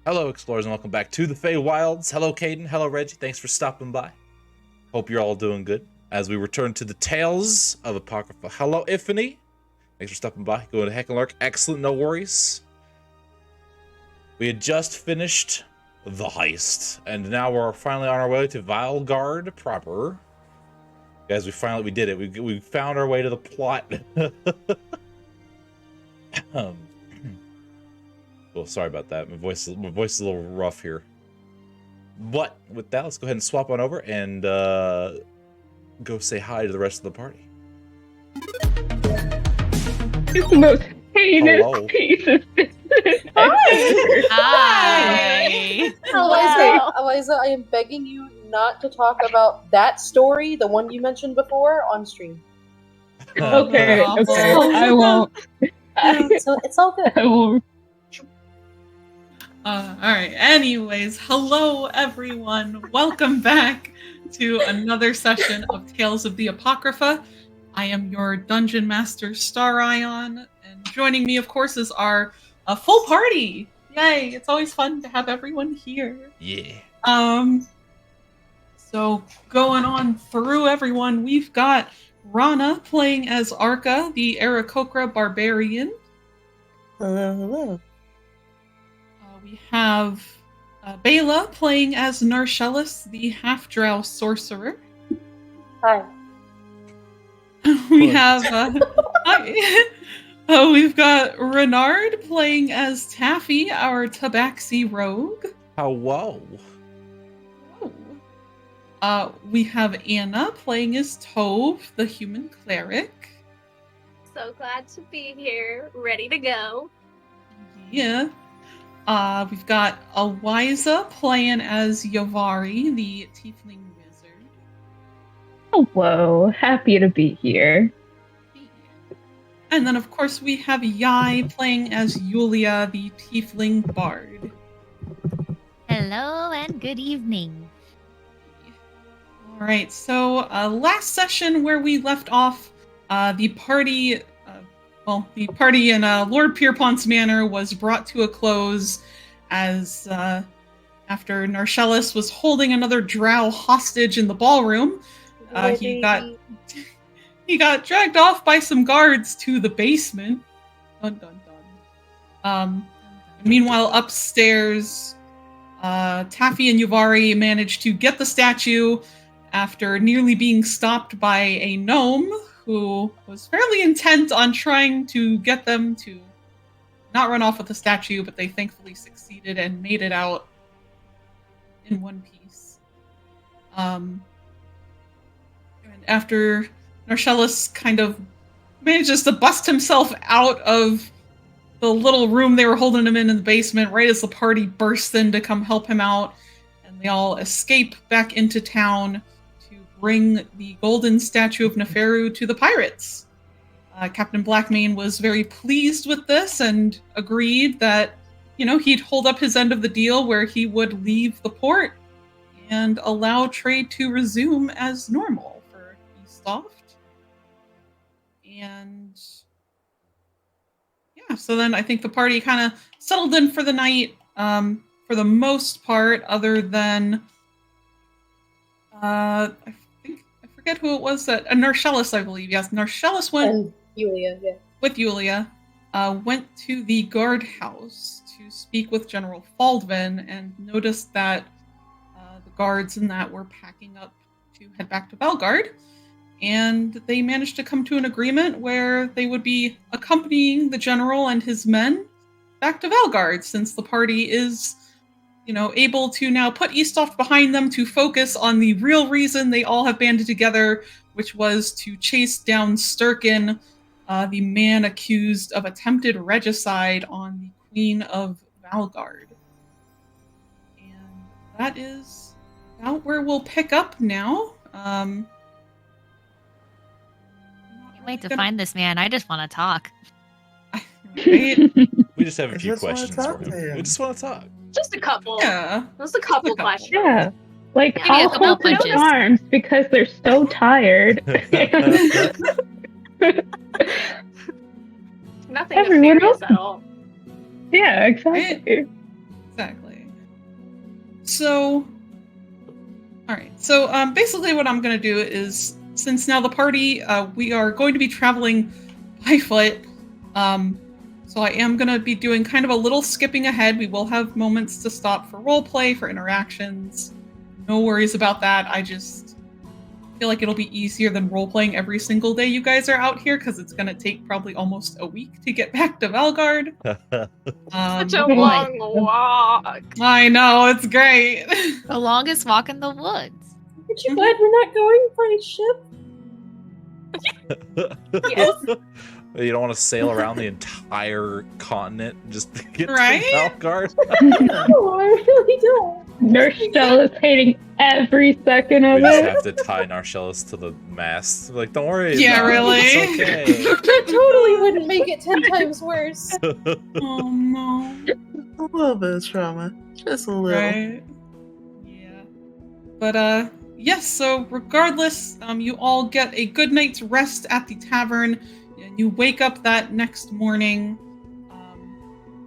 Hello, explorers, and welcome back to the Feywilds. Hello, Caden. Hello, Reggie. Thanks for stopping by. Hope you're all doing good as we return to the Tales of Apocrypha. Hello, Ifany. Thanks for stopping by. Going to Heck and Lurk. Excellent, no worries. We had just finished the heist, and now we're finally on our way to Vilgard proper. Guys, we did it. We found our way to the plot. Well, sorry about that. My voice is a little rough here. But with that, let's go ahead and swap on over and go say hi to the rest of the party. It's the most heinous piece of business. Hi. Eliza, I am begging you not to talk about that story, the one you mentioned before, on stream. Okay, I won't. So it's all good. I won't. Alright, anyways, hello everyone. Welcome back to another session of Tales of the Apocrypha. I am your Dungeon Master, Star Ion, and joining me, of course, is our full party. Yay, it's always fun to have everyone here. Yeah. So, going on through everyone, we've got Rana playing as Arca, the Aarakocra Barbarian. Hello. We have Bela playing as Narshellus, the half-drow sorcerer. Hi. We have we've got Renard playing as Taffy, our Tabaxi rogue. Hello. We have Anna playing as Tove, the human cleric. So glad to be here, ready to go. Yeah. We've got Eliza playing as Yavari, the tiefling wizard. Hello, happy to be here. And then, of course, we have Yai playing as Yulia, the tiefling bard. Hello and good evening. Alright, so last session where we left off, the party in Lord Pierpont's manor was brought to a close as after Narshellus was holding another drow hostage in the ballroom. He got dragged off by some guards to the basement. Dun, dun, dun. Meanwhile, upstairs, Taffy and Yuvari managed to get the statue after nearly being stopped by a gnome who was fairly intent on trying to get them to not run off with the statue, but they thankfully succeeded and made it out in one piece. And after Narshellus kind of manages to bust himself out of the little room they were holding him in the basement, right as the party bursts in to come help him out, and they all escape back into town to bring the golden statue of Neferu to the pirates. Captain Blackmane was very pleased with this and agreed that, he'd hold up his end of the deal where he would leave the port and allow trade to resume as normal for Eastoft. And yeah, so then I think the party kind of settled in for the night, for the most part, other than I forget who it was that Narshellus, I believe. Yes, Narshellus went. And Yulia, yeah. With Yulia, went to the guardhouse to speak with General Faldvin and noticed that the guards in that were packing up to head back to Belgard. And they managed to come to an agreement where they would be accompanying the general and his men back to Belgard, since the party is, able to now put Eastoft behind them to focus on the real reason they all have banded together, which was to chase down Sturkin, the man accused of attempted regicide on the Queen of Valgard. that is about where we'll pick up now. Can't wait to find this man. I just want to talk. Right? We just have a I few just wanna questions talk for to him. him. We just want to talk. Just a couple. Yeah. Just a couple Just a couple. questions. Yeah. Like, Maybe a I'll couple hold his punches. arms because they're so tired. Nothing Everyone nefarious else- at all. Yeah, exactly. Exactly. So, all right. So, basically, what I'm going to do is, since now the party, we are going to be traveling by foot. So I am going to be doing kind of a little skipping ahead. We will have moments to stop for roleplay, for interactions. No worries about that. I just feel like it'll be easier than roleplaying every single day you guys are out here, because it's going to take probably almost a week to get back to Valgard. Such a boy. long walk. I know, it's great. The longest walk in the woods. Aren't you glad we're not going for a ship? Yes. You don't want to sail around the entire continent just to get Right? to Valgard? No, I really don't. Nurse Stella is hating every second We of just it. have to tie Narcellus to the mast. Like, don't worry. Yeah, about it. really? It's That totally wouldn't make it 10 times worse. okay. Oh no. A little bit of trauma. Just a little. Right. Yeah. But yes, so regardless, you all get a good night's rest at the tavern, and you wake up that next morning.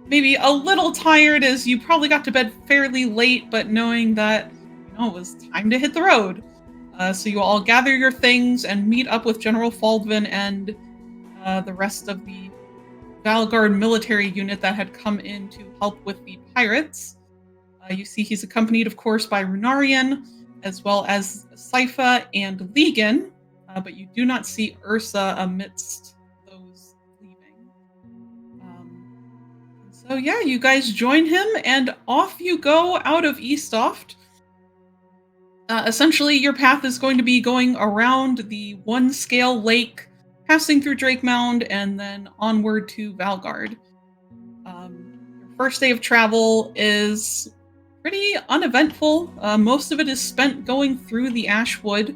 Maybe a little tired, as you probably got to bed fairly late, but knowing that, it was time to hit the road. So you all gather your things and meet up with General Faldvin and the rest of the Valgard military unit that had come in to help with the pirates. You see he's accompanied, of course, by Runarian, as well as Sypha and Legan, but you do not see Ursa amidst those leaving. So yeah, you guys join him, and off you go out of Eastoft. Essentially, your path is going to be going around the One Scale Lake, passing through Drake Mound, and then onward to Valgard. Your first day of travel is pretty uneventful. Most of it is spent going through the Ashwood,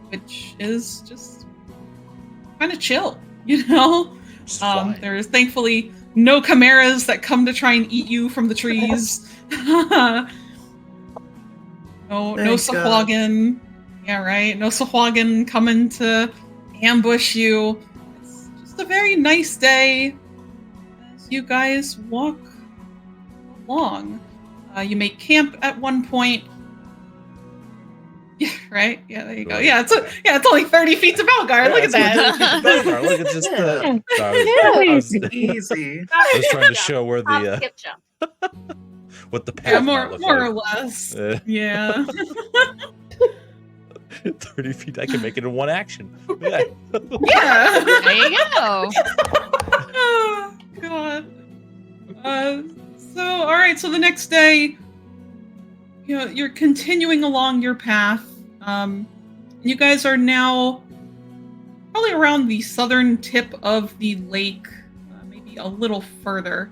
which is just kind of chill, Just fine. There's thankfully no chimeras that come to try and eat you from the trees. No Thank God. Sahuagin. Yeah, right. No Sahuagin coming to ambush you. It's just a very nice day as you guys walk along. You make camp at one point. Yeah, right. Yeah, there you go. Yeah, it's only 30 feet to Valgard. Look at that. Look at just the. Yeah. I was Easy. just trying to show where the Skip jump. what the path Yeah, might look more or like. less. Yeah. 30 feet, I can make it in one action. Yeah. Yeah. There you go. Oh, God. So, all right. So the next day, you're continuing along your path. You guys are now probably around the southern tip of the lake, maybe a little further.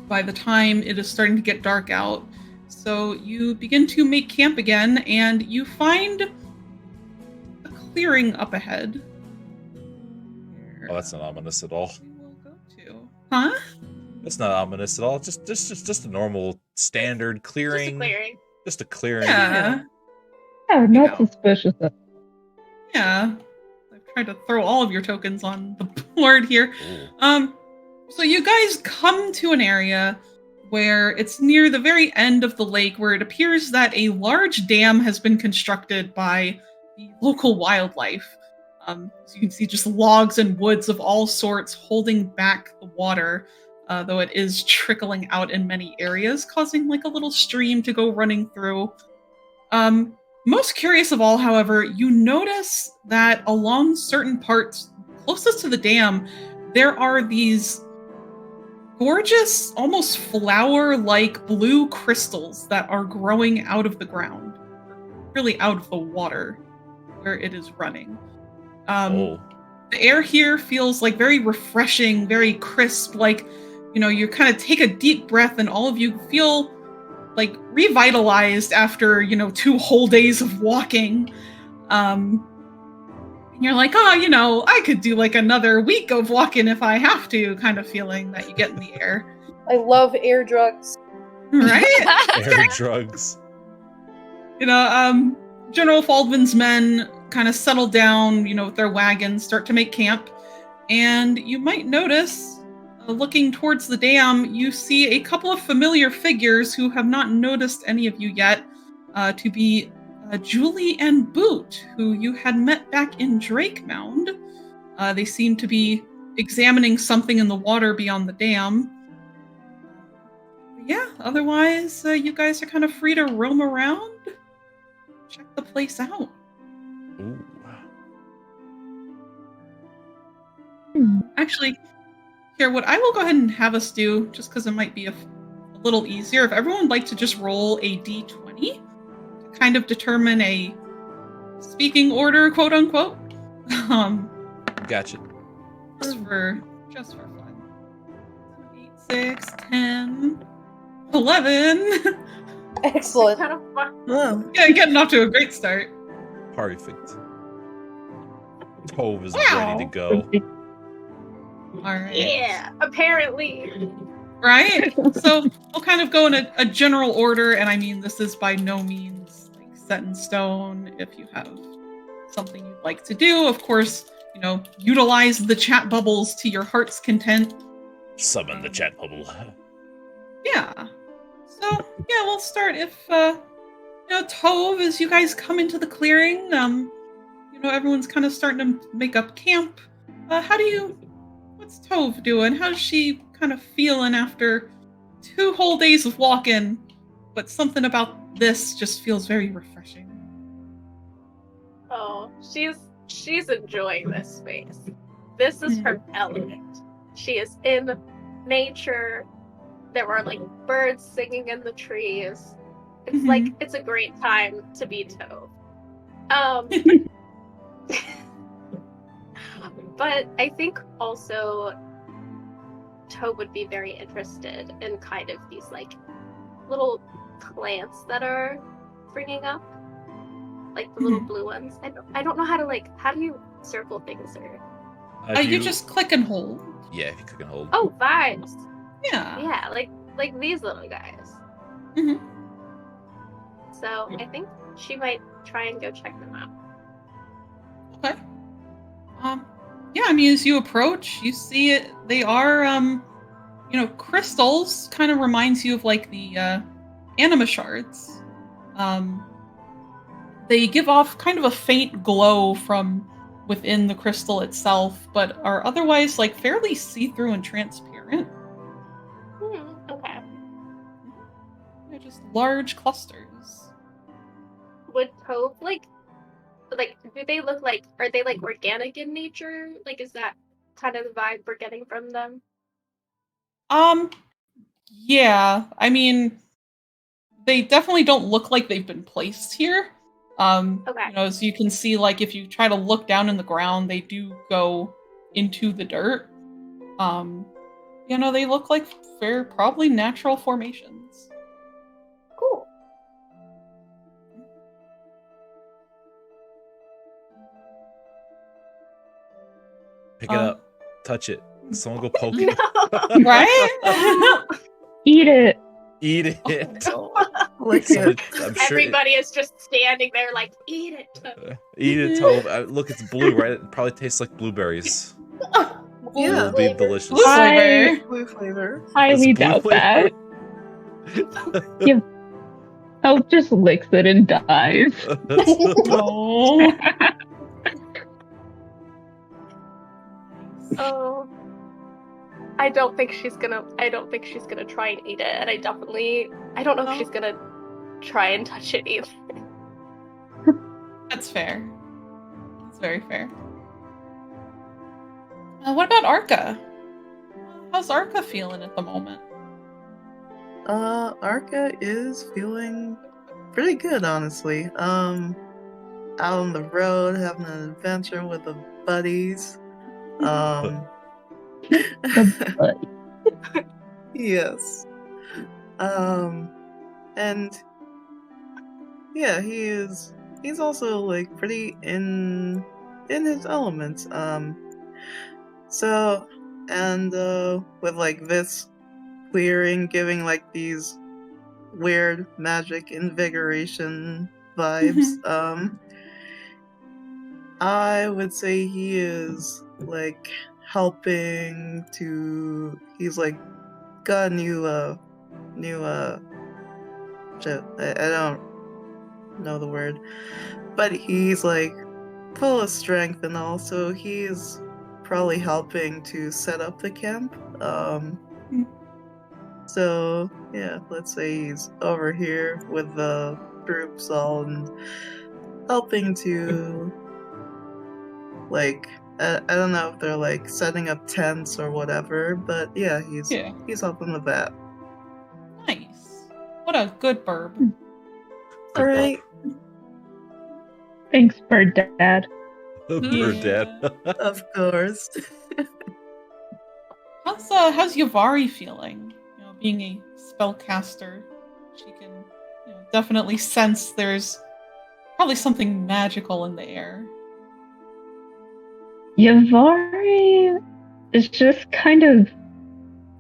By the time it is starting to get dark out. So you begin to make camp again, and you find a clearing up ahead. Oh, that's not ominous at all. We will go to. Huh? That's not ominous at all. Just a normal standard clearing. Just a clearing. Just a clearing. Yeah. Yeah, not know. suspicious. Yeah. I've tried to throw all of your tokens on the board here. Ooh. So you guys come to an area where it's near the very end of the lake, where it appears that a large dam has been constructed by the local wildlife. So you can see just logs and woods of all sorts holding back the water, though it is trickling out in many areas, causing like a little stream to go running through. Most curious of all, however, you notice that along certain parts closest to the dam, there are these gorgeous, almost flower-like blue crystals that are growing out of the ground, really out of the water where it is running. Oh. The air here feels like very refreshing, very crisp, like you kind of take a deep breath, and all of you feel like revitalized after 2 whole days of walking. And you're like, oh, I could do like another week of walking if I have to, kind of feeling that you get in the air. I love air drugs. Right? Air drugs. General Faldman's men kind of settle down, with their wagons, start to make camp. And you might notice, looking towards the dam, you see a couple of familiar figures who have not noticed any of you yet, to be Julie and Boot, who you had met back in Drake Mound. They seem to be examining something in the water beyond the dam. Yeah, otherwise, you guys are kind of free to roam around. Check the place out. Ooh. Actually, here, what I will go ahead and have us do, just because it might be a little easier, if everyone would like to just roll a d20 to kind of determine a speaking order, quote unquote. Gotcha. Just for fun. 8, 6, 10, 11. Excellent. Kind of fun. Whoa. Yeah, getting off to a great start. Perfect. Tove is Wow. ready to go. All right. Yeah, apparently. Right? So we'll kind of go in a general order, and I mean, this is by no means like set in stone. If you have something you'd like to do, of course, utilize the chat bubbles to your heart's content. Summon the chat bubble. Yeah. So, yeah, we'll start if, Tove, as you guys come into the clearing, everyone's kind of starting to make up camp. What's Tove doing? How's she kind of feeling after 2 whole days of walking? But something about this just feels very refreshing. Oh, she's enjoying this space. This is her element. She is in nature. There are like birds singing in the trees. It's like it's a great time to be Tove. But I think also Tove would be very interested in kind of these like little plants that are springing up, like the little blue ones. I don't know how do you circle things or? You just click and hold. Yeah, if you click and hold. Oh, vibes. Yeah. Yeah, like these little guys. Mm-hmm. So I think she might try and go check them out. Okay. Yeah, I mean, as you approach, you see it. They are, crystals. Kind of reminds you of like the anima shards. They give off kind of a faint glow from within the crystal itself, but are otherwise like fairly see-through and transparent. Okay. They're just large clusters. Would Tove like do they look like, are they like organic in nature? Like, is that kind of the vibe we're getting from them? Yeah. I mean, they definitely don't look like they've been placed here. Okay. As you can see, like if you try to look down in the ground, they do go into the dirt. They look like probably natural formations. Cool. Pick it up. Touch it. Someone go poke it. No. Right? Eat it. Eat it. Lick Someone- it. I'm sure Everybody is just standing there like, eat it. eat it, Tove. Look, it's blue, right? It probably tastes like blueberries. Yeah. It'll be delicious. Blue flavor. Blue flavor. Highly It's blue doubt flavor. that. Elf just licks it and dies. Oh. Oh. I don't think she's gonna try and eat it, and I don't know if she's gonna try and touch it either. That's fair. That's very fair. What about Arca? How's Arca feeling at the moment? Arca is feeling pretty good, honestly. Out on the road, having an adventure with the buddies. Yes. And yeah, he's also like pretty in his element. So and with like this clearing giving like these weird magic invigoration vibes. I would say he is like helping to. He's like got a new shit. I don't know the word, but he's like full of strength, and also he's probably helping to set up the camp. So yeah, let's say he's over here with the troops all and helping to like I don't know if they're like setting up tents or whatever, but yeah, he's helping with that. Nice. What a good burb. All right. Thanks, Bird Dad. Bird Dad. Of course. How's Yavari feeling? You know, being a spellcaster, she can, you know, definitely sense there's probably something magical in the air. Yavari is just kind of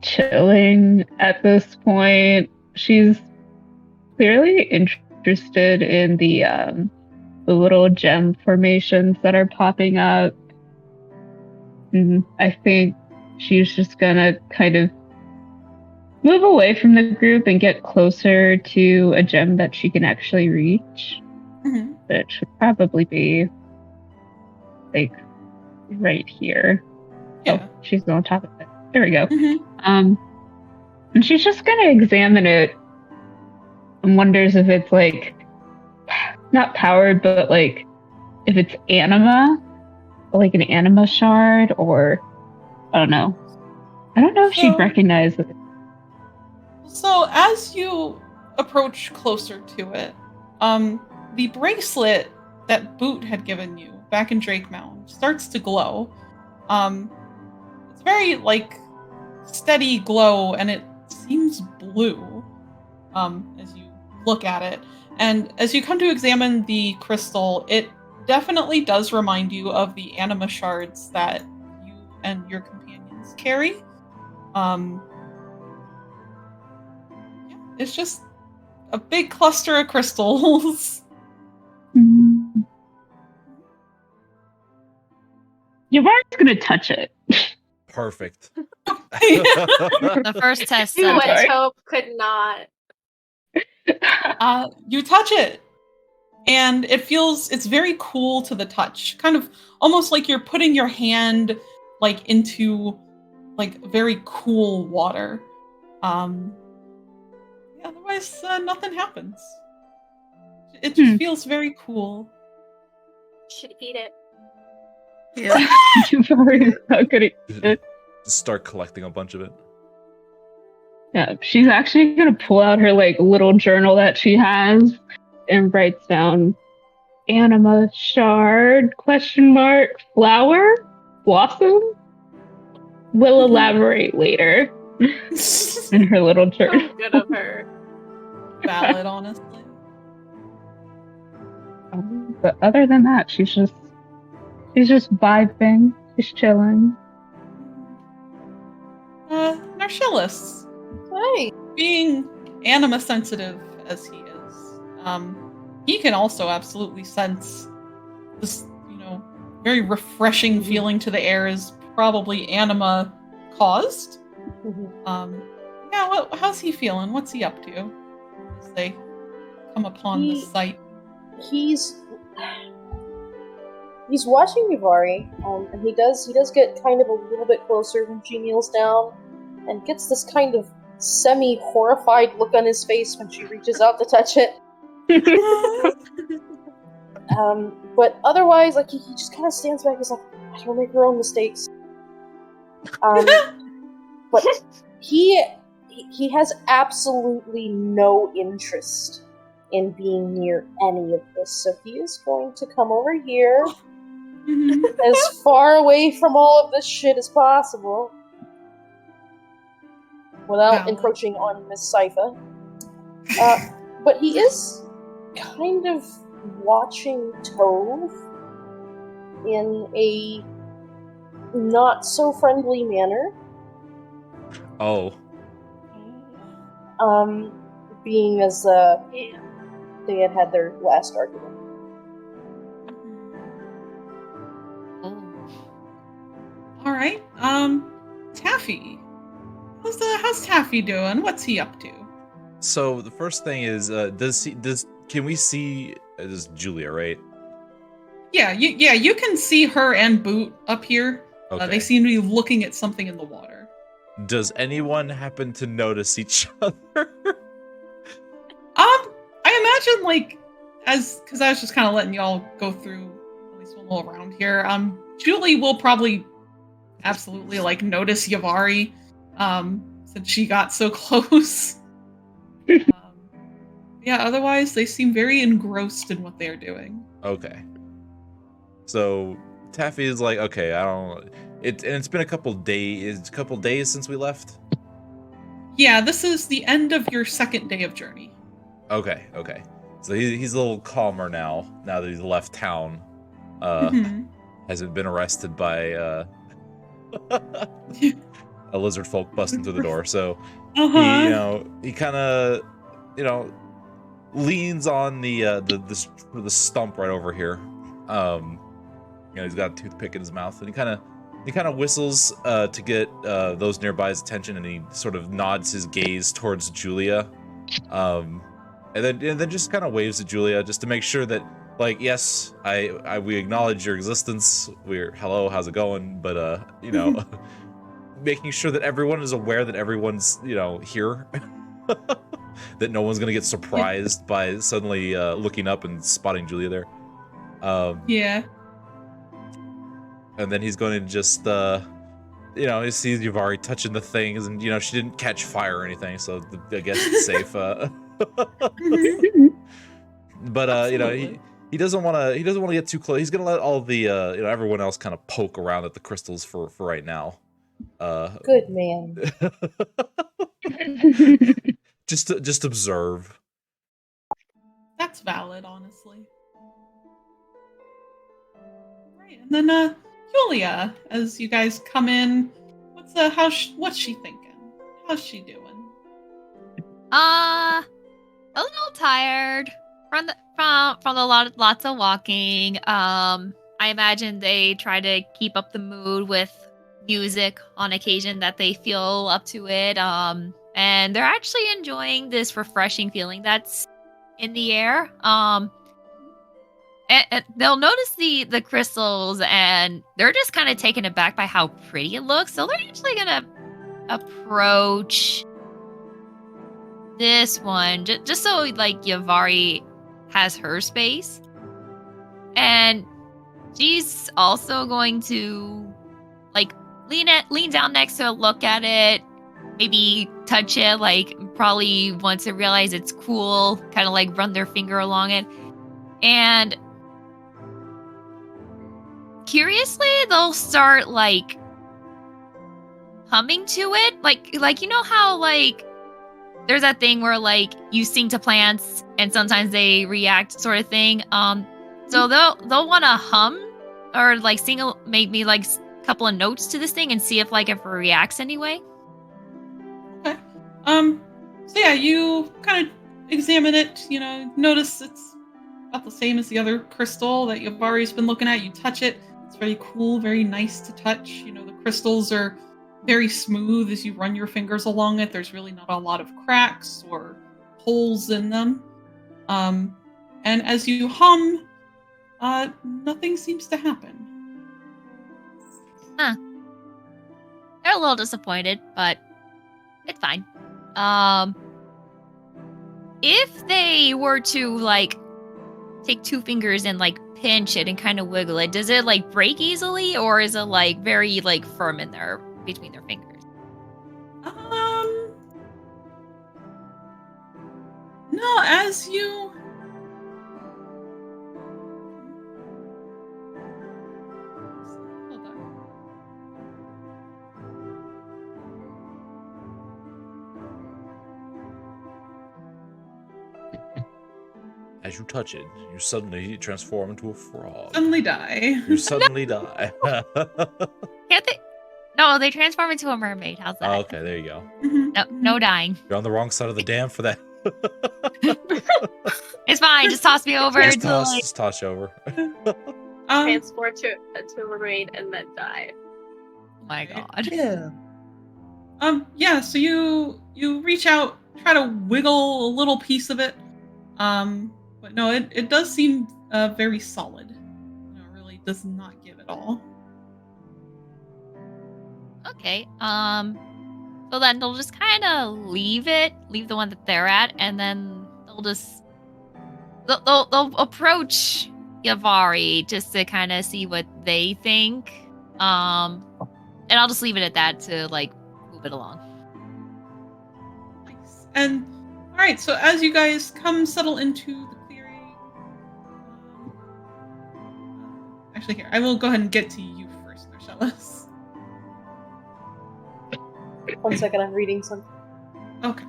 chilling at this point. She's clearly interested in the little gem formations that are popping up. And I think she's just gonna kind of move away from the group and get closer to a gem that she can actually reach. Mm-hmm. That should probably be like right here. Yeah. Oh, she's on top of it. There we go. Mm-hmm. And she's just gonna examine it and wonders if it's like not powered, but like if it's anima, like an anima shard, or I don't know. I don't know if she'd recognize it. So as you approach closer to it, the bracelet that Boot had given you back in Drake Mound starts to glow. It's very like steady glow, and it seems blue as you look at it. And as you come to examine the crystal, it definitely does remind you of the anima shards that you and your companions carry. It's just a big cluster of crystals. Yavari's gonna touch it. Perfect. The first test Do what subject. Taupe could not. You touch it, and it's very cool to the touch. Kind of almost like you're putting your hand like into like very cool water. Otherwise, nothing happens. It just feels very cool. Should eat it. Yeah. Yavari's not gonna eat it. Just start collecting a bunch of it. Yeah, she's actually gonna pull out her like little journal that she has and writes down anima shard ? Flower blossom. Will elaborate later in her little journal. So good of her. Valid, honestly. But other than that, she's just vibing, she's chilling. Narcillus. Hey. Being anima sensitive as he is, he can also absolutely sense this, you know, very refreshing feeling to the air is probably anima caused. Yeah, how's he feeling? What's he up to as they come upon the site? He's watching Yavari, and he does get kind of a little bit closer when she kneels down, and gets this kind of semi-horrified look on his face when she reaches out to touch it. But otherwise, like he just kind of stands back. He's like, "I don't make her own mistakes." But he has absolutely no interest in being near any of this, so he is going to come over here as far away from all of this shit as possible. without Valid. encroaching on Miss Sypha. But he is kind of watching Tove in a not so friendly manner. Oh, Being as Yeah. they had their last argument. Oh. All right. Taffy. How's Taffy doing? What's he up to? so the first thing is, can we see? This is Julia, right? Yeah, you can see her and Boot up here. Okay. They seem to be looking at something in the water. Does anyone happen to notice each other? I imagine because I was just kind of letting y'all go through at least one little round here. Julie will probably absolutely notice Yavari, since she got so close. Yeah, otherwise they seem very engrossed in what they're doing. Okay. So Taffy is like, okay, I don't. It's been a couple days since we left. Yeah, this is the end of your second day of journey. Okay. So he's a little calmer now that he's left town. Mhm. Hasn't been arrested by a lizard folk busting through the door. So he kind of leans on the stump right over here. He's got a toothpick in his mouth, and he kind of whistles to get those nearby's attention, and he sort of nods his gaze towards Julia, and then just kind of waves at Julia just to make sure that, yes, we acknowledge your existence. We're hello, how's it going? But making sure that everyone is aware that everyone's here, that no one's gonna get surprised by suddenly looking up and spotting Julia there. Yeah. And then he's going to just, he sees Yavari touching the things, and she didn't catch fire or anything, so I guess it's safe. But Absolutely. he doesn't want to get too close. He's gonna let all the everyone else kind of poke around at the crystals for right now. Good man. just observe. That's valid, honestly. Right, and then Julia, as you guys come in, what's she thinking? How's she doing? A little tired from the lots of walking. I imagine they try to keep up the mood with music on occasion that they feel up to it. And they're actually enjoying this refreshing feeling that's in the air. And they'll notice the crystals, and they're just kind of taken aback by how pretty it looks. So they're actually gonna approach this one just so Yavari has her space, and she's also going to lean down next to it, look at it, maybe touch it, probably once it realize it's cool, kind of run their finger along it, and curiously they'll start humming to it, like how there's that thing where you sing to plants and sometimes they react, sort of thing. So they'll want to hum or sing maybe a couple of notes to this thing and see if it reacts anyway. Okay. So yeah, you kind of examine it. Notice it's about the same as the other crystal that Yavari's been looking at. You touch it. It's very cool, very nice to touch. The crystals are very smooth as you run your fingers along it. There's really not a lot of cracks or holes in them. And as you hum, nothing seems to happen. Huh. They're a little disappointed, but it's fine. If they were to take two fingers and pinch it and kind of wiggle it, does it break easily, or is it very firm in there between their fingers? No, as you hold on. As you touch it, you suddenly transform into a frog. Suddenly die. You suddenly die. Can't they? No, they transform into a mermaid. How's that? Oh, okay, there you go. No dying. You're on the wrong side of the dam for that. It's fine. Just toss me over. Just until, like- toss you over. Transport to a mermaid and then die. Oh my god. Yeah. Yeah, so you reach out, try to wiggle a little piece of it. But no, it does seem very solid. It really does not give at all. Okay. So then they'll just kind of leave the one that they're at, and then they'll approach Yavari just to kind of see what they think. And I'll just leave it at that to like move it along. Nice. And all right, so as you guys come settle into the clearing, actually, here I will go ahead and get to you first, Marcellus. 1 second, I'm reading something. Okay.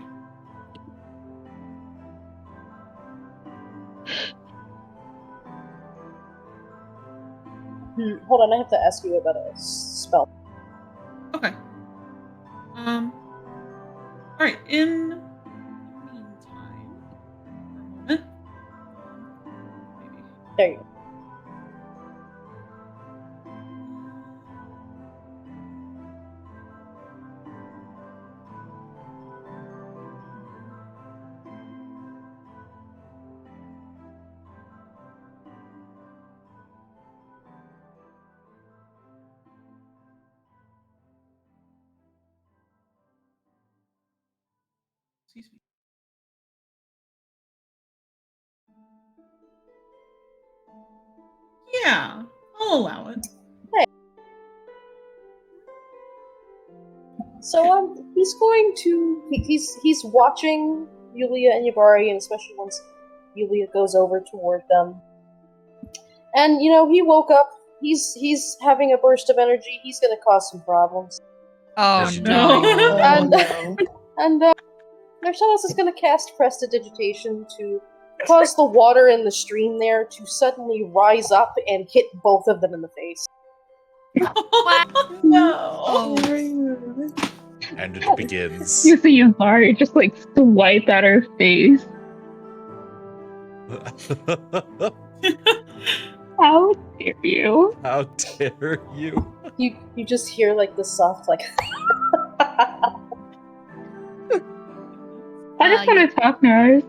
Hold on, I have to ask you about a spell. Okay. All right. In the meantime, for a moment, maybe. There you go. Excuse me. Yeah, I'll allow it. So he's going to he's watching Yulia and Yavari, and especially once Yulia goes over toward them. And he woke up. He's having a burst of energy. He's gonna cause some problems. Oh Yes, you no. Oh, And- no. And Marcellus is gonna cast Prestidigitation to cause the water in the stream there to suddenly rise up and hit both of them in the face. No. Oh. And it begins. You see Yavari just like swipe at her face. How dare you? How dare you? You just hear like the soft like I just want to talk now.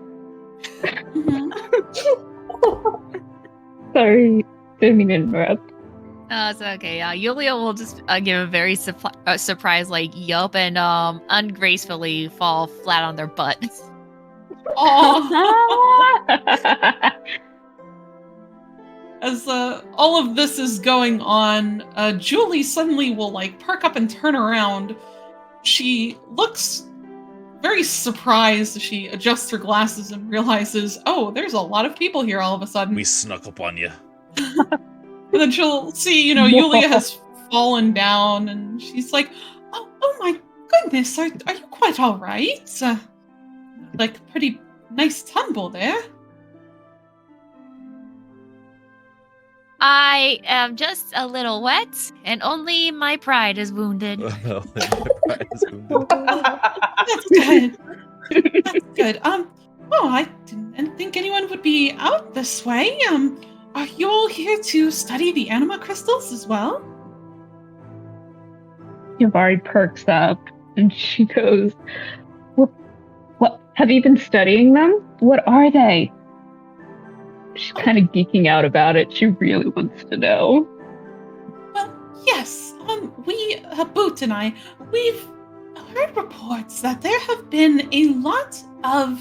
Sorry, didn't mean to interrupt. It's okay. Yulia will just give a very surprised like yelp and ungracefully fall flat on their butt. Oh. As all of this is going on, Julie suddenly will like perk up and turn around. She looks very surprised as she adjusts her glasses and realizes, oh, there's a lot of people here all of a sudden. We snuck up on you. And then she'll see, Yulia has fallen down, and she's like, "Oh my goodness, are you quite all right? Like pretty nice tumble there." I am just a little wet, and only my pride is wounded. That's good. That's good. Oh, I didn't think anyone would be out this way. Are you all here to study the anima crystals as well? Yavari perks up and she goes, What? Have you been studying them? What are they? She's kind of geeking out about it. She really wants to know. Well, yes. Boot and I, we've heard reports that there have been a lot of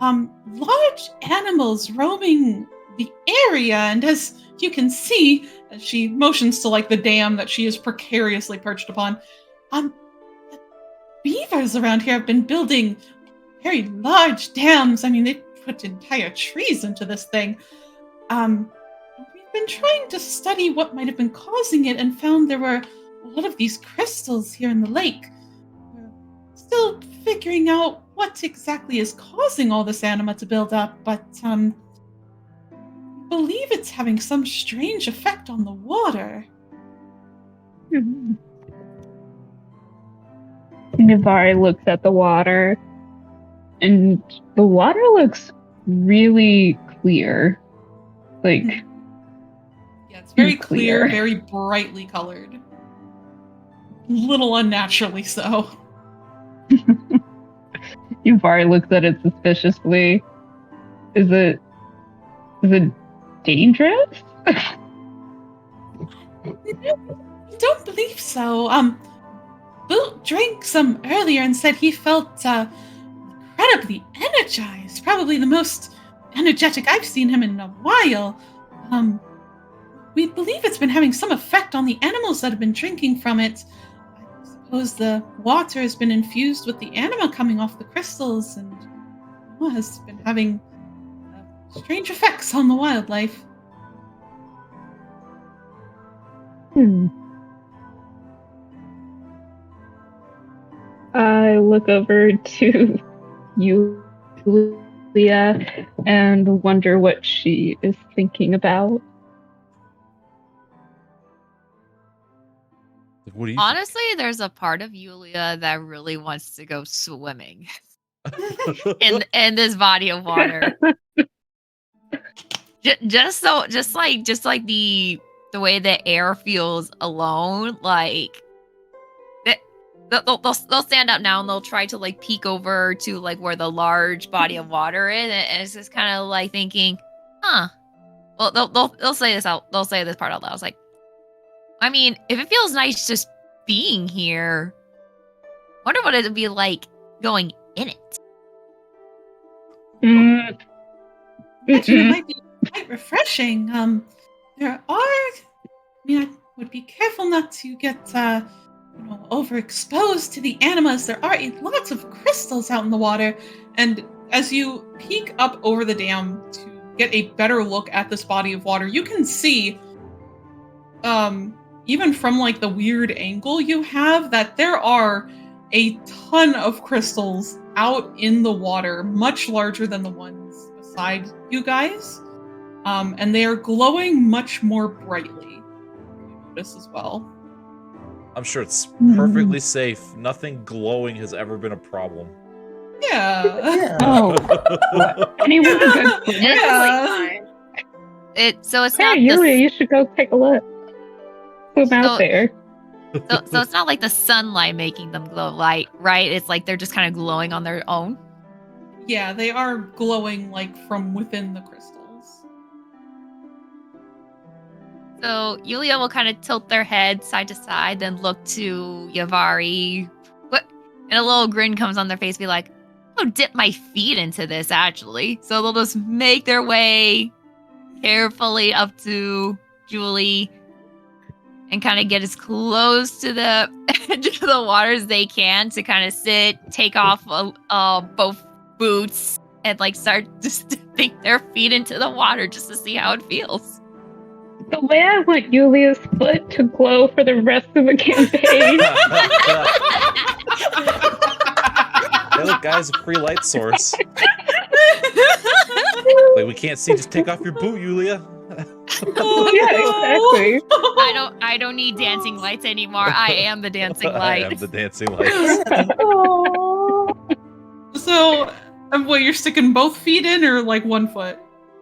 large animals roaming the area, and as you can see, as she motions to like the dam that she is precariously perched upon, the beavers around here have been building very large dams. I mean, they put entire trees into this thing. We've been trying to study what might have been causing it and found there were a lot of these crystals here in the lake. We're still figuring out what exactly is causing all this anima to build up, but believe it's having some strange effect on the water. Navari looks at the water, and the water looks really clear. Like, Yeah, it's very clear. clear, very brightly colored. Little unnaturally so. Navari looks at it suspiciously. Is it dangerous? I don't believe so. Bill drank some earlier and said he felt incredibly energized. Probably the most energetic I've seen him in a while. We believe it's been having some effect on the animals that have been drinking from it. I suppose the water has been infused with the anima coming off the crystals and has been having strange effects on the wildlife. I look over to Yulia and wonder what she is thinking about. What do you Honestly, there's a part of Yulia that really wants to go swimming in this body of water. just like the way the air feels alone, like they'll stand up now and they'll try to like peek over to like where the large body of water is, and it's just kind of like thinking, huh. Well, they'll say this out. They'll say this part out loud. It's like, I mean, if it feels nice just being here, wonder what it'd be like going in it. Actually, it might be quite refreshing. I would be careful not to get, overexposed to the animas. There are lots of crystals out in the water, and as you peek up over the dam to get a better look at this body of water, you can see, even from like the weird angle you have, that there are a ton of crystals out in the water, much larger than the ones beside you guys. And they are glowing much more brightly. You notice as well. I'm sure it's perfectly safe. Nothing glowing has ever been a problem. Yeah. Oh, anyone good? Yeah. It's Hey, not Yulia, you should go take a look. Swim out there. so it's not like the sunlight making them glow, right? It's like they're just kind of glowing on their own. Yeah, they are glowing like from within the crystals. So Yulia will kind of tilt their head side to side, then look to Yavari. And a little grin comes on their face, be like, I'll dip my feet into this, actually. So they'll just make their way carefully up to Julie and kind of get as close to the edge of the water as they can to kind of sit, take off both boots, and like start just dipping their feet into the water just to see how it feels. The way I want Yulia's foot to glow for the rest of the campaign. Hey, look, guys, a free light source. Like, we can't see. Just take off your boot, Yulia. Yeah, exactly. I don't need dancing lights anymore. I am the dancing light. I am the dancing lights. So, what, you're sticking both feet in or like one foot?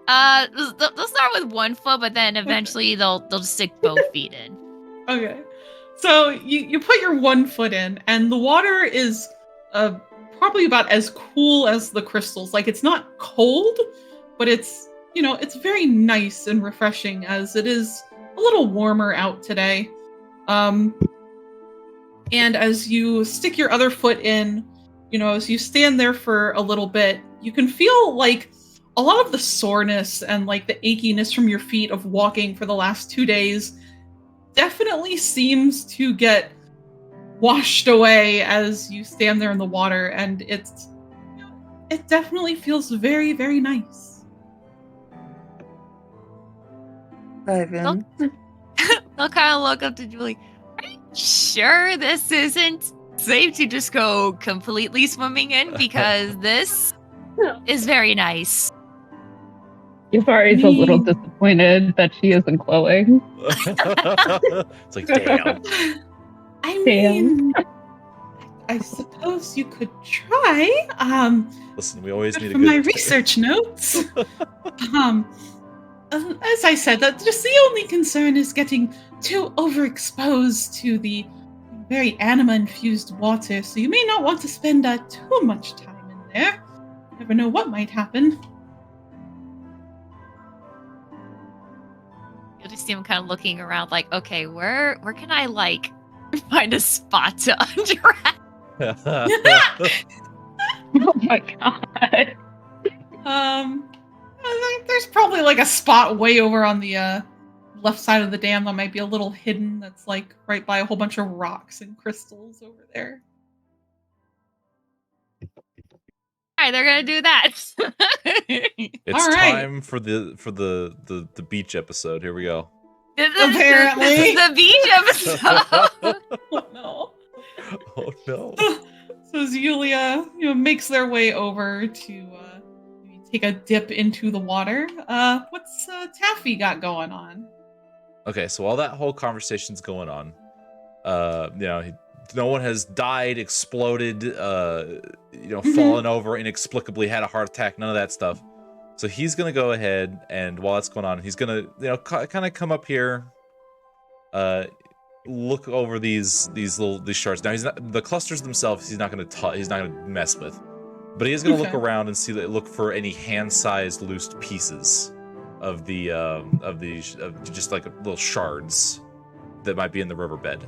They'll start with one foot, but then eventually they'll just stick both feet in. Okay. So you put your one foot in, and the water is probably about as cool as the crystals. Like, it's not cold, but it's, it's very nice and refreshing, as it is a little warmer out today. And as you stick your other foot in, as you stand there for a little bit, you can feel like a lot of the soreness and like the achiness from your feet of walking for the last 2 days definitely seems to get washed away as you stand there in the water, and it definitely feels very, very nice. Ivan. They'll kind of look up to Julie. Are you sure this isn't safe to just go completely swimming in? Because this is very nice. Yuvari's a little disappointed that she isn't glowing. It's like, damn. I mean, I suppose you could try. Listen, we always need a For good my research notes. As I said, that just the only concern is getting too overexposed to the very anima-infused water, so you may not want to spend too much time in there. Never know what might happen. You'll just see him kind of looking around, like, okay, where can I like find a spot to undress? Oh my god. There's probably like a spot way over on the left side of the dam that might be a little hidden. That's like right by a whole bunch of rocks and crystals over there. All right, they're gonna do that. It's All right. time for the beach episode. Here we go. Apparently. This is the beach episode. Oh no. Oh no. So as Yulia, makes their way over to maybe take a dip into the water. What's Taffy got going on? Okay, so while that whole conversation's going on, no one has died, exploded, fallen over inexplicably, had a heart attack, none of that stuff. So he's gonna go ahead, and while that's going on, he's gonna, kind of come up here, look over these shards. Now the clusters themselves, he's not gonna mess with, but he is gonna look around and look for any hand-sized loose pieces of just like little shards that might be in the riverbed.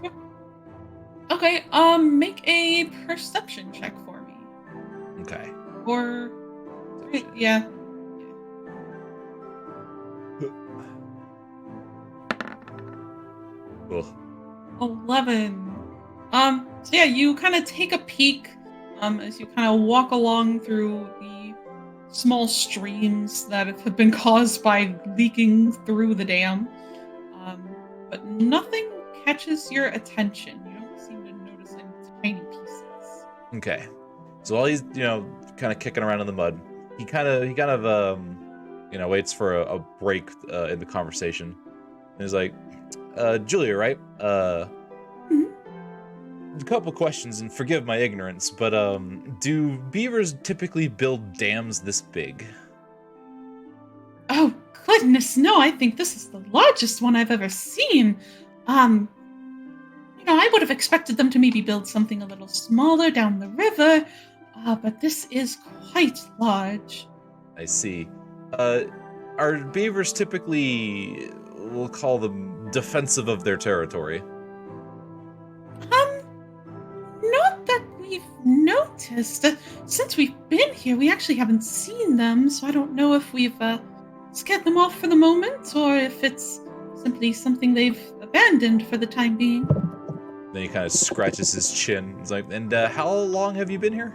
Okay, make a perception check for me. Okay. Or yeah. Ugh. 11. So yeah, you kind of take a peek as you kind of walk along through the small streams that have been caused by leaking through the dam. But nothing catches your attention. You don't seem to notice any tiny pieces. Okay. So while he's, kind of kicking around in the mud, he kind of waits for a break in the conversation. And he's like, Julia, right? A couple questions, and forgive my ignorance, but do beavers typically build dams this big? Oh goodness, no! I think this is the largest one I've ever seen. I would have expected them to maybe build something a little smaller down the river, but this is quite large. I see. Are beavers typically, we'll call them, defensive of their territory? Not that we've noticed. Since we've been here, we actually haven't seen them, so I don't know if we've scared them off for the moment, or if it's simply something they've abandoned for the time being. Then he kind of scratches his chin. He's like, and how long have you been here?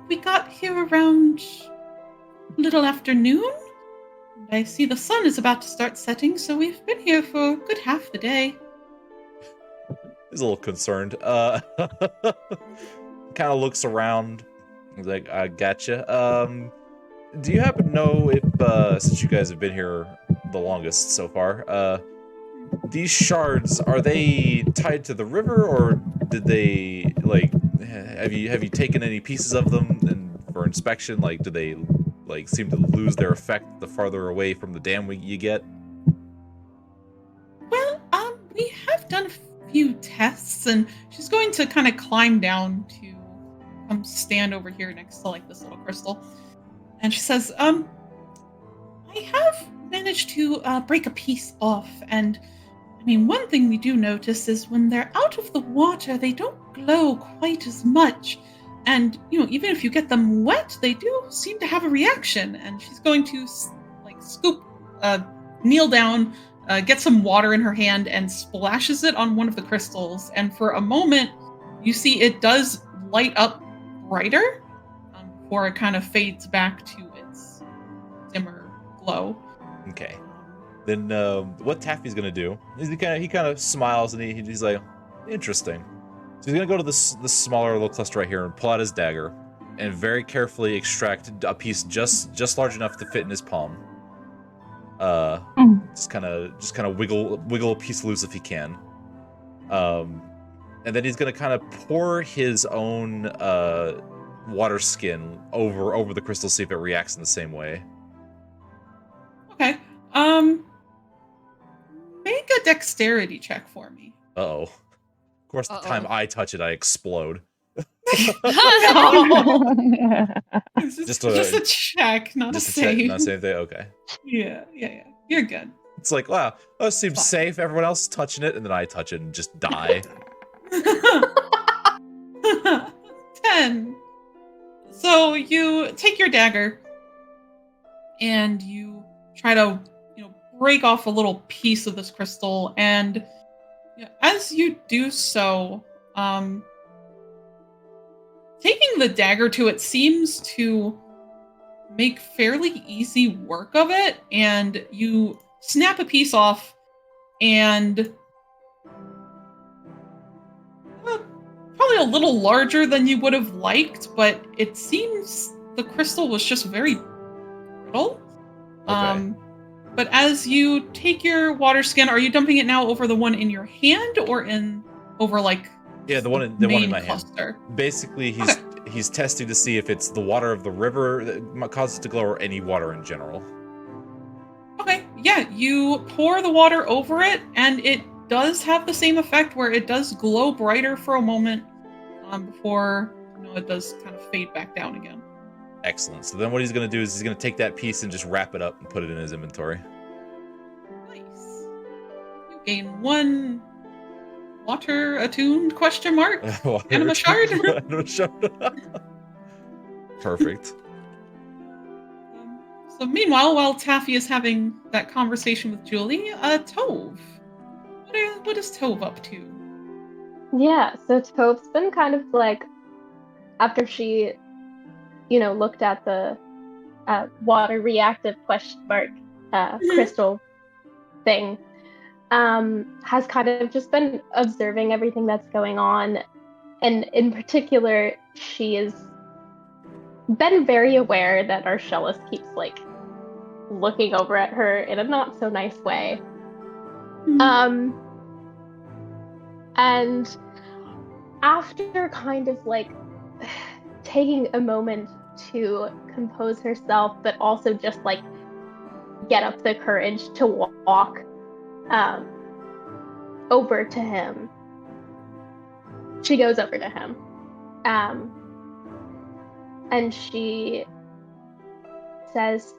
We got here around a little after noon. And I see the sun is about to start setting, so we've been here for a good half the day. He's a little concerned. Kind of looks around. He's like, I gotcha. Do you happen to know if, since you guys have been here the longest so far, these shards, are they tied to the river, or did they, have you taken any pieces of them for inspection? Do they, seem to lose their effect the farther away from the dam you get? Well, we have done a few tests, and she's going to kind of climb down to come stand over here next to, this little crystal. And she says, I have managed to break a piece off, and one thing we do notice is when they're out of the water, they don't glow quite as much. And, even if you get them wet, they do seem to have a reaction. And she's going to, scoop, kneel down, get some water in her hand, and splashes it on one of the crystals. And for a moment, you see it does light up brighter, before it kind of fades back to its dimmer glow. Okay. Then what Taffy's gonna do is he kind of smiles, and he's like, interesting. So he's gonna go to this smaller little cluster right here and pull out his dagger, and very carefully extract a piece just large enough to fit in his palm. Just kind of wiggle a piece loose if he can. And then he's gonna kind of pour his own water skin over the crystal, see if it reacts in the same way. Okay. Make a dexterity check for me. Uh-oh. Of course, the time I touch it, I explode. It's just a check, not Just a a save. check, not a save thing? Okay. Yeah. You're good. It's like, wow, that seems Fine. safe. Everyone else is touching it, and then I touch it and just die. 10. So you take your dagger and you try to, break off a little piece of this crystal, and as you do so, taking the dagger to it seems to make fairly easy work of it, and you snap a piece off, and probably a little larger than you would have liked, but it seems the crystal was just very brittle. Okay. But as you take your water skin, are you dumping it now over the one in your hand or over like Yeah, the one in my cluster? hand. Basically, he's testing to see if it's the water of the river that causes it to glow, or any water in general. Okay, yeah, you pour the water over it, and it does have the same effect where it does glow brighter for a moment before it does kind of fade back down again. Excellent. So then what he's going to do is he's going to take that piece and just wrap it up and put it in his inventory. Nice. You gain 1 water attuned ? Anima shard? Anima shard. Perfect. So meanwhile, while Taffy is having that conversation with Julie, Tove. What is Tove up to? Yeah, so Tove's been kind of like, after she, looked at the water reactive ? Crystal thing, has kind of just been observing everything that's going on. And in particular, she has been very aware that Archelaus keeps looking over at her in a not so nice way. Mm-hmm. And after kind of taking a moment to compose herself, but also just get up the courage to walk over to him, she goes over to him. And she says,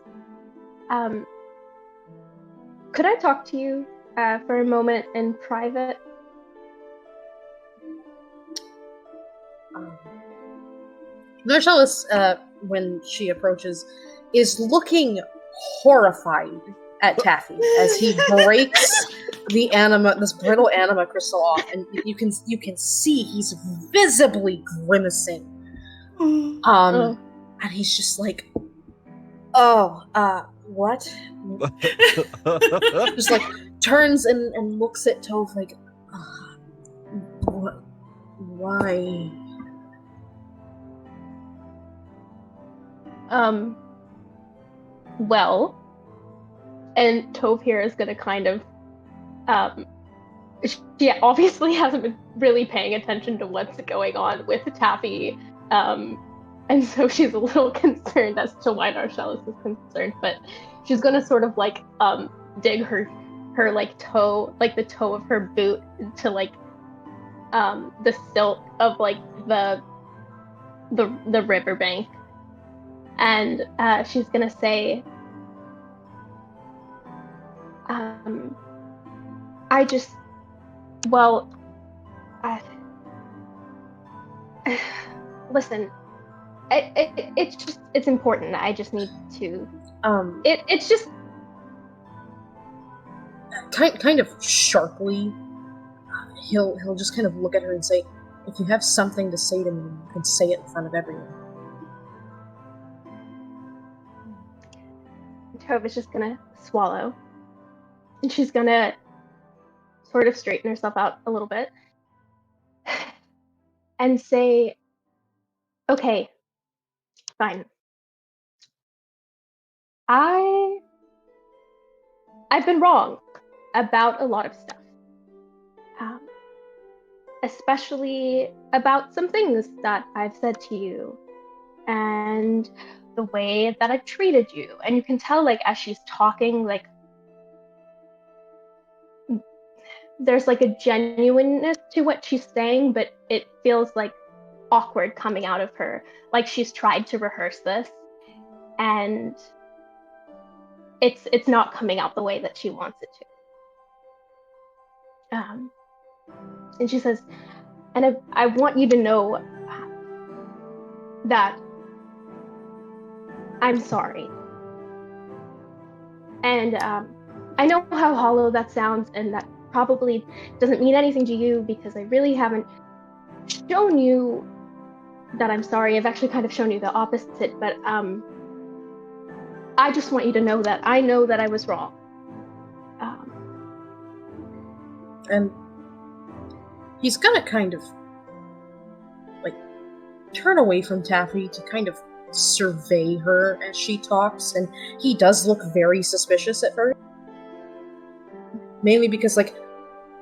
could I talk to you for a moment in private? Archelaus, when she approaches, is looking horrified at Taffy as he breaks this brittle anima crystal off, and you can see he's visibly grimacing. And he's just like, what? Just turns and looks at Tove like, what? Why? Well, and Tove here is gonna kind of, she obviously hasn't been really paying attention to what's going on with Taffy, and so she's a little concerned as to why Archelaus is concerned, but she's gonna sort of dig her toe, the toe of her boot into the silt of the riverbank, and she's gonna say, listen, it's important. I just need to, it's just kind of sharply, he'll just kind of look at her and say, if you have something to say to me, you can say it in front of everyone. Tove is just gonna swallow, and she's gonna sort of straighten herself out a little bit and say, okay, Fine. I've been wrong about a lot of stuff. Especially about some things that I've said to you and the way that I've treated you. And you can tell, like, as she's talking, like, there's like a genuineness to what she's saying, but it feels like awkward coming out of her. Like she's tried to rehearse this and it's not coming out the way that she wants it to. And she says, and I want you to know that I'm sorry. And I know how hollow that sounds, and that probably doesn't mean anything to you because I really haven't shown you that I'm sorry. I've actually kind of shown you the opposite, but I just want you to know that I know that I was wrong. And he's gonna kind of like turn away from Taffy to kind of survey her as she talks, and he does look very suspicious at first. Mainly because, like,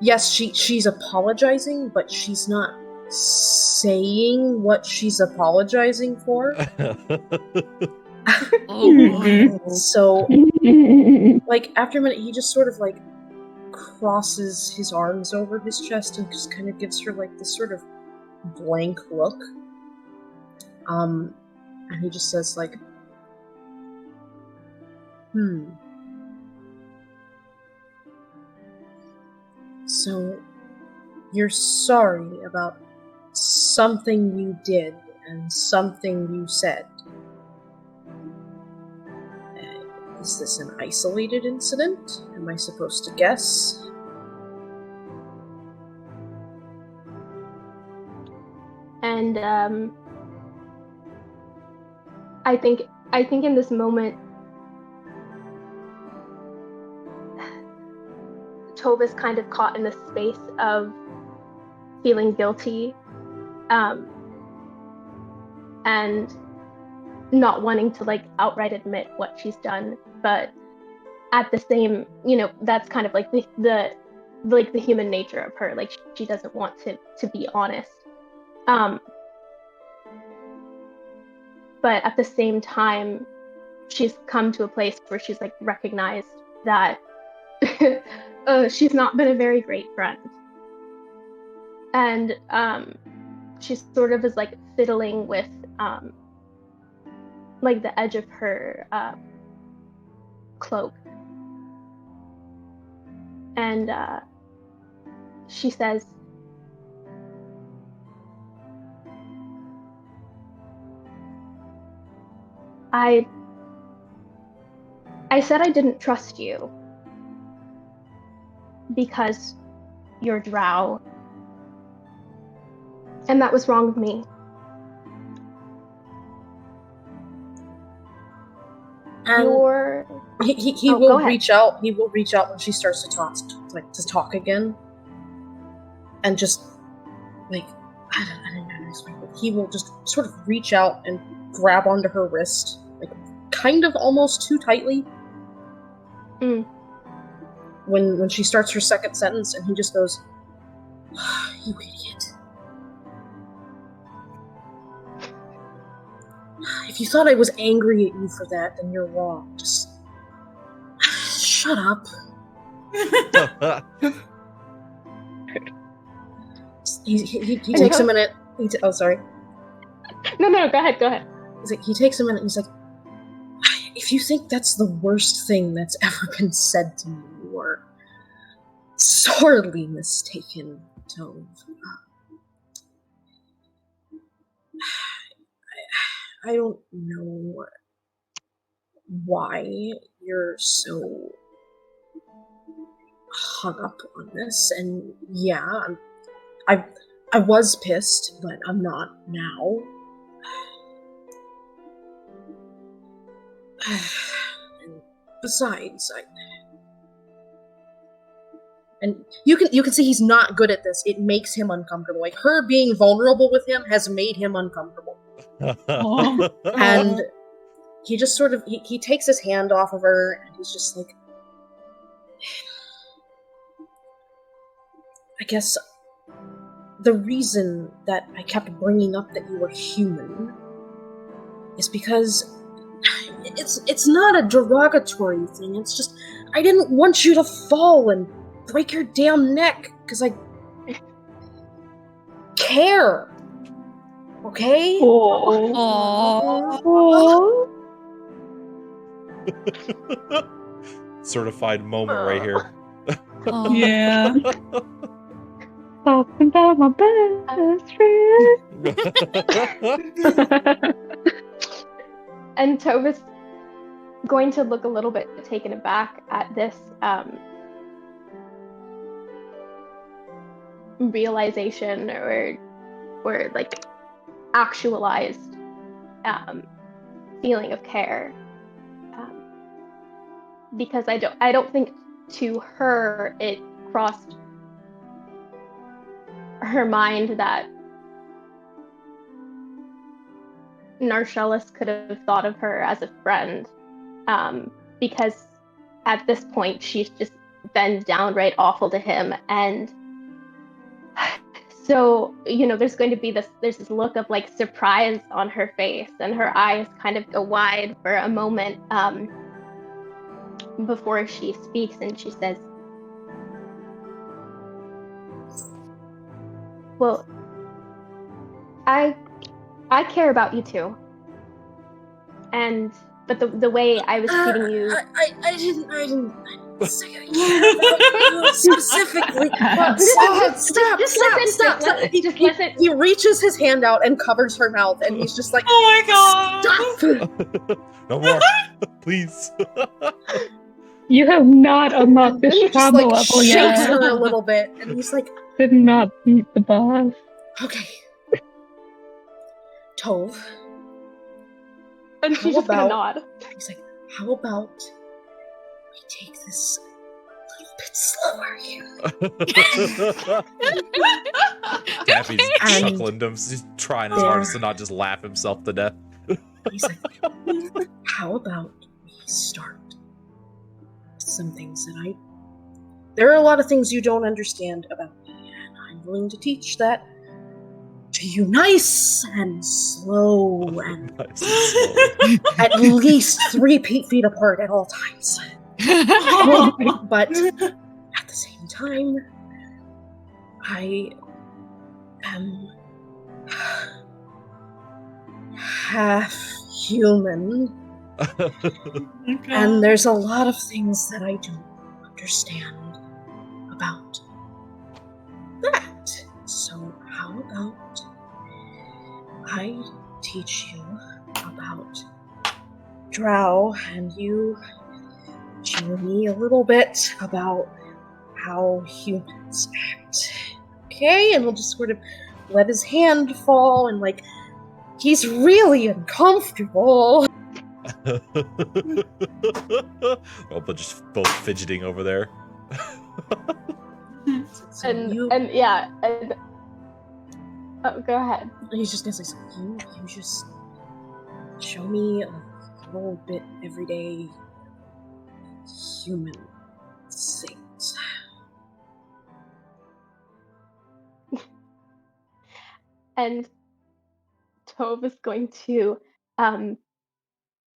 yes, she's apologizing, but she's not saying what she's apologizing for. So, like, after a minute, he just sort of, like, crosses his arms over his chest and just kind of gives her, like, this sort of blank look. And he just says, like, So, you're sorry about something you did and something you said. Is this an isolated incident? Am I supposed to guess? And I think in this moment, Tove is kind of caught in the space of feeling guilty, and not wanting to like outright admit what she's done, but at the same, that's kind of like the human nature of her. Like she doesn't want to be honest. But at the same time, she's come to a place where she's like recognized that she's not been a very great friend. And she sort of is like fiddling with like the edge of her cloak. And she says, I said I didn't trust you because you're drow, and that was wrong of me. And he will reach out. He will reach out when she starts to talk again, and just like I don't know. He will just sort of reach out and grab onto her wrist, like kind of almost too tightly. When she starts her second sentence, and he just goes, "You idiot! If you thought I was angry at you for that, then you're wrong. Just shut up." He takes a minute. Oh, sorry. No, go ahead. He's like, he takes a minute. And he's like, "If you think that's the worst thing that's ever been said to me, you are sorely mistaken, Tove. I don't know why you're so hung up on this, and yeah, I was pissed, but I'm not now. And besides, and you can see he's not good at this. It makes him uncomfortable. Like her being vulnerable with him has made him uncomfortable. And he just sort of he takes his hand off of her, and he's just like, I guess the reason that I kept bringing up that you were human is because it's not a derogatory thing. It's just I didn't want you to fall and break your damn neck because I care. Okay? Certified moment right here. Yeah. Talking about my best friend. And Tova's going to look a little bit taken aback at this realization or like actualized feeling of care, because I don't think to her it crossed her mind that Narcellus could have thought of her as a friend, because at this point she's just been downright awful to him, and so there's going to be this look of like surprise on her face, and her eyes kind of go wide for a moment before she speaks, and she says, well, I care about you too. But the way I was treating you, I didn't say I care about you specifically. Stop. He reaches his hand out and covers her mouth, and he's just like, oh my god! Stop! No more, please. You have not unlocked the And he just trauma like level shakes yet. her a little bit, and he's like, Did not beat the boss. okay, Tove. and she's just gonna nod. He's like, how about we take this a little bit slower here? Daffy's And chuckling to him. He's trying his hardest to not just laugh himself to death. He's like, how about we start with some things that there are a lot of things you don't understand about me, and I'm willing to teach that to you nice and slow and Nice and slow. at least 3 feet apart at all times. But at the same time, I am half human, and there's a lot of things that I don't understand about that. So how about I teach you about Drow, and you show me a little bit about how humans act. Okay? And we'll just sort of let his hand fall, and like, he's really uncomfortable. Oh, but just both fidgeting over there. Oh, go ahead. He's just gonna say, you just show me a little bit everyday human things. And Tove is going to,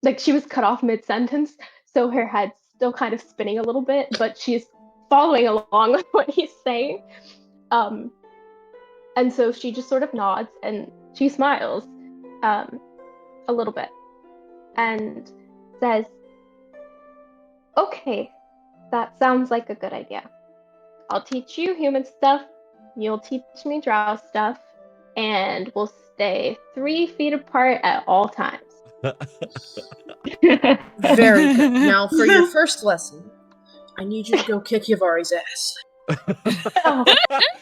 like, she was cut off mid-sentence, so her head's still kind of spinning a little bit, but she's following along with what he's saying. And so she just sort of nods and she smiles a little bit and says, okay, that sounds like a good idea. I'll teach you human stuff, you'll teach me drow stuff, and we'll stay 3 feet apart at all times. Very good. Now, for your first lesson, I need you to go kick Yavari's ass.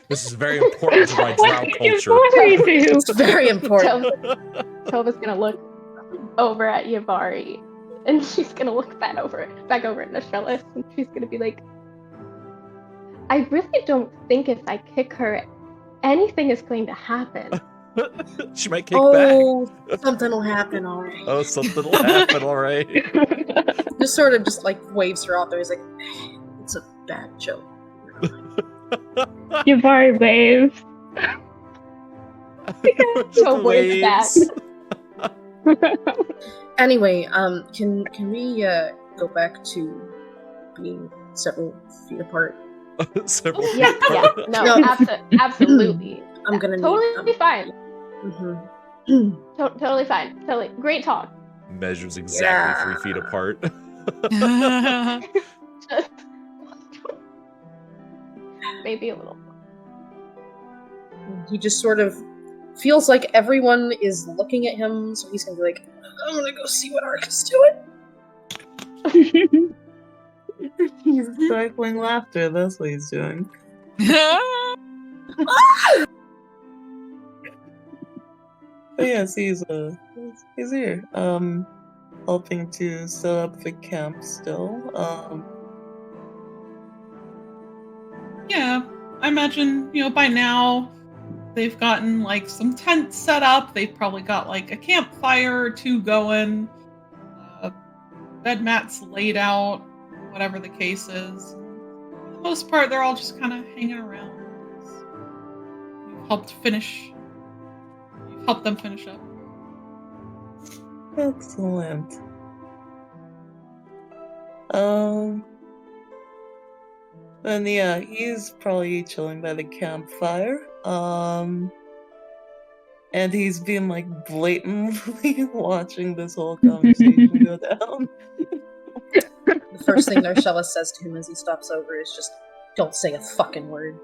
This is very important to my drow culture. It's very important. Tova's gonna look over at Yavari, and she's gonna look back over at Narcellus, and she's gonna be like, I really don't think if I kick her, anything is going to happen. She might kick Oh, back. something will happen, alright. Oh, something will happen, all right. Just sort of just like waves her out there. He's like, it's a bad joke. Yavari waves. So where's that? Anyway, can we go back to being several feet apart? Several Yeah, feet yeah. apart. No, absolutely. I'm gonna need totally fine. Mm-hmm. Totally fine. Totally great talk. Measures exactly 3 feet apart. Just maybe a little. He just sort of feels like everyone is looking at him, so he's gonna be like, I'm gonna go see what Ark is doing. He's stifling laughter. That's what he's doing. But yes, he's here. Helping to set up the camp still. Yeah, I imagine, by now they've gotten like some tents set up. They've probably got like a campfire or two going, bed mats laid out, whatever the case is. For the most part, they're all just kind of hanging around. You've helped them finish up. Excellent. And yeah, he's probably chilling by the campfire. And he's been like blatantly watching this whole conversation go down. The first thing Narshella says to him as he stops over is just, don't say a fucking word.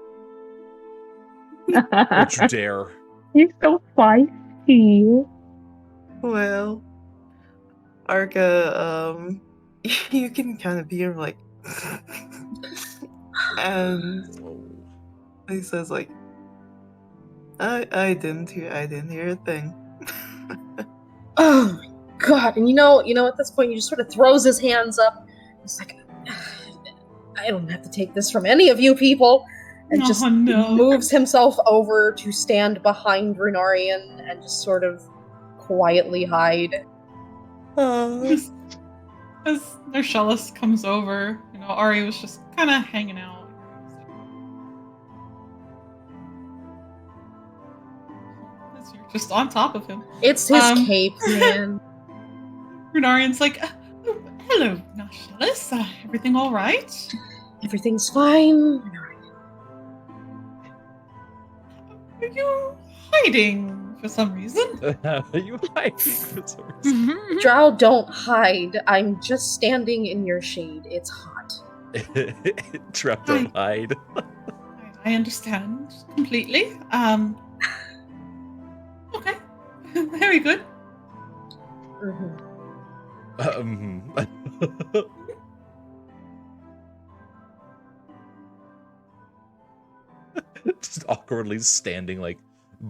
Don't you dare. He's so feisty. Well, Arca, you can kind of hear like, and he says like, I didn't hear a thing. Oh my god! And you know, at this point, he just sort of throws his hands up. He's like, I don't have to take this from any of you people, and just moves himself over to stand behind Runarian and just sort of quietly hide. As Narshellus comes over, Ari was just kind of hanging out. You're just on top of him. It's his cape, man. Runarian's like, hello, Narshellus. Everything all right? Everything's fine. Are you hiding for some reason? Are you hiding for some reason? Drow don't hide. I'm just standing in your shade. It's hot. Drow don't hide. I understand completely. Okay. Very good. Just awkwardly standing like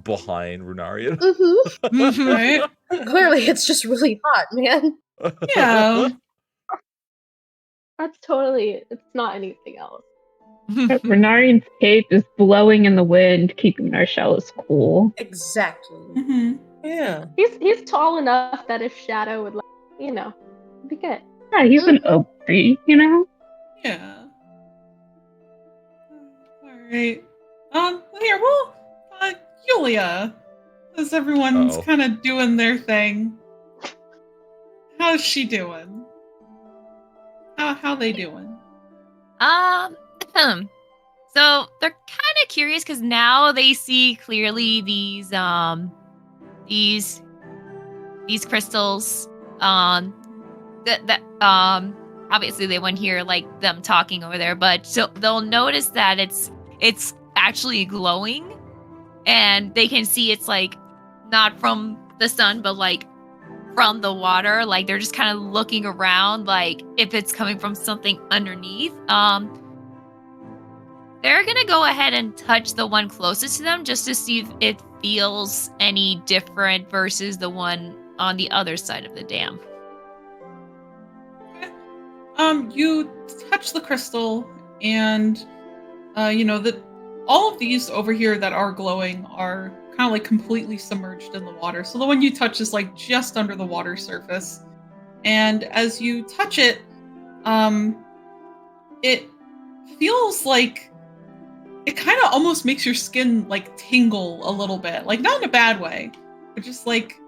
behind Runarian. Right? Clearly, it's just really hot, man. Yeah. That's totally. It's not anything else. Renarian's cape is blowing in the wind, keeping Narshellus cool. Exactly. Mm-hmm. Yeah. He's tall enough that if Shadow would, be good. Yeah, he's an oak tree, Yeah. All right. Yulia, as everyone's kind of doing their thing, how's she doing? How they doing? So they're kind of curious because now they see clearly these crystals. That obviously they wouldn't hear like them talking over there, but so they'll notice that it's actually glowing, and they can see it's like not from the sun, but like from the water. Like they're just kind of looking around, like if it's coming from something underneath. They're gonna go ahead and touch the one closest to them just to see if it feels any different versus the one on the other side of the dam. You touch the crystal, and that all of these over here that are glowing are kind of like completely submerged in the water. So the one you touch is like just under the water surface. And as you touch it, it feels like it kind of almost makes your skin like tingle a little bit, like not in a bad way, but just like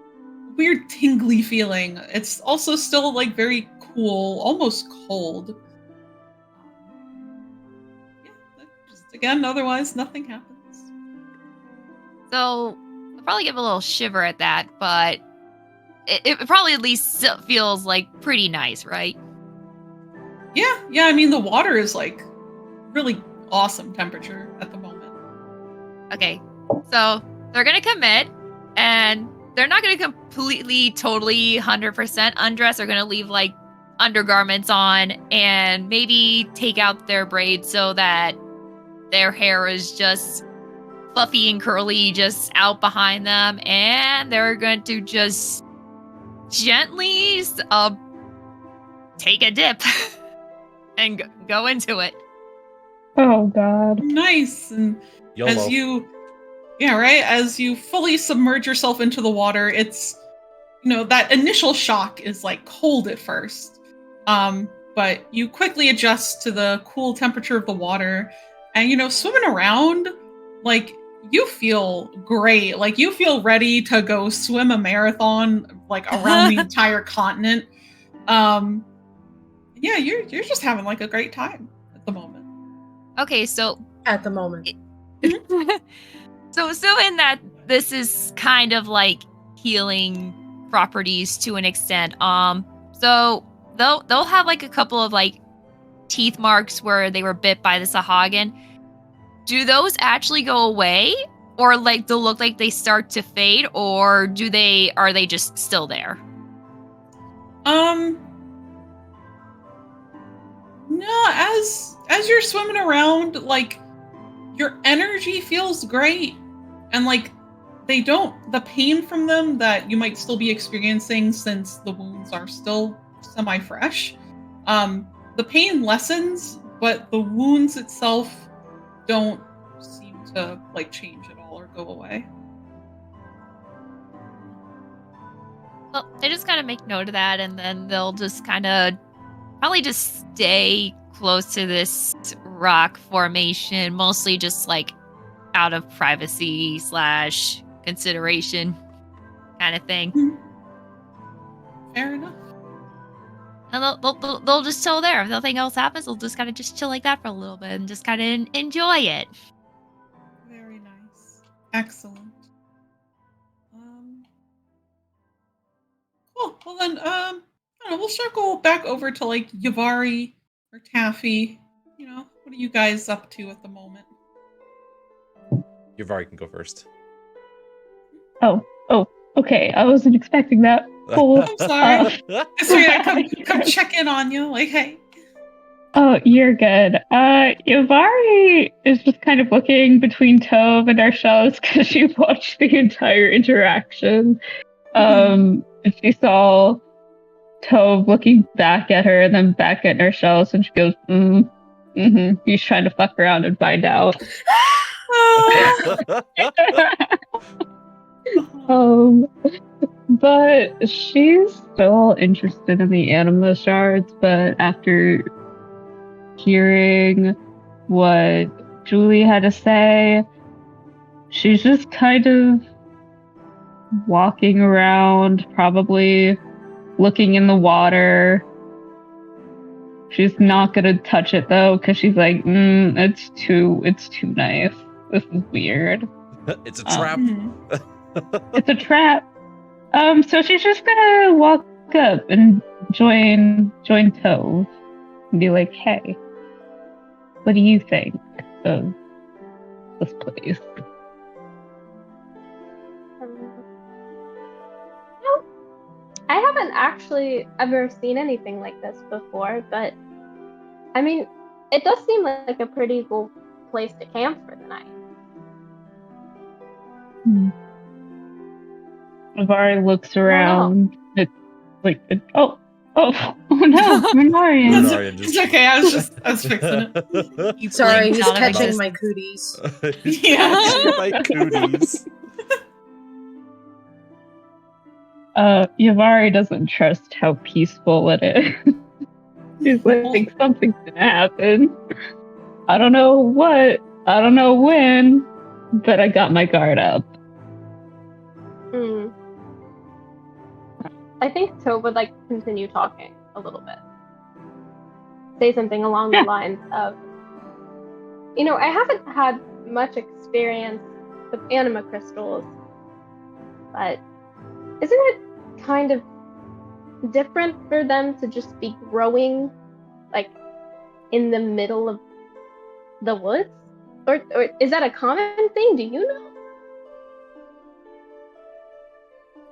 weird tingly feeling. It's also still like very cool, almost cold. Yeah, just again, otherwise nothing happens. So I'll probably give a little shiver at that, but it probably at least still feels like pretty nice, right? Yeah, I mean the water is like really awesome temperature at the moment. Okay, so they're gonna commit, and they're not gonna completely, totally, 100% undress. They're gonna leave like undergarments on, and maybe take out their braids so that their hair is just fluffy and curly, just out behind them, and they're going to just gently take a dip and go into it. Oh God. Nice. And YOLO. as you fully submerge yourself into the water, it's, that initial shock is like cold at first. But you quickly adjust to the cool temperature of the water, and swimming around, like you feel great. Like you feel ready to go swim a marathon like around the entire continent. Yeah, you're just having like a great time at the moment. Okay, so At the moment. so assuming that this is kind of like healing properties to an extent, so they'll have like a couple of like teeth marks where they were bit by the Sahagin. Do those actually go away, or like they'll look like they start to fade, or are they just still there? No, as you're swimming around, like your energy feels great, and like the pain from them that you might still be experiencing since the wounds are still semi-fresh, the pain lessens, but the wounds itself don't seem to like change at all or go away. Well, they just kind of make note of that, and then they'll just kind of probably just stay close to this rock formation, mostly just like out of privacy / consideration kind of thing. Fair enough. And they'll just chill there. If nothing else happens, they'll just kind of just chill like that for a little bit and just kind of enjoy it. Very nice. Excellent. Cool. Well then, I don't know, we'll circle back over to like Yavari or Taffy. What are you guys up to at the moment? Yavari can go first. Oh, okay. I wasn't expecting that. Cool. I'm sorry. I come check in on you. Like, hey. Oh, you're good. Yavari is just kind of looking between Tove and Arshels because she watched the entire interaction. And she saw Tove looking back at her and then back at Arshels, and she goes, he's trying to fuck around and find out. But she's still interested in the anima shards, but after hearing what Julie had to say, she's just kind of walking around, probably looking in the water. She's not gonna touch it though, because she's like, it's too nice. This is weird. It's a trap. It's a trap. So she's just gonna walk up and join Tove and be like, hey, what do you think of this place? I haven't actually ever seen anything like this before, but I mean, it does seem like a pretty cool place to camp for the night. Yavari looks around. It's like, oh no, Minarian. It's okay. I was fixing it. Sorry, blinked he's out of catching existence. my cooties. Yeah. My cooties. Yavari doesn't trust how peaceful it is. She's like, something's gonna happen. I don't know what, I don't know when, but I got my guard up. I think Tove would like to continue talking a little bit. Say something along the lines of, I haven't had much experience with anima crystals, but isn't it kind of different for them to just be growing, like, in the middle of the woods? Or is that a common thing? Do you know?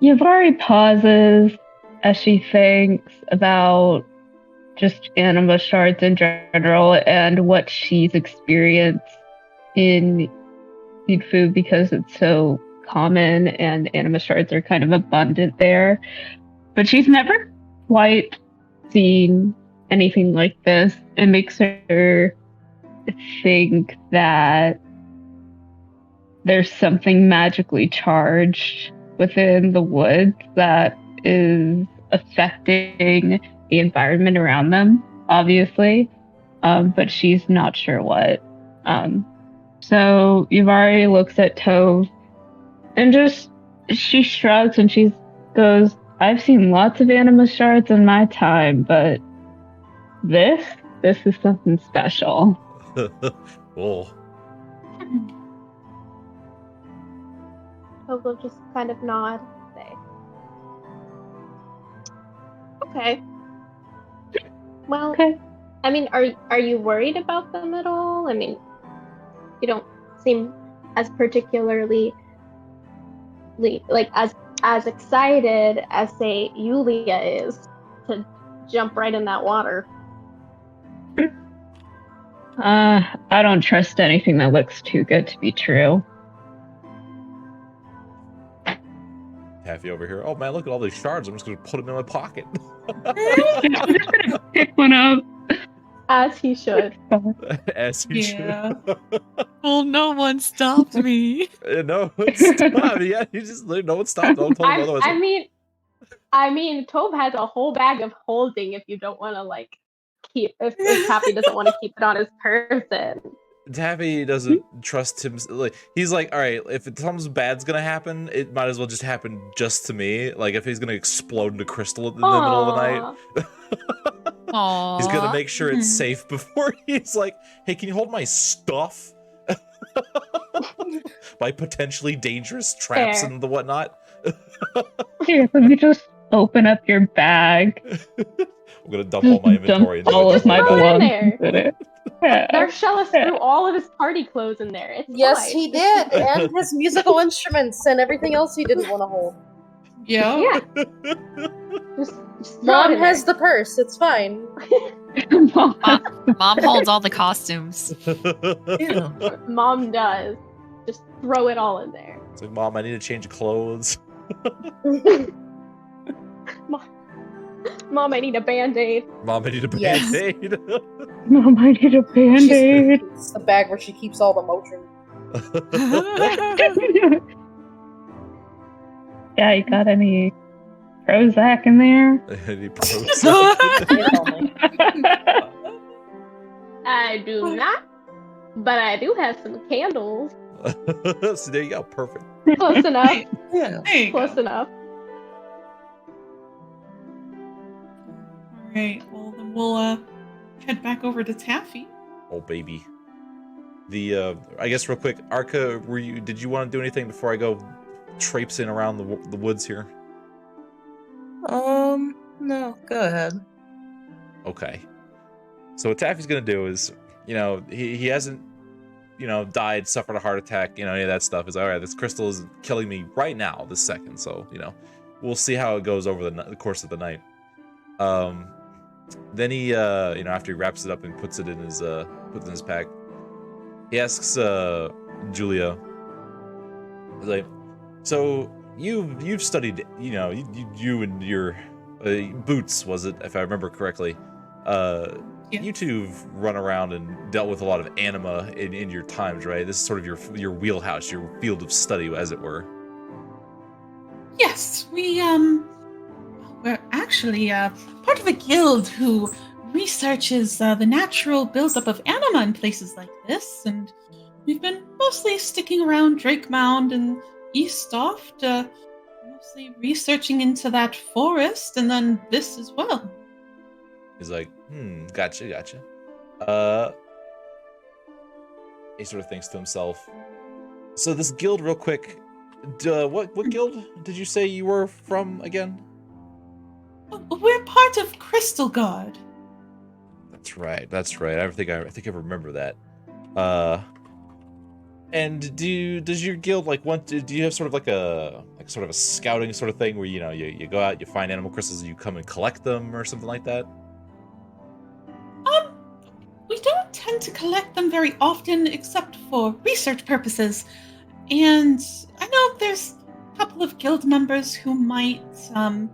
Yavari pauses as she thinks about just anima shards in general and what she's experienced in food because it's so common and anima shards are kind of abundant there. But she's never quite seen anything like this. It makes her think that there's something magically charged within the woods that is affecting the environment around them, obviously, but she's not sure what. So Yavari looks at Tove and she shrugs and she goes, I've seen lots of anima shards in my time, but this is something special. Oh. Tove will just kind of nod and say, okay. Well, Okay. I mean, are you worried about them at all? I mean, you don't seem as particularly like as excited as say Yulia is to jump right in that water. I don't trust anything that looks too good to be true. Taffy over here. Oh man, look at all these shards. I'm just gonna put them in my pocket. I'm just gonna pick one up. As he should. As he should. Well, no one stopped me. No one stopped. Yeah, no one stopped. No one told him otherwise. I mean, Tove has a whole bag of holding if you don't want to like keep if Taffy doesn't want to keep it on his person. Taffy doesn't trust him. Like, he's like, all right, if something bad's gonna happen, it might as well just happen just to me. Like, if he's gonna explode into crystal in the middle of the night, he's gonna make sure it's safe before he's like, hey, can you hold my stuff? By potentially dangerous traps and the whatnot. Here, let me just open up your bag. I'm gonna dump all my inventory into all of my belongings in it. Darshella threw all of his party clothes in there. It's Yes, fine. he did, and his musical instruments and everything else he didn't want to hold. Yeah. Just Mom has the purse. It's fine. Mom holds all the costumes. Mom does. Just throw it all in there. It's like, Mom, I need to change clothes. Mom, I need a Band-Aid. Mom, I need a Band-Aid. Mom, I need a Band-Aid. It's the bag where she keeps all the motion. Yeah, you got any Prozac in there? Any Prozac? I do not, but I do have some candles. So there you go, perfect. Close enough. Yeah. There you Close go. enough. All right. Well, then we'll head back over to Taffy. Oh baby. The I guess real quick, Arca, did you want to do anything before I go traipsing around the woods here? No, go ahead. Okay. So what Taffy's gonna do is, he hasn't, died, suffered a heart attack, any of that stuff. Is all right. This crystal is killing me right now, this second. So we'll see how it goes over the course of the night. Then he, after he wraps it up and puts it in his pack, he asks Julia, he's like, so you've studied, you and your Boots, was it, if I remember correctly? Yeah. You two've run around and dealt with a lot of anima in your times, right? This is sort of your wheelhouse, your field of study, as it were. Yes, we're actually part of a guild who researches the natural buildup of anima in places like this, and we've been mostly sticking around Drake Mound and Eastoft, mostly researching into that forest, and then this as well. He's like, gotcha. He sort of thinks to himself. So this guild, real quick, what guild did you say you were from again? We're part of Crystal Guard. That's right. I think I remember that. And does your guild do you have sort of like a scouting sort of thing where you go out, you find animal crystals, and you come and collect them or something like that? We don't tend to collect them very often, except for research purposes. And I know there's a couple of guild members who might. I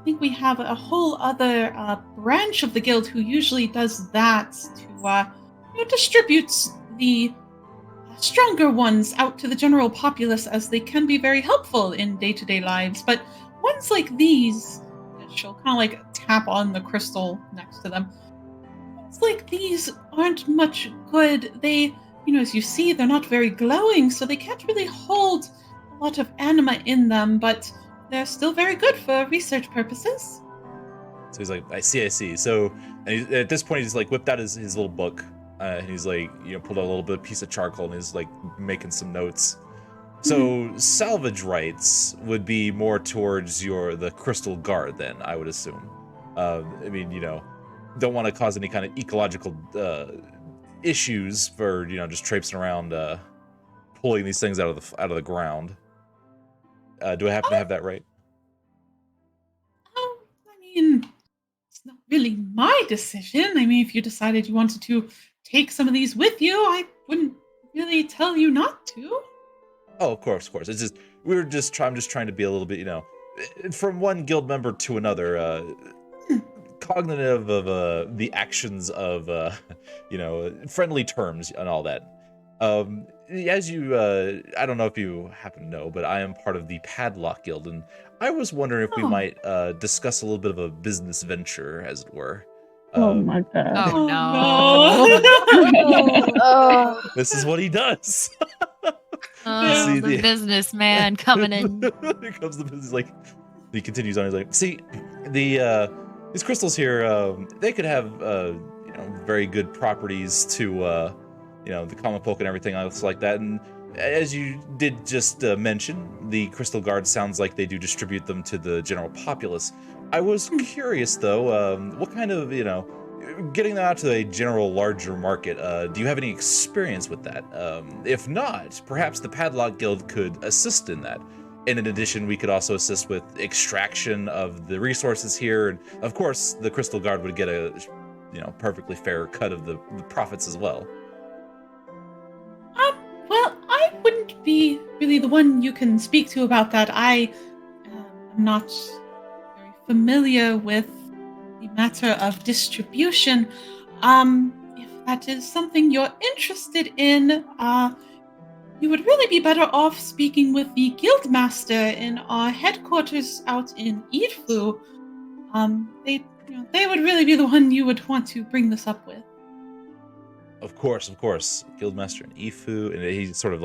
think we have a whole other branch of the guild who usually does that to distributes the stronger ones out to the general populace, as they can be very helpful in day-to-day lives. But ones like these, she'll kind of like tap on the crystal next to them. Ones like these aren't much good. They, as you see, they're not very glowing, so they can't really hold a lot of anima in them, but they're still very good for research purposes. So he's like, I see. So, and at this point, he's like whipped out his little book, and he's like, pulled out a little bit of piece of charcoal, and he's like making some notes. So salvage rights would be more towards the Crystal Guard, then, I would assume. Don't want to cause any kind of ecological issues for just traipsing around pulling these things out of the ground. Do I happen to have that right? It's not really my decision. If you decided you wanted to take some of these with you, I wouldn't really tell you not to. Oh, of course. It's just I'm just trying to be a little bit, from one guild member to another, cognitive of the actions of friendly terms and all that. As you I don't know if you happen to know, but I am part of the Padlock Guild, and I was wondering if we might discuss a little bit of a business venture, as it were. Oh my god. Oh no. Oh, This is what he does. Oh, See, the businessman coming in. Here comes the business. Like, he continues on. He's like, see, these crystals here, they could have very good properties to the common folk and everything else like that. And as you did just mention, the Crystal Guard sounds like they do distribute them to the general populace. I was curious, though, what kind of, getting them out to a general larger market, do you have any experience with that? If not, perhaps the Padlock Guild could assist in that. And in addition, we could also assist with extraction of the resources here. And of course, the Crystal Guard would get a, perfectly fair cut of the profits as well. Well, I wouldn't be really the one you can speak to about that. I am not very familiar with the matter of distribution. If that is something you're interested in, you would really be better off speaking with the Guildmaster in our headquarters out in Idfu. They would really be the one you would want to bring this up with. Of course. Guildmaster in Ifu, and he sort of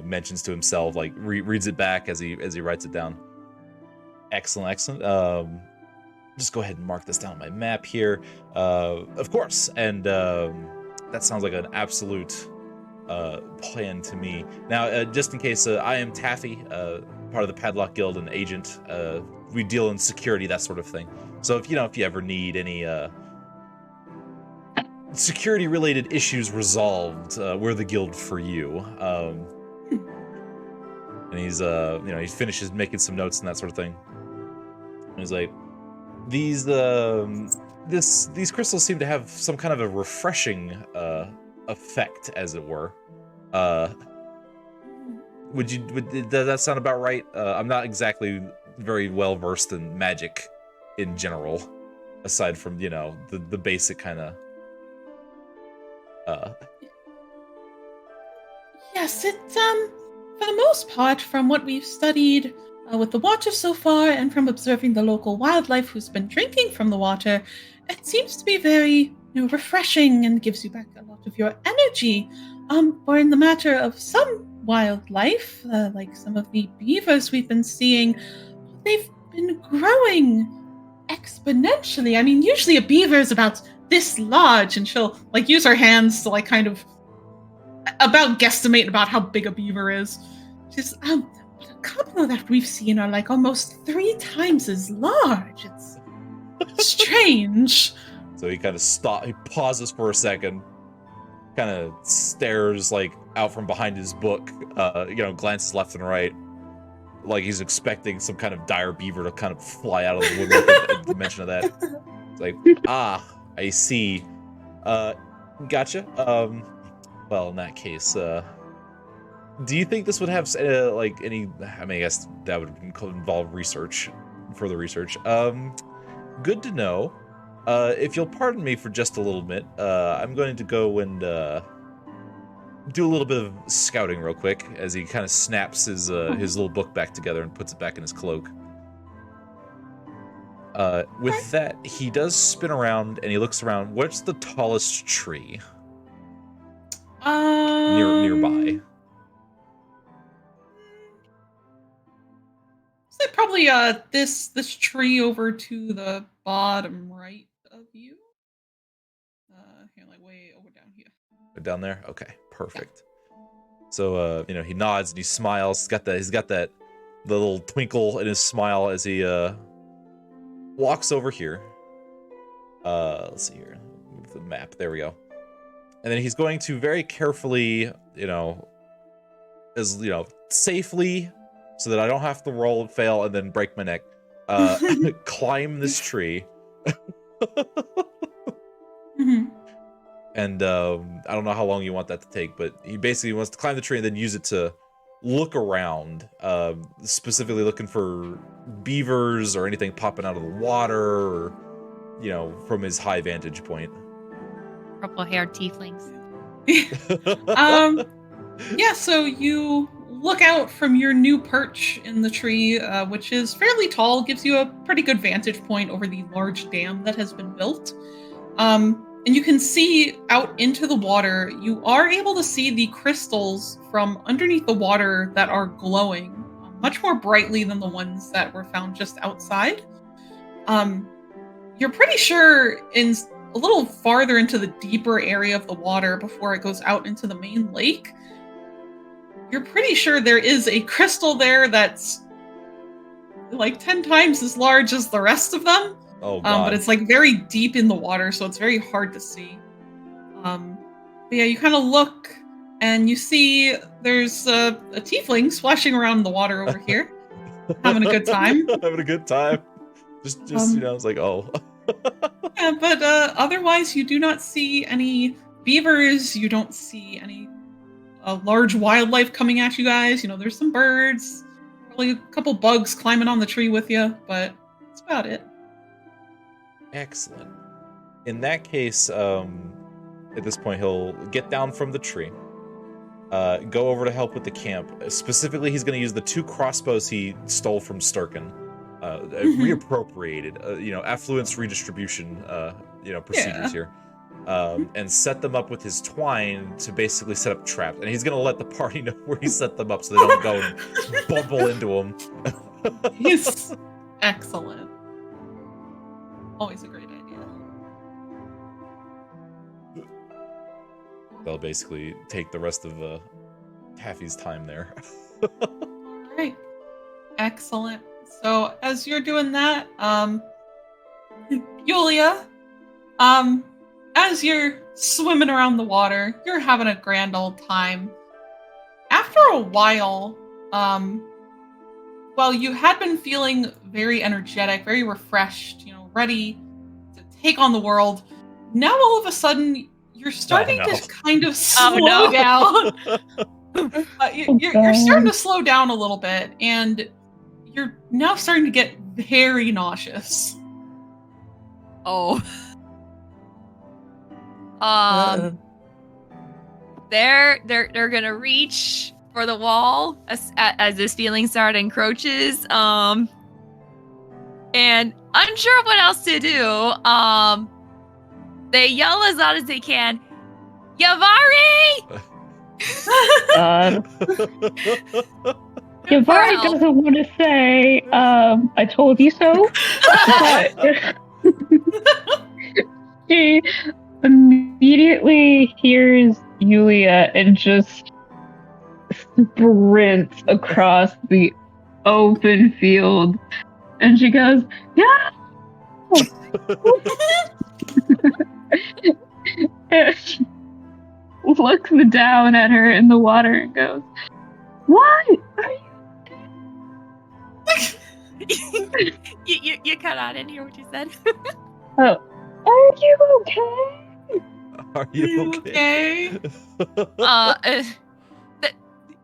mentions to himself, reads it back as he writes it down. Excellent. Just go ahead and mark this down on my map here. Of course, and that sounds like an absolute plan to me. Now, just in case, I am Taffy, part of the Padlock Guild, and agent. We deal in security, that sort of thing. So if you ever need any security-related issues resolved, we're the guild for you. And he's he finishes making some notes and that sort of thing. And he's like, these crystals seem to have some kind of a refreshing effect, as it were. Does that sound about right? I'm not exactly very well versed in magic in general, aside from the basic kind of. Yes, it for the most part, from what we've studied With the water so far, and from observing the local wildlife who's been drinking from the water, it seems to be very, refreshing and gives you back a lot of your energy. Or in the matter of some wildlife, like some of the beavers we've been seeing, they've been growing exponentially. I mean, usually a beaver is about this large, and she'll like use her hands to like kind of about guesstimate about how big a beaver is. She's but a couple that we've seen are like almost 3 times as large. It's strange. So he kind of he pauses for a second, kind of stares like out from behind his book, glances left and right, like he's expecting some kind of dire beaver to kind of fly out of the woodwork at the mention of that. It's like, I see. Gotcha. Well, in that case, do you think this would have like any? I mean, I guess that would involve further research. Good to know. If you'll pardon me for just a little bit, I'm going to go and do a little bit of scouting real quick as he kind of snaps his little book back together and puts it back in his cloak. With that, he does spin around and he looks around. What's the tallest tree nearby? Say probably this tree over to the bottom right of you. Here, like way over down here. Down there? Okay, perfect. So he nods and he smiles. He's got that the little twinkle in his smile as he walks over here. Let's see here. Move the map. There we go. And then he's going to very carefully, safely, so that I don't have to roll and fail and then break my neck, climb this tree. Mm-hmm. And I don't know how long you want that to take, but he basically wants to climb the tree and then use it to look around, specifically looking for beavers or anything popping out of the water, or, from his high vantage point. Purple-haired tieflings. Yeah, so you look out from your new perch in the tree, which is fairly tall, gives you a pretty good vantage point over the large dam that has been built. And you can see out into the water. You are able to see the crystals from underneath the water that are glowing much more brightly than the ones that were found just outside. You're pretty sure in a little farther into the deeper area of the water before it goes out into the main lake, you're pretty sure there is a crystal there that's like 10 times as large as the rest of them. Oh, God. But it's like very deep in the water, so it's very hard to see. But yeah, you kind of look and you see there's a tiefling splashing around in the water over here, having a good time. Having a good time. Just it's like, oh. Yeah, but otherwise you do not see any beavers. You don't see any large wildlife coming at you guys. There's some birds, probably a couple bugs climbing on the tree with you, but that's about it. Excellent. In that case, at this point, he'll get down from the tree, go over to help with the camp. Specifically, he's going to use the 2 crossbows he stole from Sturkin, reappropriated, affluence redistribution, procedures here, and set them up with his twine to basically set up traps. And he's going to let the party know where he set them up so they don't go and bumble into him. He's excellent. Always a great idea. They'll basically take the rest of Taffy's time there. All right. Excellent. So as you're doing that, Yulia, as you're swimming around the water, you're having a grand old time. After a while, well, you had been feeling very energetic, very refreshed, ready to take on the world. Now all of a sudden, you're starting to kind of slow down. You're starting to slow down a little bit, and you're now starting to get very nauseous. Oh. They're gonna reach for the wall as this feeling started encroaches. And unsure what else to do. They yell as loud as they can, Yavari! Yavari doesn't want to say, I told you so, but she immediately hears Yulia and just sprints across the open field, and she goes, yeah! And she looks down at her in the water and goes, what? Are you you cut out. I didn't hear what you said. Oh, are you okay? Are you okay?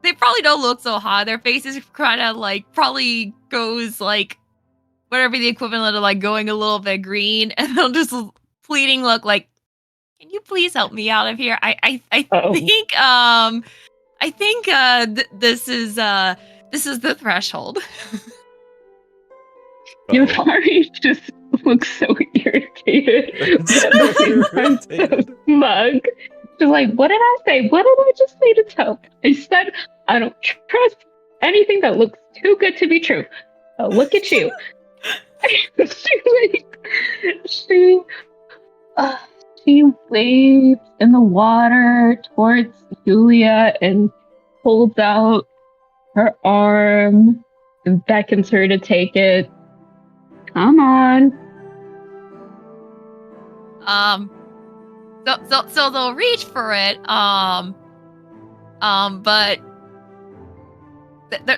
They probably don't look so hot. Their faces kind of like probably goes like whatever the equivalent of like going a little bit green, and they'll just pleading look like, can you please help me out of here? I think this is the threshold. Yavari just looks so irritated. Irritated. So smug. She's like, what did I say? What did I just say to Toe? I said I don't trust anything that looks too good to be true. Oh, look at you. She waves in the water towards Julia and holds out her arm and beckons her to take it. Come on. So they'll reach for it. But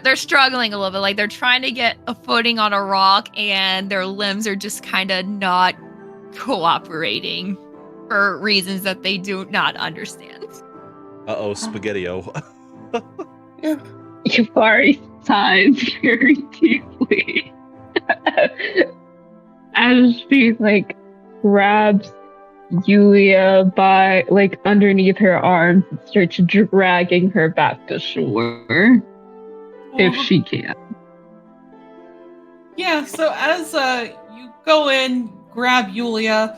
they're struggling a little bit. Like they're trying to get a footing on a rock, and their limbs are just kind of not cooperating for reasons that they do not understand. Spaghetti-o. Yavari sighs very deeply as she like grabs Yulia by like underneath her arms and starts dragging her back to shore if she can. Yeah, so as you go in, grab Yulia,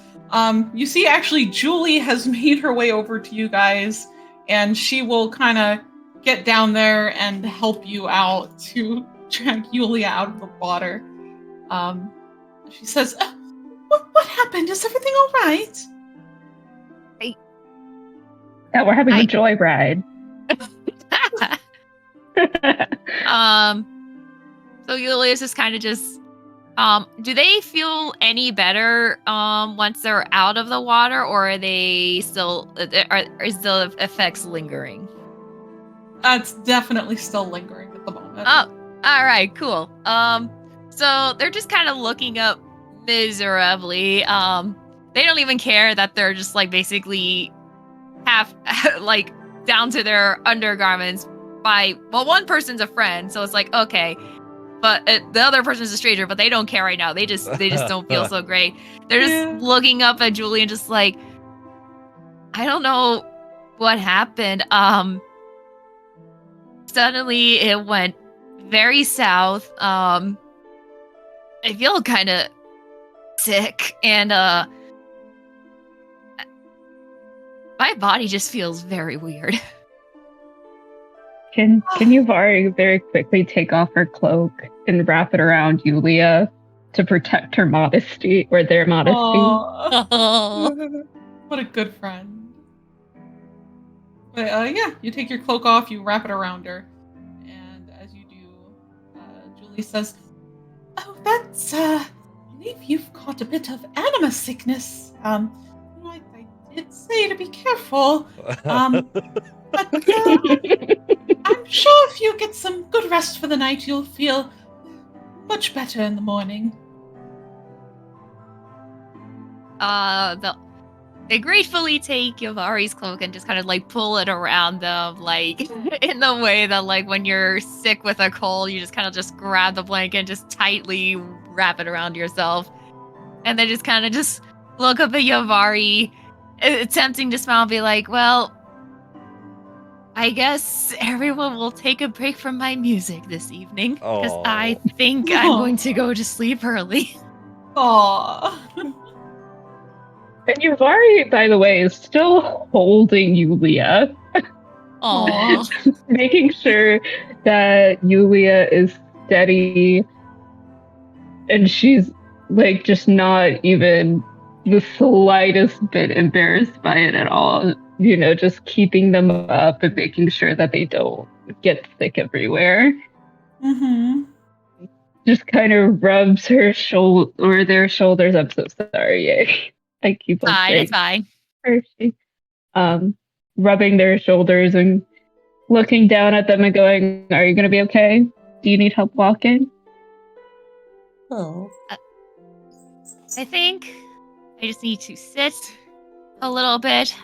you see actually Julie has made her way over to you guys, and she will kind of get down there and help you out to drag Yulia out of the water. She says, what happened? Is everything all right? Yeah, we're having a joyride. So Yulia's just kind of just, do they feel any better once they're out of the water, or are they still, is the effects lingering? It's definitely still lingering at the moment. Oh, all right, cool. So they're just kind of looking up miserably. They don't even care that they're just like basically half like down to their undergarments one person's a friend, so it's like okay, but the other person's a stranger, but they don't care right now. They just don't feel so great. They're just looking up at Julie and just like, I don't know what happened. Suddenly it went very south. I feel kind of sick, and my body just feels very weird. Can Yavari very quickly take off her cloak and wrap it around Yulia to protect her modesty, or their modesty? What a good friend. But you take your cloak off, you wrap it around her, and as you do, Julie says, "Oh, that's I believe you've caught a bit of anima sickness. I did say to be careful. But I'm sure if you get some good rest for the night, you'll feel much better in the morning." They gratefully take Yavari's cloak and just kind of like pull it around them, like in the way that like when you're sick with a cold, you just kind of just grab the blanket and just tightly wrap it around yourself. And they just kind of just look up at Yavari, attempting to smile and be like, well, I guess everyone will take a break from my music this evening because I Oh. think I'm going to go to sleep early. Aww. And Yuvari, by the way, is still holding Yulia, Aww. making sure that Yulia is steady and she's like just not even the slightest bit embarrassed by it at all. You know, just keeping them up and making sure that they don't get sick everywhere. Mm-hmm. Just kind of rubs her shoulder or their shoulders. I'm so sorry. I keep on Fine, saying it's fine. Hershey. Rubbing their shoulders and looking down at them and going, "Are you going to be okay? Do you need help walking?" Oh. I think I just need to sit a little bit.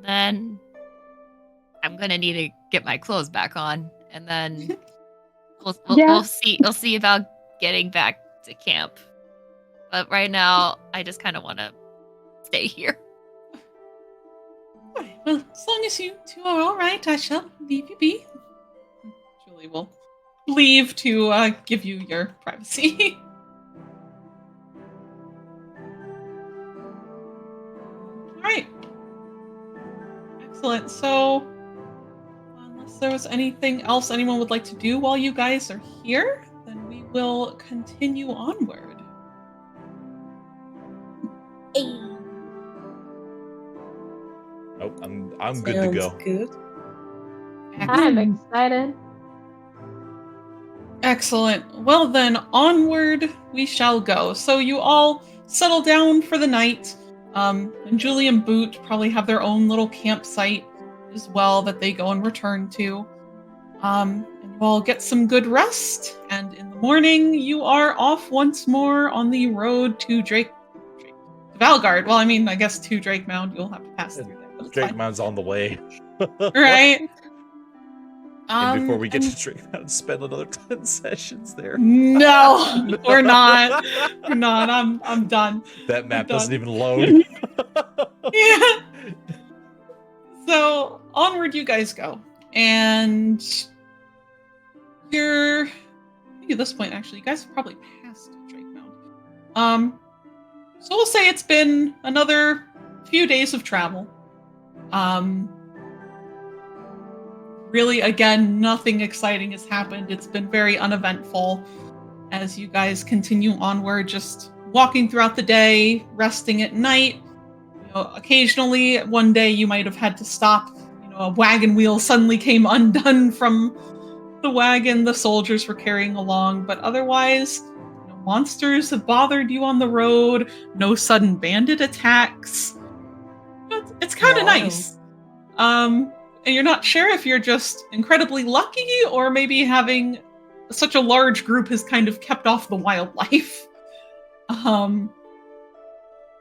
Then I'm gonna need to get my clothes back on, and then Yeah. we'll see about getting back to camp. But right now, I just kind of want to stay here. Alright, well, as long as you two are alright, I shall leave you be. Julie will leave to give you your privacy. Alright. Excellent. So, unless there was anything else anyone would like to do while you guys are here, then we will continue onward. Hey. Nope, I'm good to go. Good. I'm excited. Excellent. Well then, onward we shall go. So you all settle down for the night. And Julie and Boot probably have their own little campsite as well that they go and return to. And you all get some good rest. And in the morning, you are off once more on the road to Valgard. Well, I mean, I guess to Drake Mound. You'll have to pass through there. But it's Drake fine. Mound's on the way. Right. And before we get and- to Drake Mound, spend another 10 sessions there. No, we're not. We're not. I'm done. That map done. doesn't even load. Yeah. So onward you guys go. And you're, I think at this point actually, you guys have probably passed Drake Mound. So we'll say it's been another few days of travel. Really, again, nothing exciting has happened. It's been very uneventful as you guys continue onward, just walking throughout the day, resting at night. You know, occasionally, one day you might have had to stop. You know, a wagon wheel suddenly came undone from the wagon the soldiers were carrying along, but otherwise, no monsters have bothered you on the road. No sudden bandit attacks. It's kind of Wow. nice. And you're not sure if you're just incredibly lucky or maybe having such a large group has kind of kept off the wildlife.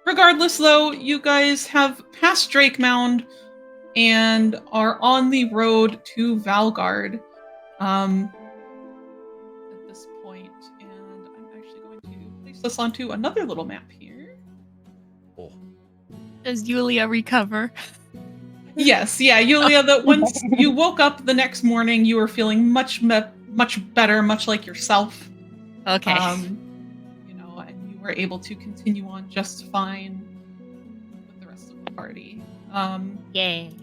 Regardless, though, you guys have passed Drake Mound and are on the road to Valgard at this point. And I'm actually going to place this onto another little map here. Oh. Does Yulia recover? Yes, yeah, Yulia, that once you woke up the next morning, you were feeling much better, much like yourself. Okay. You know, and you were able to continue on just fine with the rest of the party. Yay.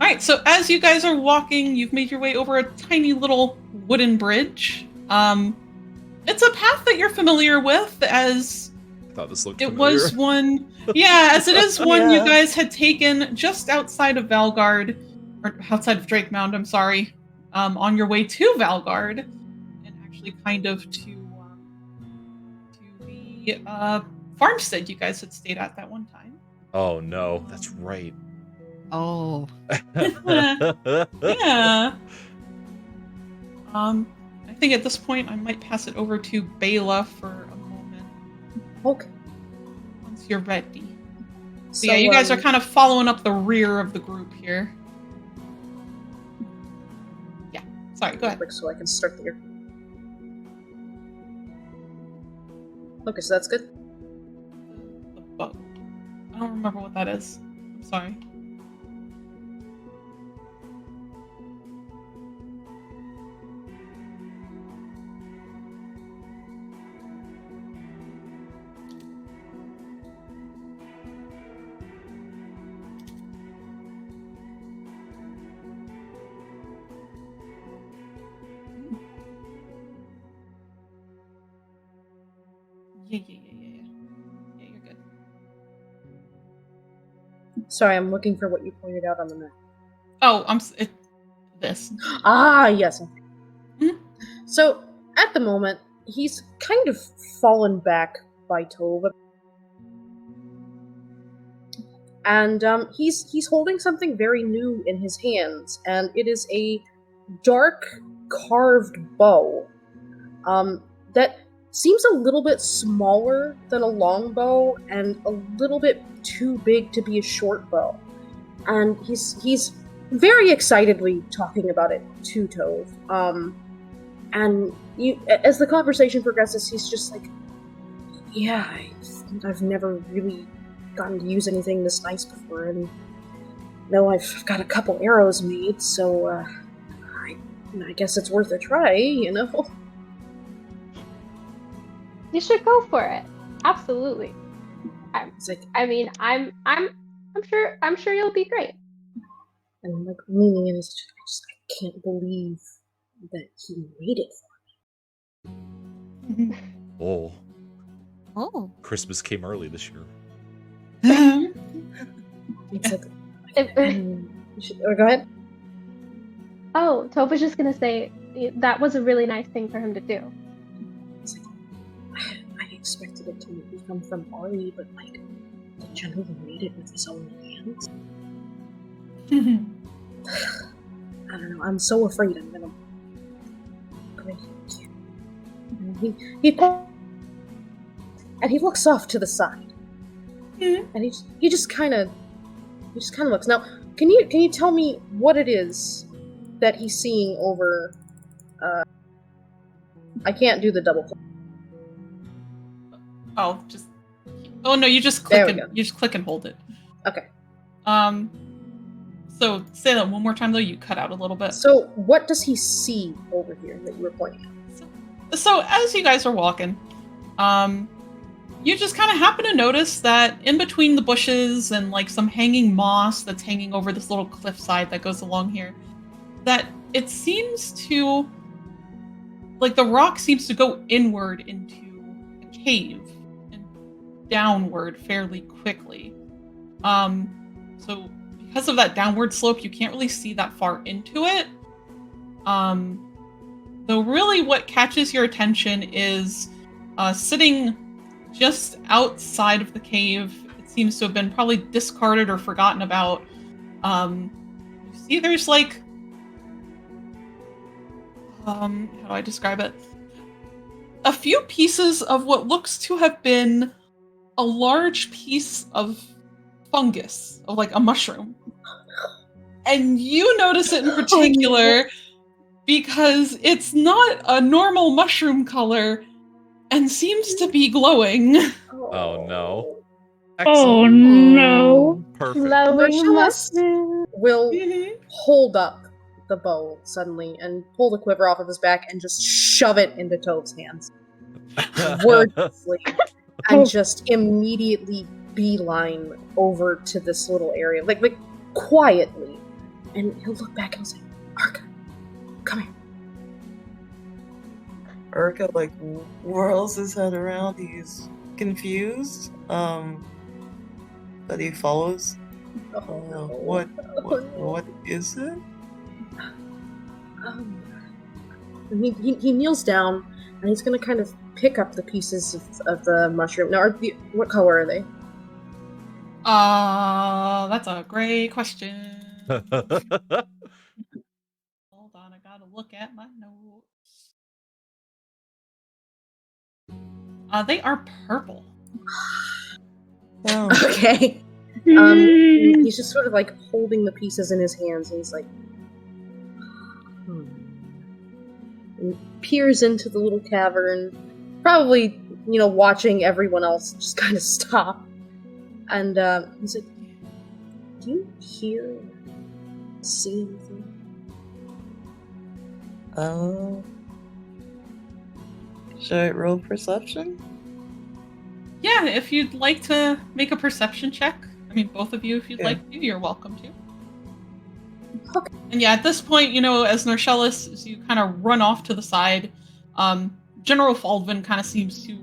Alright, so as you guys are walking, you've made your way over a tiny little wooden bridge. It's a path that you're familiar with, as I thought this looked it familiar. was one, yeah, as it is one you Yeah. guys had taken just outside of Valgard, or outside of Drake Mound, I'm sorry, on your way to Valgard, and actually kind of to the farmstead you guys had stayed at that one time. Oh no, that's right. Oh. Yeah. I think at this point I might pass it over to Bela for a moment Okay. once you're ready. So So, yeah, you guys are kind of following up the rear of the group here. Yeah. Sorry, go ahead. quick so I can start there. Okay, so that's good. The boat. I don't remember what that is. I'm sorry. Yeah. Yeah, you're good. Sorry, I'm looking for what you pointed out on the map. Oh, this. Ah, yes. Okay. Mhm. So, at the moment, he's kind of fallen back by Tove. And he's holding something very new in his hands, and it is a dark carved bow that seems a little bit smaller than a long bow and a little bit too big to be a short bow. And he's very excitedly talking about it to Tove. And as the conversation progresses, he's just like, "Yeah, I've never really gotten to use anything this nice before, and no, I've got a couple arrows made, so I guess it's worth a try, you know." You should go for it. Absolutely. It's like, I mean, I'm sure you'll be great. and I'm like leaning in his chest. I can't believe that he made it. Oh, Oh. Christmas came early this year. It's like, If- you should, or go ahead. Oh, Tove was just gonna say that was a really nice thing for him to do. It's like, I expected it to come from Ari, but like, the general made it with his own hands. I don't know. I'm so afraid I'm gonna break it. And he looks off to the side, and he just kind of looks. Now, can you tell me what it is that he's seeing over? I can't do the double click. Oh, just. Oh no, you just There click we and go. you just click and hold it. Okay. So say that one more time though. You cut out a little bit. So, what does he see over here that you were pointing at? So as you guys are walking, you just kind of happen to notice that in between the bushes and like some hanging moss that's hanging over this little cliffside that goes along here, that it seems to, like the rock seems to go inward into a cave and downward fairly quickly. So because of that downward slope, you can't really see that far into it. Though really what catches your attention is sitting just outside of the cave. It seems to have been probably discarded or forgotten about. You see there's like, how do I describe it? A few pieces of what looks to have been a large piece of fungus, of like a mushroom. And you notice it in particular because it's not a normal mushroom color and seems to be glowing. Oh no. Oh Excellent. no. Perfect. Glowing Marcellus mushroom. will Mhm. hold up the bow suddenly and pull the quiver off of his back and just shove it into Tove's hands. Wordlessly. And just immediately beeline over to this little area. Like quietly. And he'll look back and he'll say, "Arca, come here." Urka like whirls his head around. He's confused. But he follows. Oh, no. What is it? And he kneels down and he's gonna kind of pick up the pieces of the mushroom. Now, what color are they? That's a great question. Hold on, I gotta look at my notes. They are purple. Oh, Okay. He's just sort of like holding the pieces in his hands, and he's like, and peers into the little cavern, probably, watching everyone else just kind of stop. And he's like, do you hear, see anything? Should I roll perception? Yeah, if you'd like to make a perception check, I mean, both of you, if you'd Yeah. like to, you're welcome to. Okay. And yeah, at this point, as Narcellis, as you kind of run off to the side, General Faldvin kind of seems to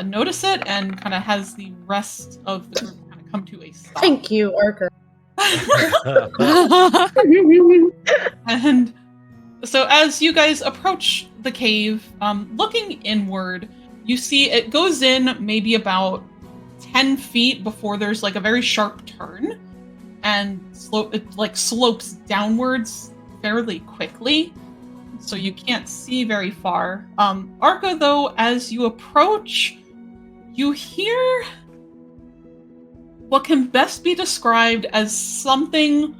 notice it and kind of has the rest of the group kind of come to a stop. Thank you, Arca. And so as you guys approach the cave, looking inward, you see it goes in maybe about 10 feet before there's like a very sharp turn, and it like slopes downwards fairly quickly, so you can't see very far. Arca, though, as you approach, you hear what can best be described as something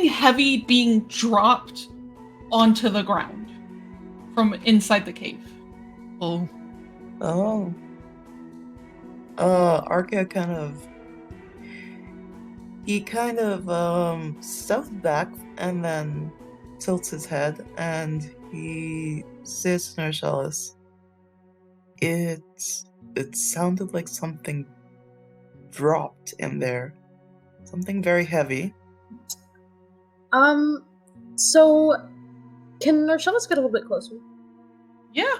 heavy being dropped onto the ground from inside the cave. Oh. Arca kind of steps back and then tilts his head and he says to Narcellis, It sounded like something dropped in there. Something very heavy. So can Narcellis get a little bit closer? Yeah.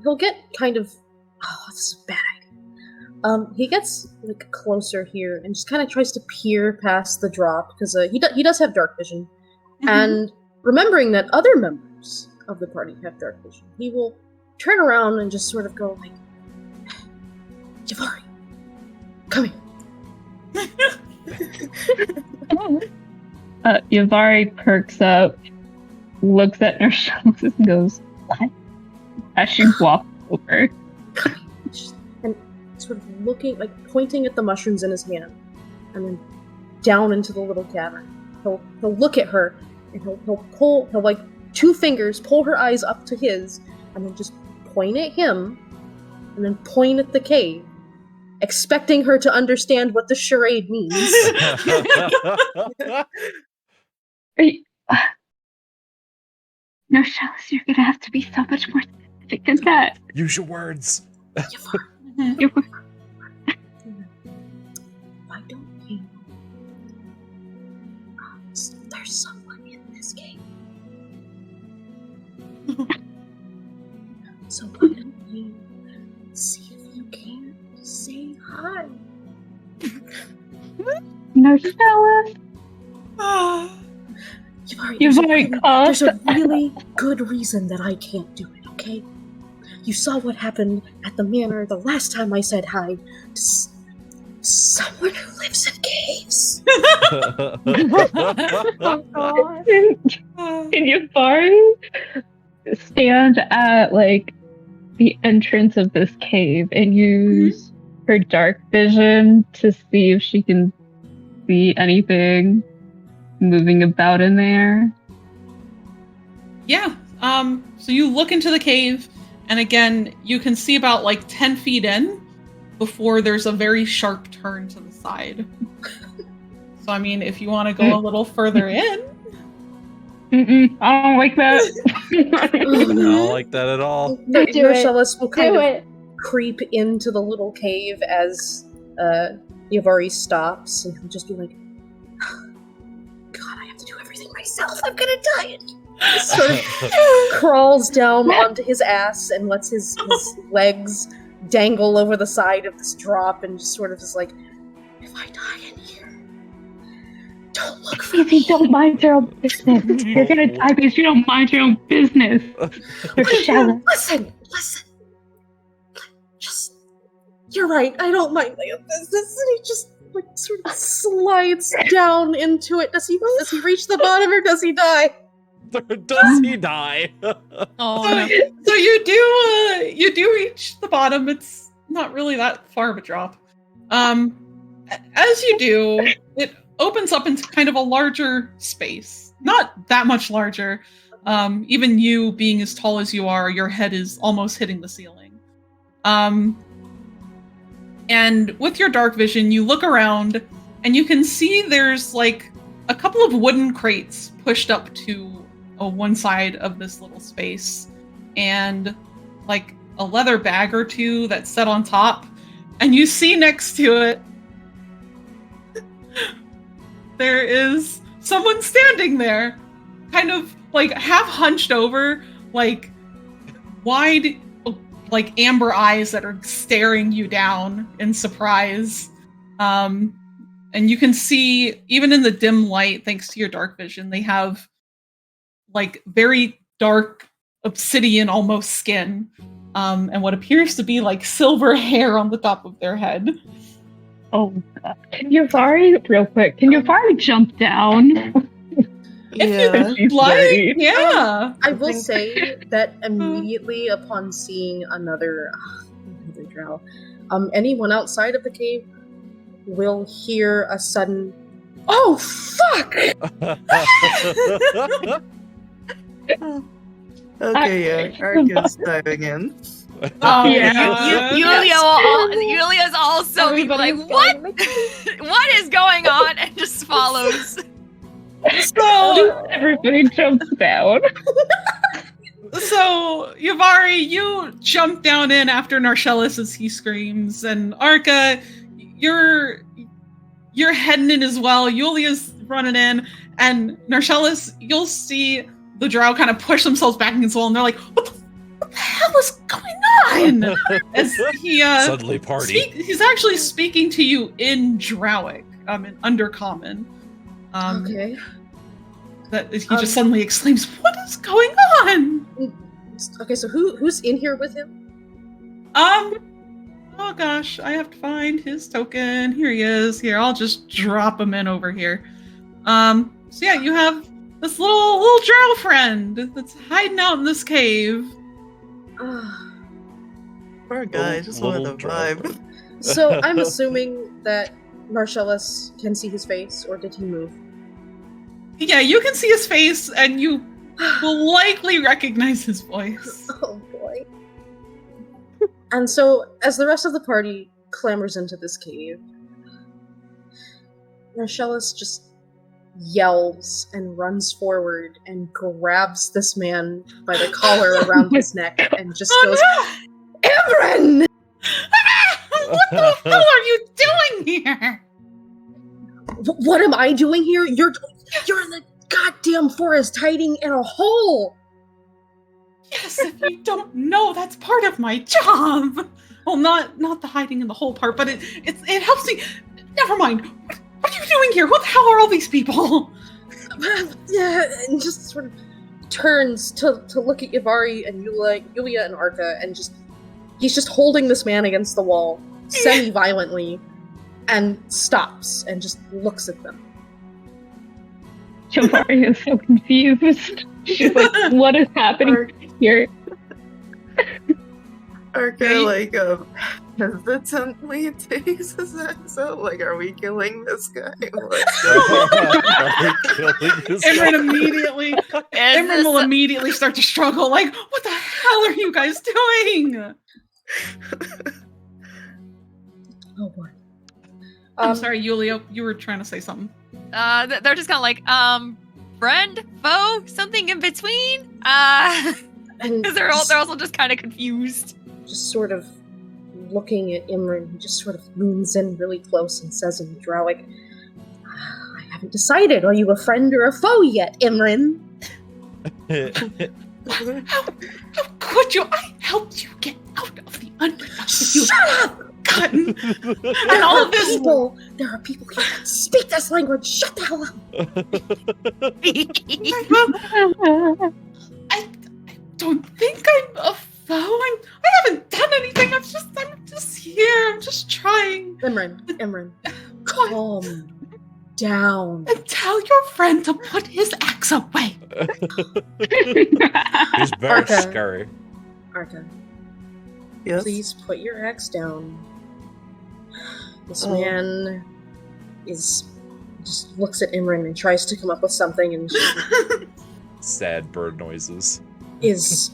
He'll get kind of, this is bad. He gets like closer here and just kind of tries to peer past the drop because he does have dark vision, and remembering that other members of the party have dark vision, he will turn around and just sort of go like, "Javari, come here." Yavari perks up, looks at Narcellis and goes, "What?" As she walks over. And sort of looking, like pointing at the mushrooms in his hand, and then down into the little cavern. He'll look at her, and he'll like 2 fingers pull her eyes up to his, and then just point at him, and then point at the cave, expecting her to understand what the charade means. Narcellis, you're gonna have to be so much more specific than that. Use your words. Why don't you? There's someone in this cave. So why don't you see if you can say hi? Narcellis. There's a really good reason that I can't do it, okay? You saw what happened at the manor the last time I said hi to someone who lives in caves. Oh god. Can Yavari stand at like the entrance of this cave and use her dark vision to see if she can see anything moving about in there? Yeah. So you look into the cave, and again, you can see about like 10 feet in before there's a very sharp turn to the side. So, I mean, if you want to go a little further in. I don't like that. I don't like that at all. Narcellis will kind of creep into the little cave as Yavari stops, and he'll just be like, God, I have to do everything myself. I'm gonna die. And he sort of crawls down onto his ass and lets his legs dangle over the side of this drop, and just sort of is like, if I die in here, don't look for me. Don't mind your own business. You're gonna die because you don't mind your own business. Listen. Just, you're right. I don't mind my own business. And he just like sort of slides down into it. Does he reach the bottom or does he die? Does he die? So you do reach the bottom. It's not really that far of a drop. As you do, it opens up into kind of a larger space. Not that much larger. Even you being as tall as you are, your head is almost hitting the ceiling. And with your dark vision, you look around and you can see there's like a couple of wooden crates pushed up to one side of this little space, and like a leather bag or two that's set on top. And you see next to it, there is someone standing there, kind of like half hunched over, like wide, like amber eyes that are staring you down in surprise. And you can see, even in the dim light, thanks to your dark vision, they have like very dark obsidian almost skin, and what appears to be like silver hair on the top of their head. Oh god. Can Yavari, real quick, can Yavari jump down? If Yeah. you'd like, yeah. I will say that immediately upon seeing another drow, anyone outside of the cave will hear a sudden, "Oh fuck!" Okay, yeah, Arca's diving in. Yeah. Yulia's also be like, Everybody's what? going, What is going on? And just follows. So, Everybody jumps down. so Yavari, you jump down in after Narcellus as he screams, and Arca, you're heading in as well. Yulia's running in, and Narcellus, you'll see the drow kind of push themselves back against the wall, and they're like, what the hell is going on? As he Suddenly party. he's actually speaking to you in Drowic, in Undercommon. Okay. That he just suddenly exclaims, "What is going on?" Okay, so who's in here with him? Oh gosh, I have to find his token. Here he is. Here, I'll just drop him in over here. So yeah, you have this little drow friend that's hiding out in this cave. Poor guy, just wanted the vibe. So I'm assuming that Marcellus can see his face, or did he move? Yeah, you can see his face, and you will likely recognize his voice. Oh boy. And so, as the rest of the party clambers into this cave, Marcellus just yells and runs forward and grabs this man by the collar around his neck and just goes, no! "Imran! What the hell are you doing here? What am I doing here? You're in the goddamn forest hiding in a hole!" Yes, if you don't know, that's part of my job. Well, not the hiding in the hole part, but it helps me. Never mind. What are you doing here? What the hell are all these people? Yeah, and just sort of turns to look at Yavari and Yulia and Arca, and he's just holding this man against the wall, semi-violently, and stops and just looks at them. Yavari is so confused. She's like, what is happening here? Arca, hesitantly takes his axe out. Like, are we killing this guy? What's Imran immediately, Imran will immediately start to struggle. Like, what the hell are you guys doing? Oh boy. I'm sorry, Yulia, you were trying to say something. They're just kind of like, friend, foe, something in between. And Because they're also just kind of confused. just sort of looking at Imran, he just sort of leans in really close and says in Drowic, "I haven't decided. Are you a friend or a foe yet, Imran?" How could you? I helped you get out of the underground. You Shut up! gotten and all of this. There are people here that speak this language. Shut the hell up! I don't think I'm a foe. I haven't done anything. I'm just here. I'm just trying. Imran, calm down. And tell your friend to put his axe away. He's very Arca. scary. Arca, Yes. please put your axe down. This man just looks at Imran and tries to come up with something, and Sad bird noises. is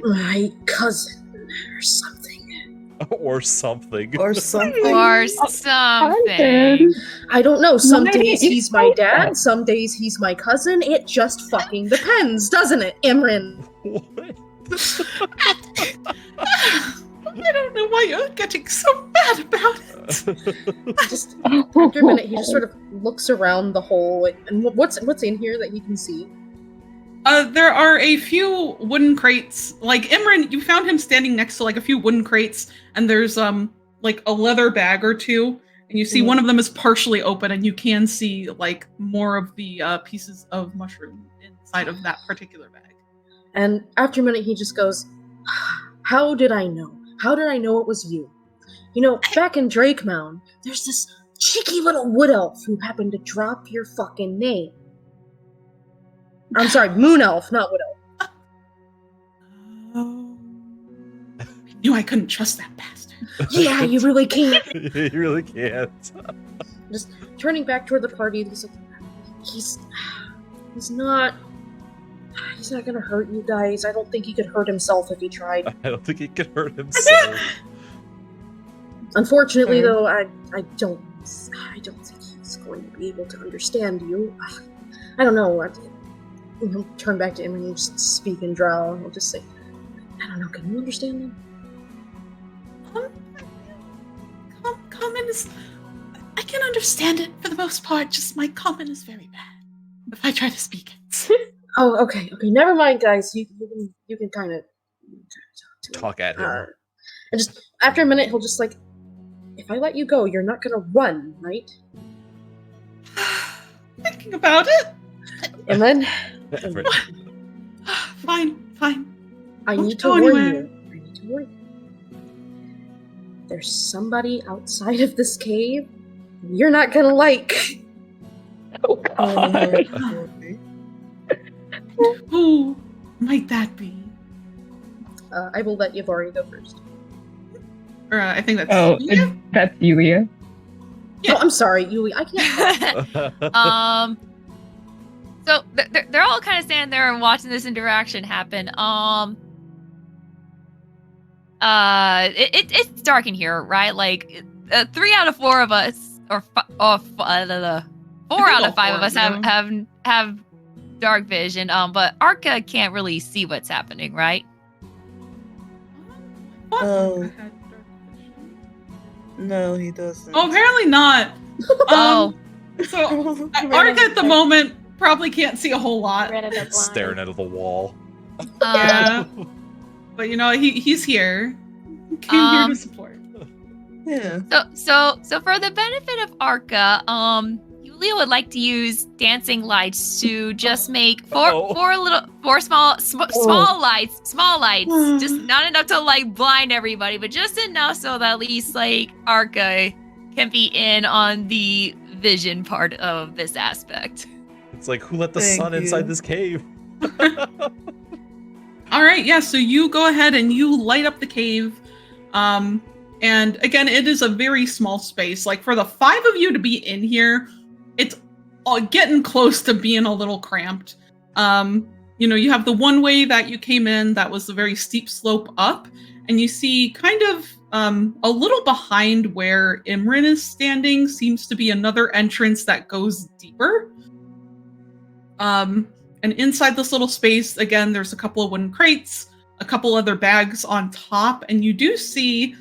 my cousin or something. Or something. Or something. Or something. I don't know. Some Why days didn't you he's my say dad, that? some days he's my cousin. It just fucking depends, doesn't it, Imran? What? I don't know why you're getting so mad about it. Just after a minute, he just sort of looks around the hole. And what's in here that he can see? There are a few wooden crates. Like Imran, you found him standing next to like a few wooden crates, and there's like a leather bag or two, and you see one of them is partially open, and you can see like more of the pieces of mushroom inside of that particular bag. And after a minute, he just goes, "How did I know? How did I know it was you? You know, back in Drake Mound, there's this cheeky little wood elf who happened to drop your fucking name. I'm sorry, moon elf, not wood elf. Oh. I knew I couldn't trust that bastard. Yeah, you really can't." You really can't. Just turning back toward the party, he's not gonna hurt you guys. I don't think he could hurt himself if he tried. I don't think he could hurt himself. Unfortunately, though, I don't think he's going to be able to understand you. I don't know. He'll turn back to him and just speak in Drow. He'll just say, "I don't know. Can you understand him?" Common is. I can understand it for the most part. Just my common is very bad. If I try to speak it. Oh, okay. Never mind, guys. You can kind of Talk at him. and just after a minute, he'll just like, "If I let you go, you're not gonna run, right?" Thinking about it. And then Fine. I Don't need to go warn anywhere. you. There's somebody outside of this cave you're not gonna like. Oh god. Who might that be? I will let Yavari go first. Or I think that's. Oh, yeah. that's Yulia. Yeah. Oh, I'm sorry, Yuli. I can't. So they're all kind of standing there and watching this interaction happen. It's dark in here, right? Like 3 out of 4 of us, or 4 out of 5 of us have dark vision. But Arca can't really see what's happening, right? Oh. No, he doesn't. Oh, apparently not. Oh. So Arca at the moment probably can't see a whole lot. Rid of the blind. Staring at the wall. Yeah. But you know, he's here. Came here to support. Yeah. So for the benefit of Arca, Yulia would like to use dancing lights to just make four small lights, just not enough to like blind everybody, but just enough so that at least like Arca can be in on the vision part of this aspect. It's like, who let the Thank sun you. inside this cave? All right, yeah. So you go ahead and you light up the cave. And again, it is a very small space. Like for the 5 of you to be in here, it's getting close to being a little cramped. You know, you have the one way that you came in that was a very steep slope up, and you see kind of a little behind where Imran is standing seems to be another entrance that goes deeper. And inside this little space, again, there's a couple of wooden crates, a couple other bags on top, and you do see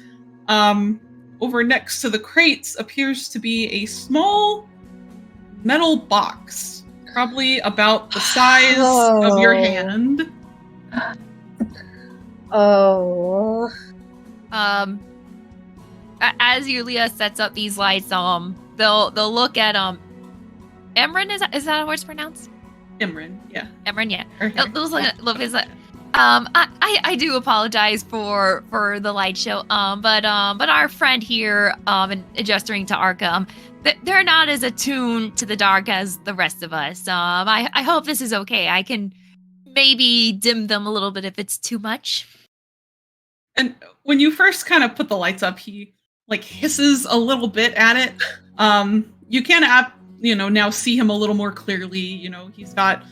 over next to the crates appears to be a small metal box, probably about the size of your hand. Oh. As Yulia sets up these lights, they'll look at Emran, is that how it's pronounced? Imran, yeah. Emran, yeah. Okay. Those look is I do apologize for the light show. But our friend here, and gesturing to Arca, they're not as attuned to the dark as the rest of us. I hope this is okay. I can maybe dim them a little bit if it's too much. And when you first kind of put the lights up, he like hisses a little bit at it. You can now see him a little more clearly. You know, he's got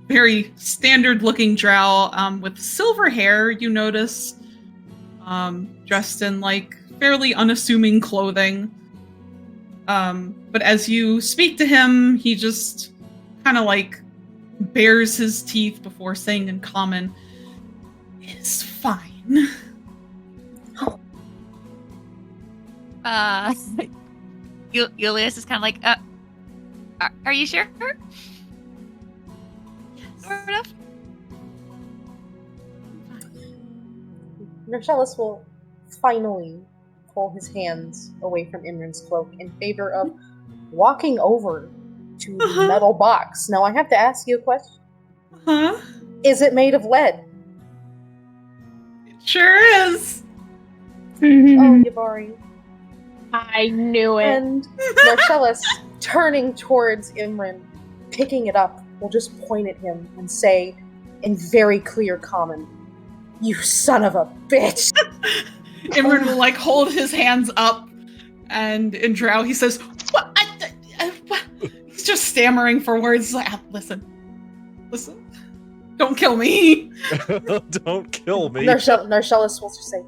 very standard looking drow with silver hair, you notice. dressed in like fairly unassuming clothing. But as you speak to him, he just kind of like bares his teeth before saying in common, "It's fine." Julius is kind of like, are you sure? Sort of. Narcellus will finally pull his hands away from Imran's cloak in favor of walking over to the metal box. Now I have to ask you a question. Huh? Is it made of lead? It sure is. Oh, Yavari. I knew it. And Narcellus, turning towards Imran, picking it up, will just point at him and say, in very clear common, "You son of a bitch!" Imran will like hold his hands up, and in Drow he says, "What?" What? He's just stammering for words. Like, listen, don't kill me. Don't kill me. Narcellus will just say,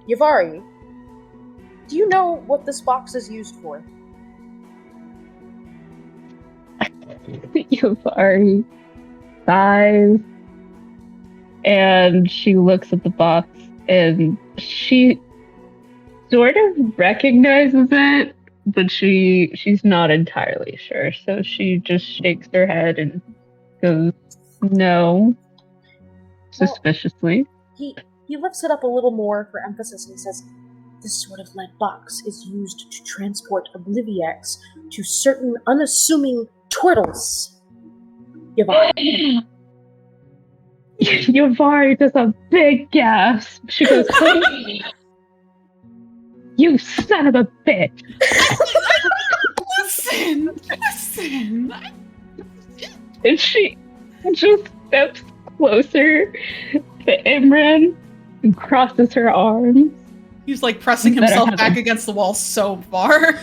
"Yavari, do you know what this box is used for?" Yavari sighs, and she looks at the box, and she sort of recognizes it, but she's not entirely sure. So she just shakes her head and goes, "No," suspiciously. He lifts it up a little more for emphasis and he says, "This sort of lead box is used to transport Obliviacs to certain unassuming turtles." Yavari. Yavari does a big gasp. She goes, "You son of a bitch!" Listen. And she just steps closer to Imran and crosses her arms. He's like pressing himself back against the wall so far.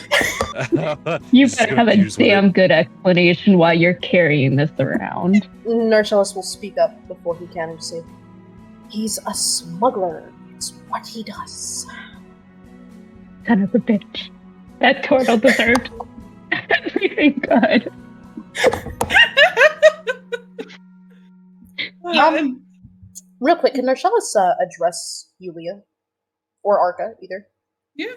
You better have a damn good explanation why you're carrying this around. Narcellus will speak up before he can and say, "He's a smuggler. It's what he does." Son of a bitch. That turtle deserved everything good. Real quick, can Narcellus address Yulia? Or Arca, either? Yeah.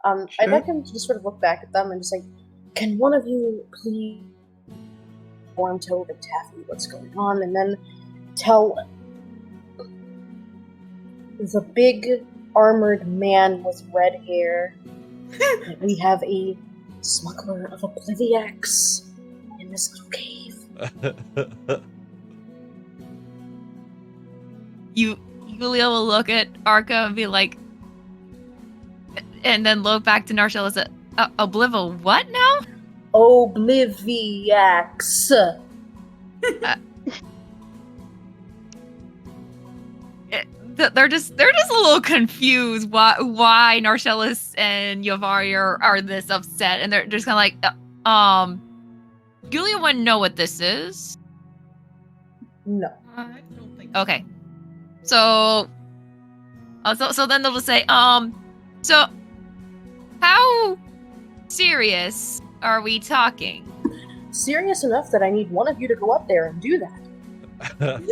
I'd like him to just sort of look back at them and just say, "Can one of you please inform Tove and Taffy what's going on, and then tell the big armored man with red hair that we have a smuggler of Obliviacs in this little cave." Yulia will look at Arca and be like, and then look back to Narcellus. Oblivo, what now? Obliviacs. They're just a little confused why Narcellus and Yavari are this upset, and they're just kind of like, Yulia wouldn't know what this is. No. I don't think. Okay. So then they'll just say, so how serious are we talking? Serious enough that I need one of you to go up there and do that. and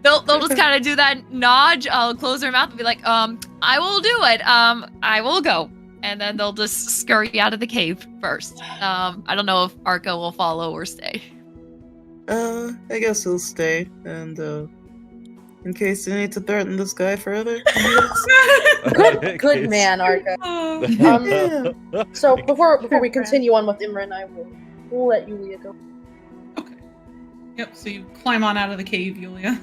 they'll just kind of do that nod. I'll close their mouth and be like, I will do it. I will go. And then they'll just scurry out of the cave first. I don't know if Arca will follow or stay. I guess he'll stay, and in case you need to threaten this guy further. Good man, Arca. So before we continue on with Imran, we'll let Yulia go. Okay. Yep. So you climb on out of the cave, Yulia.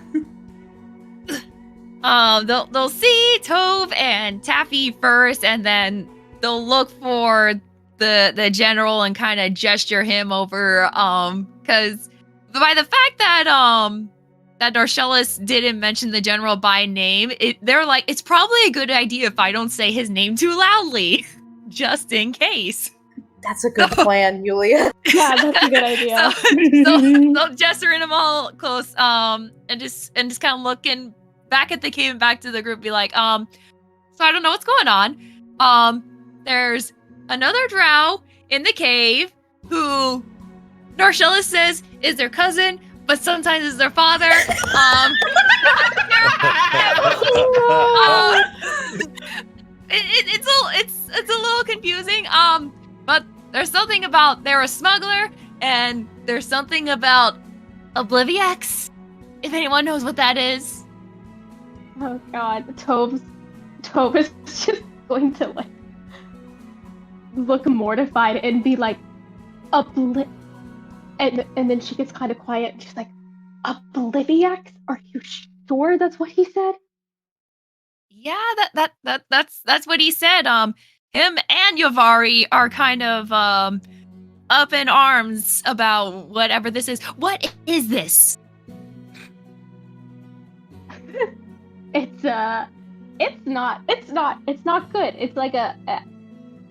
They'll see Tove and Taffy first, and then they'll look for the general and kind of gesture him over. Because by the fact that that Narcellus didn't mention the general by name, they're like, it's probably a good idea if I don't say his name too loudly, just in case. That's a good plan, Yulia. Yeah, that's a good idea. so gesturing them all close, and just kind of looking back at the cave and back to the group, be like, so I don't know what's going on. There's another drow in the cave who Narshella says is their cousin, but sometimes is their father. It's a little confusing. But there's something about they're a smuggler, and there's something about Obliviax. If anyone knows what that is. Oh god, Tove is just going to like look mortified and be like, and then she gets kind of quiet. And she's like, Obliviax? Are you sure that's what he said? Yeah, that's what he said. Him and Yavari are kind of up in arms about whatever this is. What is this? It's not good. It's like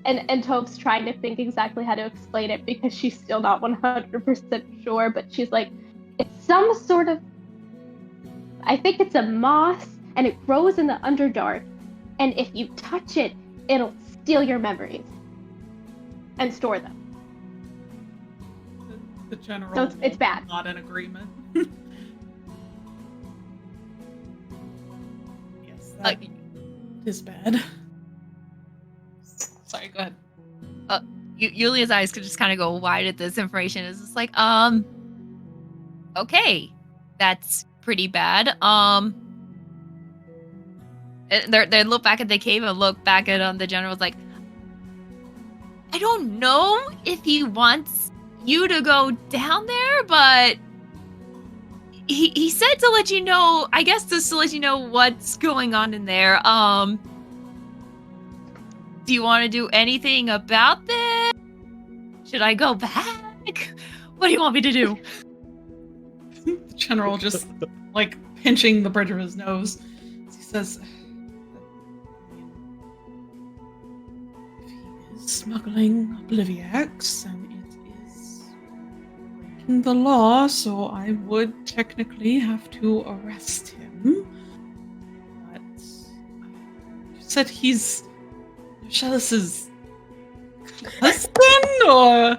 and Tove's trying to think exactly how to explain it because she's still not 100% sure, but she's like, it's some sort of, I think it's a moss, and it grows in the Underdark, and if you touch it, it'll steal your memories and store them. The general So it's bad. Not in agreement. Yes, that is bad. Sorry, go ahead. Yulia's eyes could just kind of go wide at this information. It's just like, okay, that's pretty bad. They look back at the cave and look back at the general's like, I don't know if he wants you to go down there, but he said to let you know, I guess just to let you know what's going on in there. Do you want to do anything about this? Should I go back? What do you want me to do? The general just like pinching the bridge of his nose. He says, if he is smuggling Obliviax, and it is breaking the law, so I would technically have to arrest him. But you said he's Chalice's husband, or?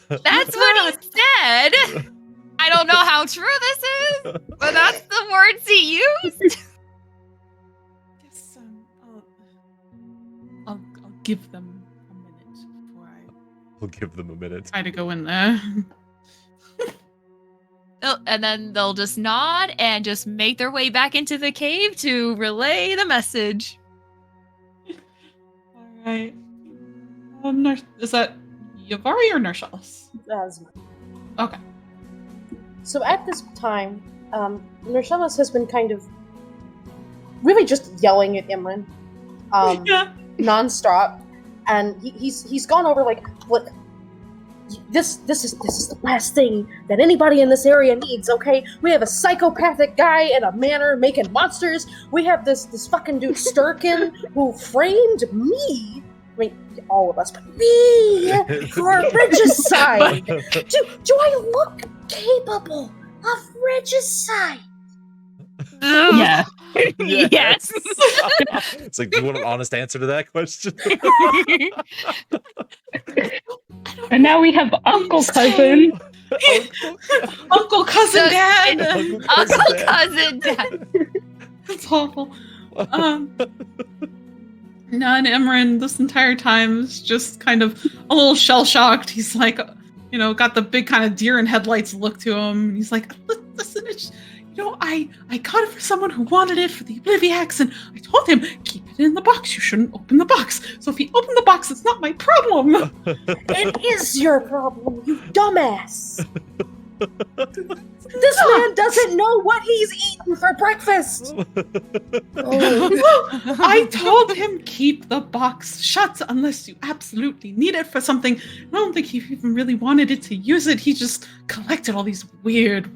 That's what he said. I don't know how true this is, but that's the words he used. Yes, I'll give them a minute before We'll give them a minute. try to go in there. And then they'll just nod and just make their way back into the cave to relay the message. All right. Is that Yavari or Narshalis? Okay. So at this time, Narshalis has been kind of really just yelling at Imran, Yeah. nonstop, and he's gone over like, look, this is the last thing that anybody in this area needs. Okay, we have a psychopathic guy in a manor making monsters. We have this fucking dude Sturkin who framed me. I mean, all of us, but me for regicide. Do I look capable of regicide? Yeah. Yes. It's like, do you want an honest answer to that question? And now we have Uncle Cousin. Uncle Cousin Dad. Uncle Cousin Dad. That's awful. Nun Imran this entire time is just kind of a little shell-shocked. He's like, got the big kind of deer in headlights look to him. He's like, listen, I got it for someone who wanted it for the Obliviax, and I told him, keep it in the box. You shouldn't open the box. So if he opened the box, it's not my problem. It is your problem, you dumbass. This man doesn't know what he's eating for breakfast. I told him keep the box shut unless you absolutely need it for something. I don't think he even really wanted it to use it. He just collected all these weird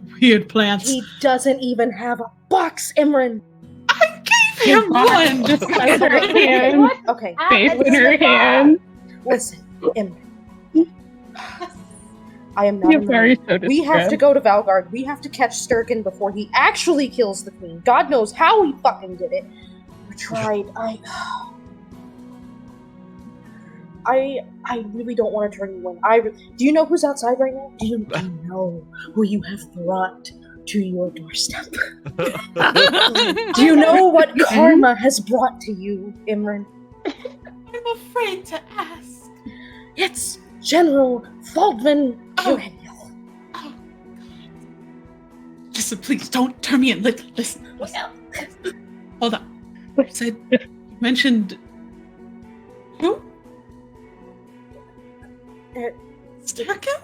plants. He doesn't even have a box, Imran. I gave him one. Just like her hand. Okay. Faith in her hand. Listen, Imran. I am not in the Yubari's mood. so We have to distressed. go to Valgard. We have to catch Sturkin before he actually kills the queen. God knows how he fucking did it. We tried. I really don't want to turn you in. Do you know who's outside right now? Do you know who you have brought to your doorstep? Do you know what karma has brought to you, Imran? I'm afraid to ask. It's General Faldman Kilhaniel. Oh, God. Listen, please, don't turn me in. Listen. Hold on. You said, you mentioned... Who? Sturkin?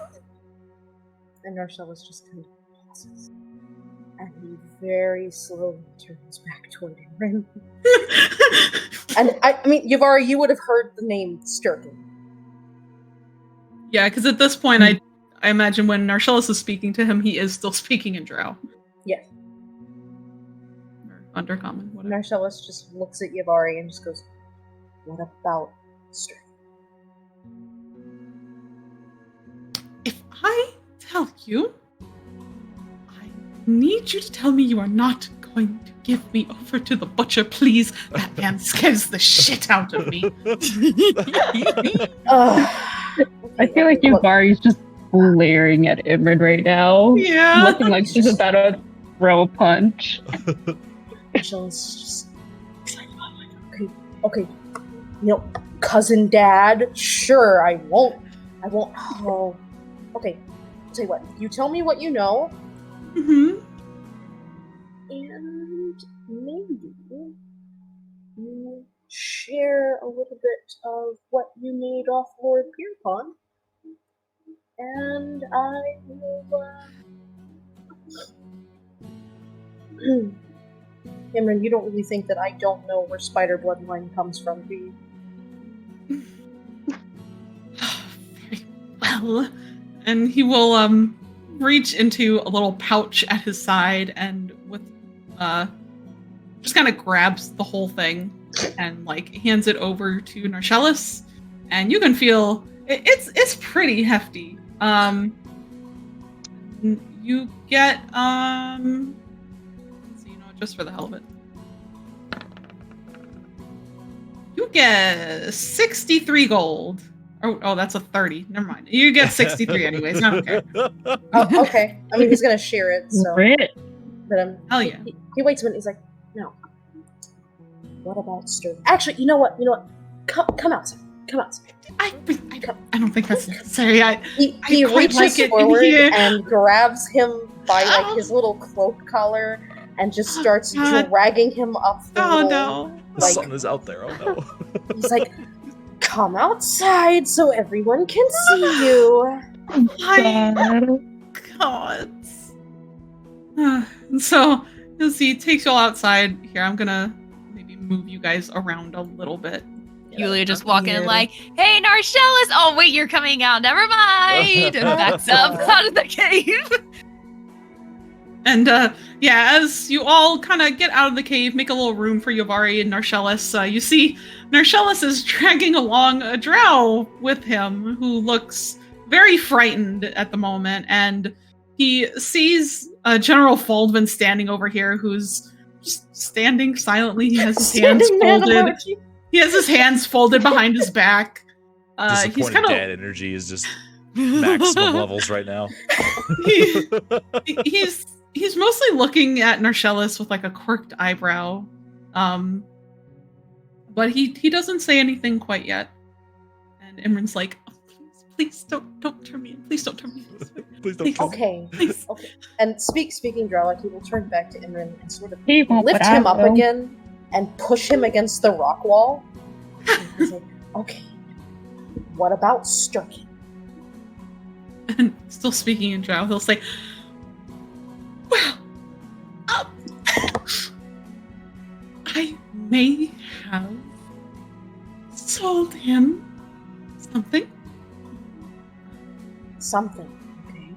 And Narcella's just kind of pauses. And he very slowly turns back toward Imran. And I mean, Yavari, you would have heard the name Sturkin. Yeah, because at this point, I imagine when Narcellus is speaking to him, he is still speaking in Drow. Yes. Or Undercommon, whatever. Narcellus just looks at Yavari and just goes, "What about Sturkin?" If I tell you, I need you to tell me you are not going to give me over to the butcher, please. That man scares the shit out of me. I feel like Yubari's just glaring at Imran right now. Yeah. Looking like she's about to throw a punch. Narcella's just okay. You know, cousin dad, sure, I won't. Oh, okay. I'll tell you what. You tell me what you know, Mm-hmm. and maybe you share a little bit of what you made off Lord Pierpont, and I will. Imran, you don't really think that I don't know where spider bloodline comes from, do you? Very well. And he will reach into a little pouch at his side and with just kind of grabs the whole thing and like hands it over to Narcellus. And you can feel it's pretty hefty. You get just for the hell of it. You get 63 gold. Oh, that's a 30. Never mind. You get 63 anyways. I don't care. Oh, okay. I mean, he's gonna share it, so. Rich. But Hell yeah. He waits a minute. He's like, no. What about Sturkin? Actually, you know what? Come outside. Come outside. I don't think that's necessary. He quite reaches like it in forward here. and grabs him by like his little cloak collar and just starts God. dragging him up the Oh little, no. The like, sun is out there. Oh no. he's like, come outside so everyone can see you. My God. So as he takes you all outside, here I'm gonna maybe move you guys around a little bit. Julia just walking in like, hey, Narcellus! Oh, wait, you're coming out. Never mind. And backs up out of the cave. And yeah, as you all kind of get out of the cave, make a little room for Yavari and Narcellus, you see Narcellus is dragging along a drow with him who looks very frightened at the moment. And he sees General Faldman standing over here who's just standing silently. He has his hands folded. He has his hands folded behind his back. He's Disappointed kind of dad energy is just maximum levels right now. He's mostly looking at Narcellus with like a quirked eyebrow, but he doesn't say anything quite yet. And Imran's like, oh, please don't turn me in. Please don't turn me in. Please don't kill me. Okay. Please. Okay. And speaking Drellic, he will turn back to Imran and sort of He won't, lift but I him up will. again and push him against the rock wall. And he's like, okay, what about Sturkin? And still speaking in Drow, he'll say, well, I may have sold him something. Something, okay?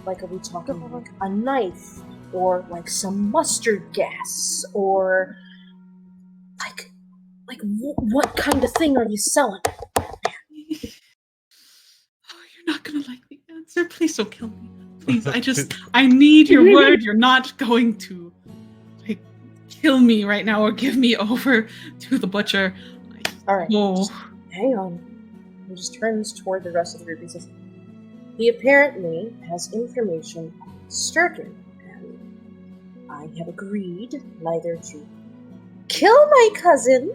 Like are we talking like a knife? Or like some mustard gas? Or like what kind of thing are you selling? Oh, you're not gonna like the answer. Sir, please don't kill me. Please, I need your word. You're not going to like kill me right now or give me over to the butcher. All right. No. Just hang on. He just turns toward the rest of the group and says, he apparently has information on Sturkin, and I have agreed neither to kill my cousin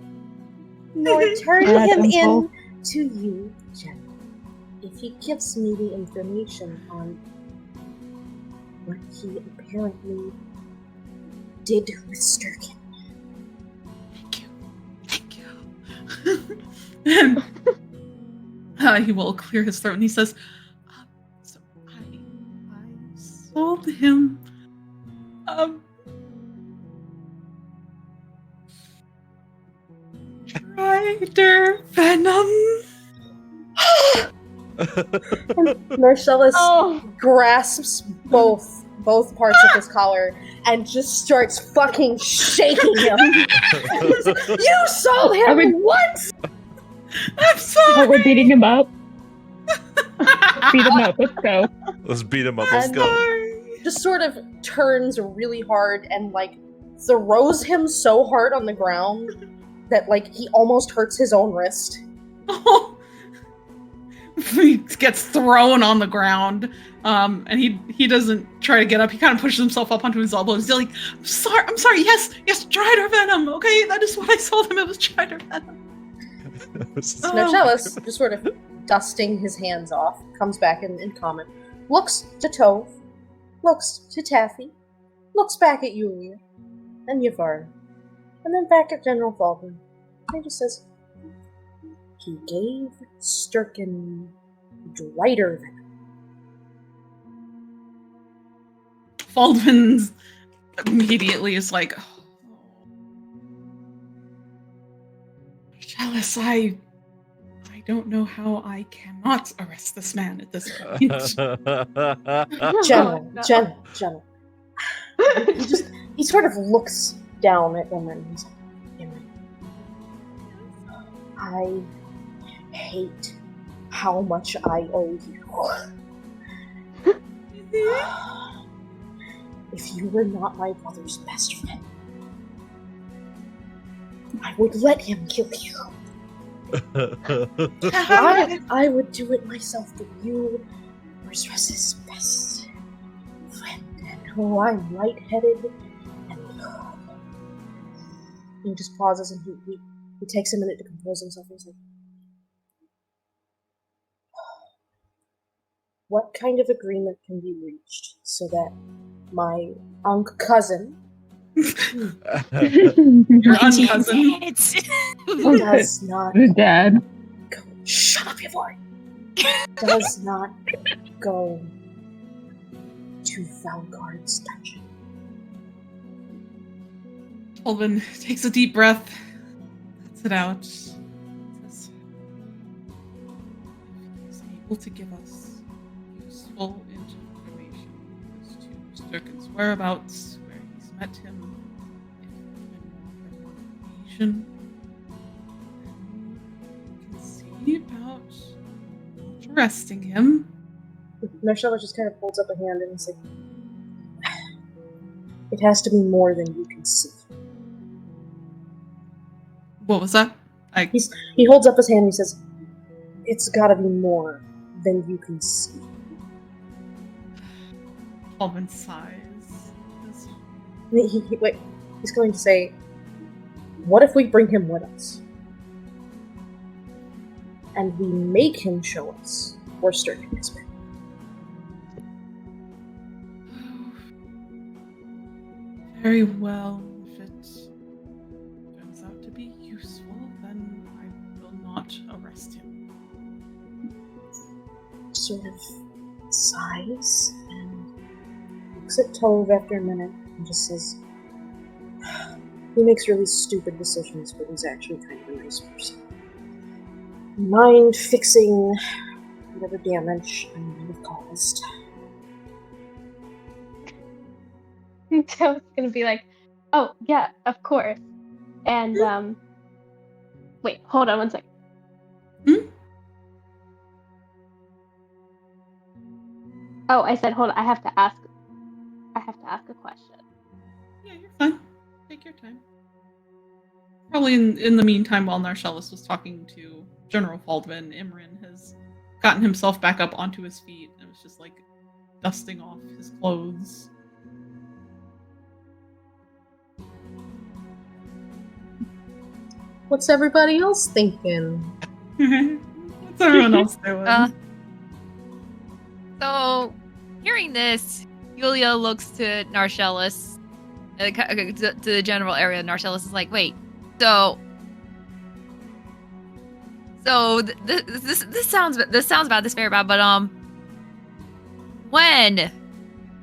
nor turn Bad him uncle. in to you, General, if he gives me the information on what he apparently did with Sturkin. Thank you. And he will clear his throat and he says, so I sold him Strider venom. Marcellus Oh, grasps both parts of his collar and just starts fucking shaking him. You sold him Are we- what? I'm sorry. Oh, we're beating him up. Beat him up. Let's go. Let's beat him up. Let's And- go. Sorry. Just sort of turns really hard and like throws him so hard on the ground that like he almost hurts his own wrist. Oh. He gets thrown on the ground, and he doesn't try to get up. He kind of pushes himself up onto his elbows. He's like, I'm sorry. Yes, Strider venom. Okay, that is what I sold him. It was Strider venom. Oh. Marcellus, just sort of dusting his hands off, comes back in comment, looks to Tove, looks to Taffy, looks back at Yulia and Yavar, and then back at General Falcon. And he just says, he gave Sturkin Drider venom. Baldwin's immediately is like, oh. Jealous, I don't know how I cannot arrest this man at this point. General, no. General. He sort of looks down at Imran and he's like, Imran, I hate how much I owe you. If you were not my brother's best friend, I would let him kill you. I would do it myself, but you were Stress's best friend, and oh, I'm lightheaded, and he just pauses and he takes a minute to compose himself and he's like, what kind of agreement can be reached so that my cousin Your cousin. does not The dad. go, shut up, Yavari, does not go to Valgard's dungeon. Baldwin takes a deep breath, lets it out. Says, if he's able to give us useful information as to Sturkin's whereabouts, where he's met him, if even more information, then we can see about not arresting him. Marcella just kind of holds up a hand and he's like, it has to be more than you can see. What was that? He holds up his hand and he says, it's gotta be more than you can see. Baldwin sighs. Wait, he's going to say, what if we bring him with us? And we make him show us where Sturkin has been. Very well. If it turns out to be useful, then I will not arrest him. Sort of sighs and looks at Tove after a minute and just says, he makes really stupid decisions, but he's actually kind of a nice person. Mind fixing whatever damage I might have caused. Joe's gonna be like, oh yeah, of course. And wait, hold on one second. Oh, I said, hold on. I have to ask a question. Yeah, you're fine. Take your time. Probably in the meantime, while Narcellus was talking to General Faldman, Imran has gotten himself back up onto his feet and was just like dusting off his clothes. What's everybody else thinking? What's everyone else doing? So, hearing this, Yulia looks to Narcellus, to the general area. Narcellus is like, wait, so this sounds bad, this very bad, but when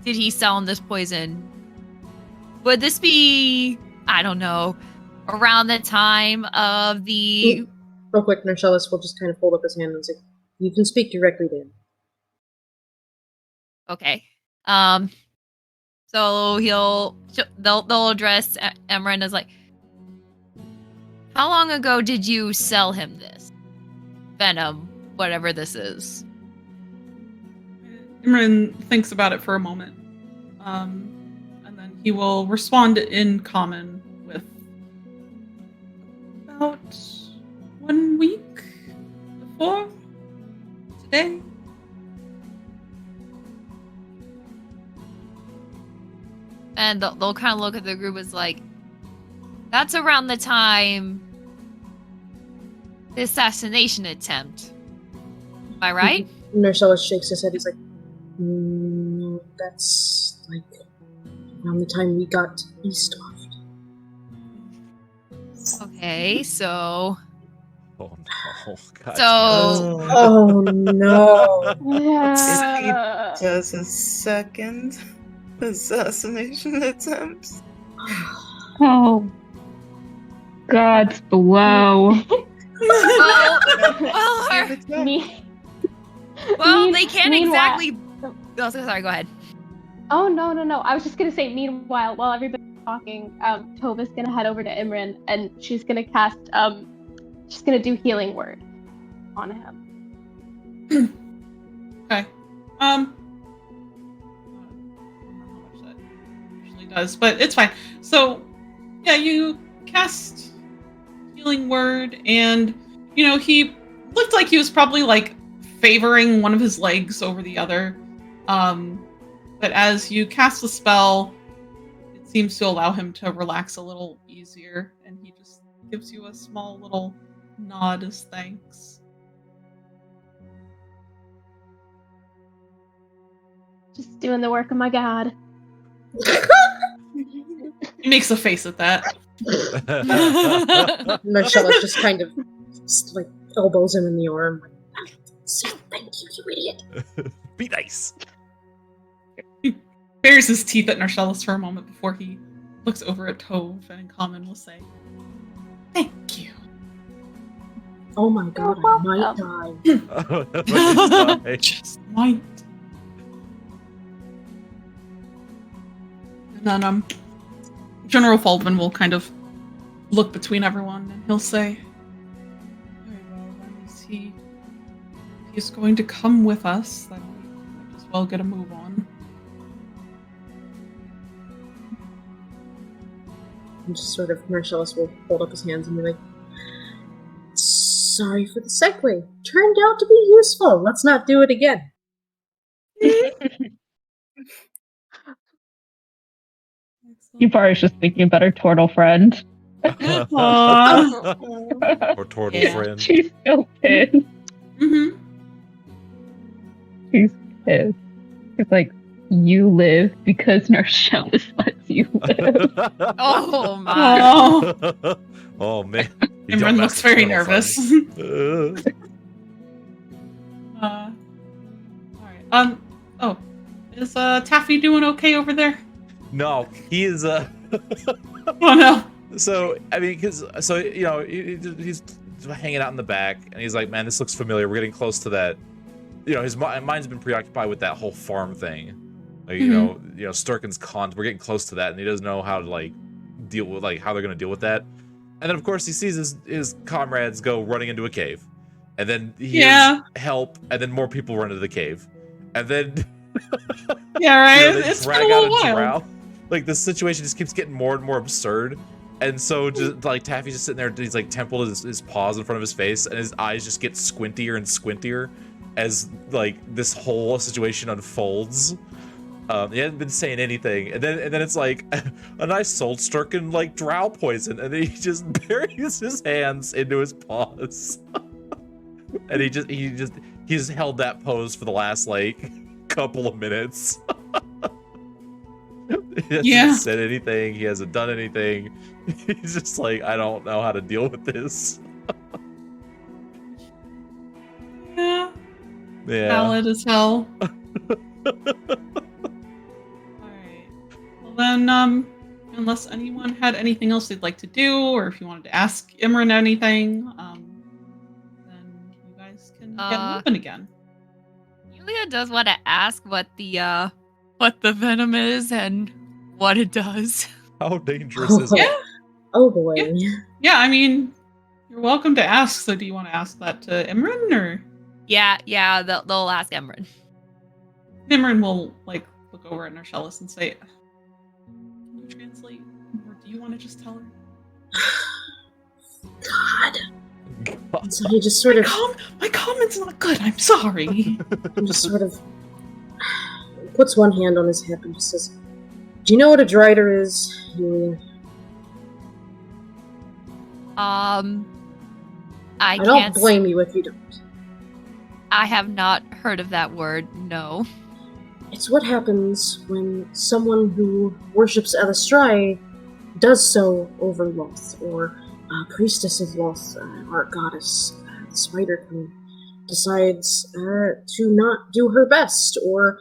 did he sell him this poison? Would this be, I don't know, around the time of the... Real quick, Narcellus will just kind of hold up his hand and say, "You can speak directly to him." Okay. So they'll address Emran as like, how long ago did you sell him this venom, whatever this is? Imran thinks about it for a moment, and then he will respond in common with about 1 week before today. And they'll kind of look at the group as like, that's around the time the assassination attempt. Am I right? Narcellus shakes his head. He's like, "That's like around the time we got Eastloft." Okay, so... Oh no! God So... Oh no! Yeah. Just a second. Assassination attempts. Oh, God's below. Well, they can't meanwhile- exactly... Oh, sorry, go ahead. Oh, no. I was just gonna say, meanwhile, while everybody's talking, Tova's gonna head over to Imran and she's gonna cast, she's gonna do Healing Word on him. Okay. I don't know how much that usually does, but it's fine. So, yeah, you cast Healing Word, and he looked like he was probably like favoring one of his legs over the other. But as you cast the spell, it seems to allow him to relax a little easier, and he just gives you a small little nod as thanks. Just doing the work of my god. He makes a face at that. Marcellus just kind of like elbows him in the arm. Like, "Say thank you, you idiot." Be nice. He bares his teeth at Narcellus for a moment before he looks over at Tove and in common will say, "Thank you." Oh my god, I might die. Oh, that's what it's Just might. And then General Faldman will kind of look between everyone and he'll say, "Very well, then if he's going to come with us, then we might as well get a move on." And just sort of, Marcellus will hold up his hands and be like, "Sorry for the segue. Turned out to be useful. Let's not do it again." Yubari's just thinking about her turtle friend. Aww. Or turtle Yeah. friend. She's so pissed. Mm-hmm. She's pissed. She's like, you live because Narcellus lets you live. Oh my. Oh. Oh man. You Imran don't looks mess very with turtle nervous. friends. All right. Oh, is Taffy doing okay over there? No, he is Oh no. So I mean, he's hanging out in the back, and he's like, "Man, this looks familiar. We're getting close to that." His mind's been preoccupied with that whole farm thing. Like, Sturkin's con. We're getting close to that, and he doesn't know how to deal with how they're gonna deal with that. And then of course he sees his comrades go running into a cave, and then he hears help, and then more people run into the cave, and then Yeah, right. You know, they It's been a drag out little a while. drow. Like the situation just keeps getting more and more absurd. And so just like Taffy's just sitting there, he's like templed his paws in front of his face, and his eyes just get squintier and squintier as like this whole situation unfolds. He hadn't been saying anything, and then it's like a nice soul-stricken like drow poison, and then he just buries his hands into his paws, and he's held that pose for the last like couple of minutes. He hasn't said anything. He hasn't done anything. He's just like, I don't know how to deal with this. Yeah. Yeah. Valid as hell. Well then, unless anyone had anything else they'd like to do, or if you wanted to ask Imran anything, then you guys can get moving again. Yulia does want to ask what the venom is and what it does. How dangerous is it? Yeah. Oh boy. Yeah, I mean, you're welcome to ask. So do you want to ask that to Imran, or? Yeah, they'll ask Emran. Imran will like look over at Narcellus and say, "Can you translate, or do you want to just tell her?" God. So he just sort of my comment's not good. I'm sorry. he just sort of puts one hand on his hip and just says, "Do you know what a drider is, Yulia?" I don't can't blame you if you don't. I have not heard of that word, no. It's what happens when someone who worships Elistrai does so over Loth, or a priestess of Loth, or a goddess, the Spider Queen, decides to not do her best, or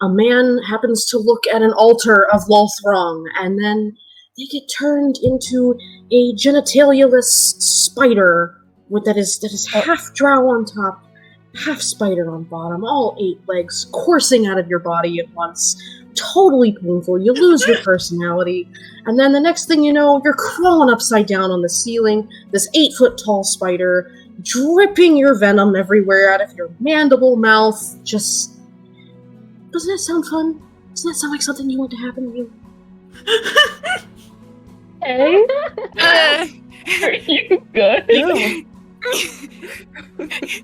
a man happens to look at an altar of Loth wrong, and then they get turned into a genitalialess spider that is half drow on top, half spider on bottom, all 8 legs coursing out of your body at once. Totally painful. You lose your personality. And then the next thing you know, you're crawling upside down on the ceiling, this 8-foot-tall spider, dripping your venom everywhere out of your mandible mouth. Just... Doesn't that sound fun? Doesn't that sound like something you want to happen to you? Hey, are you good?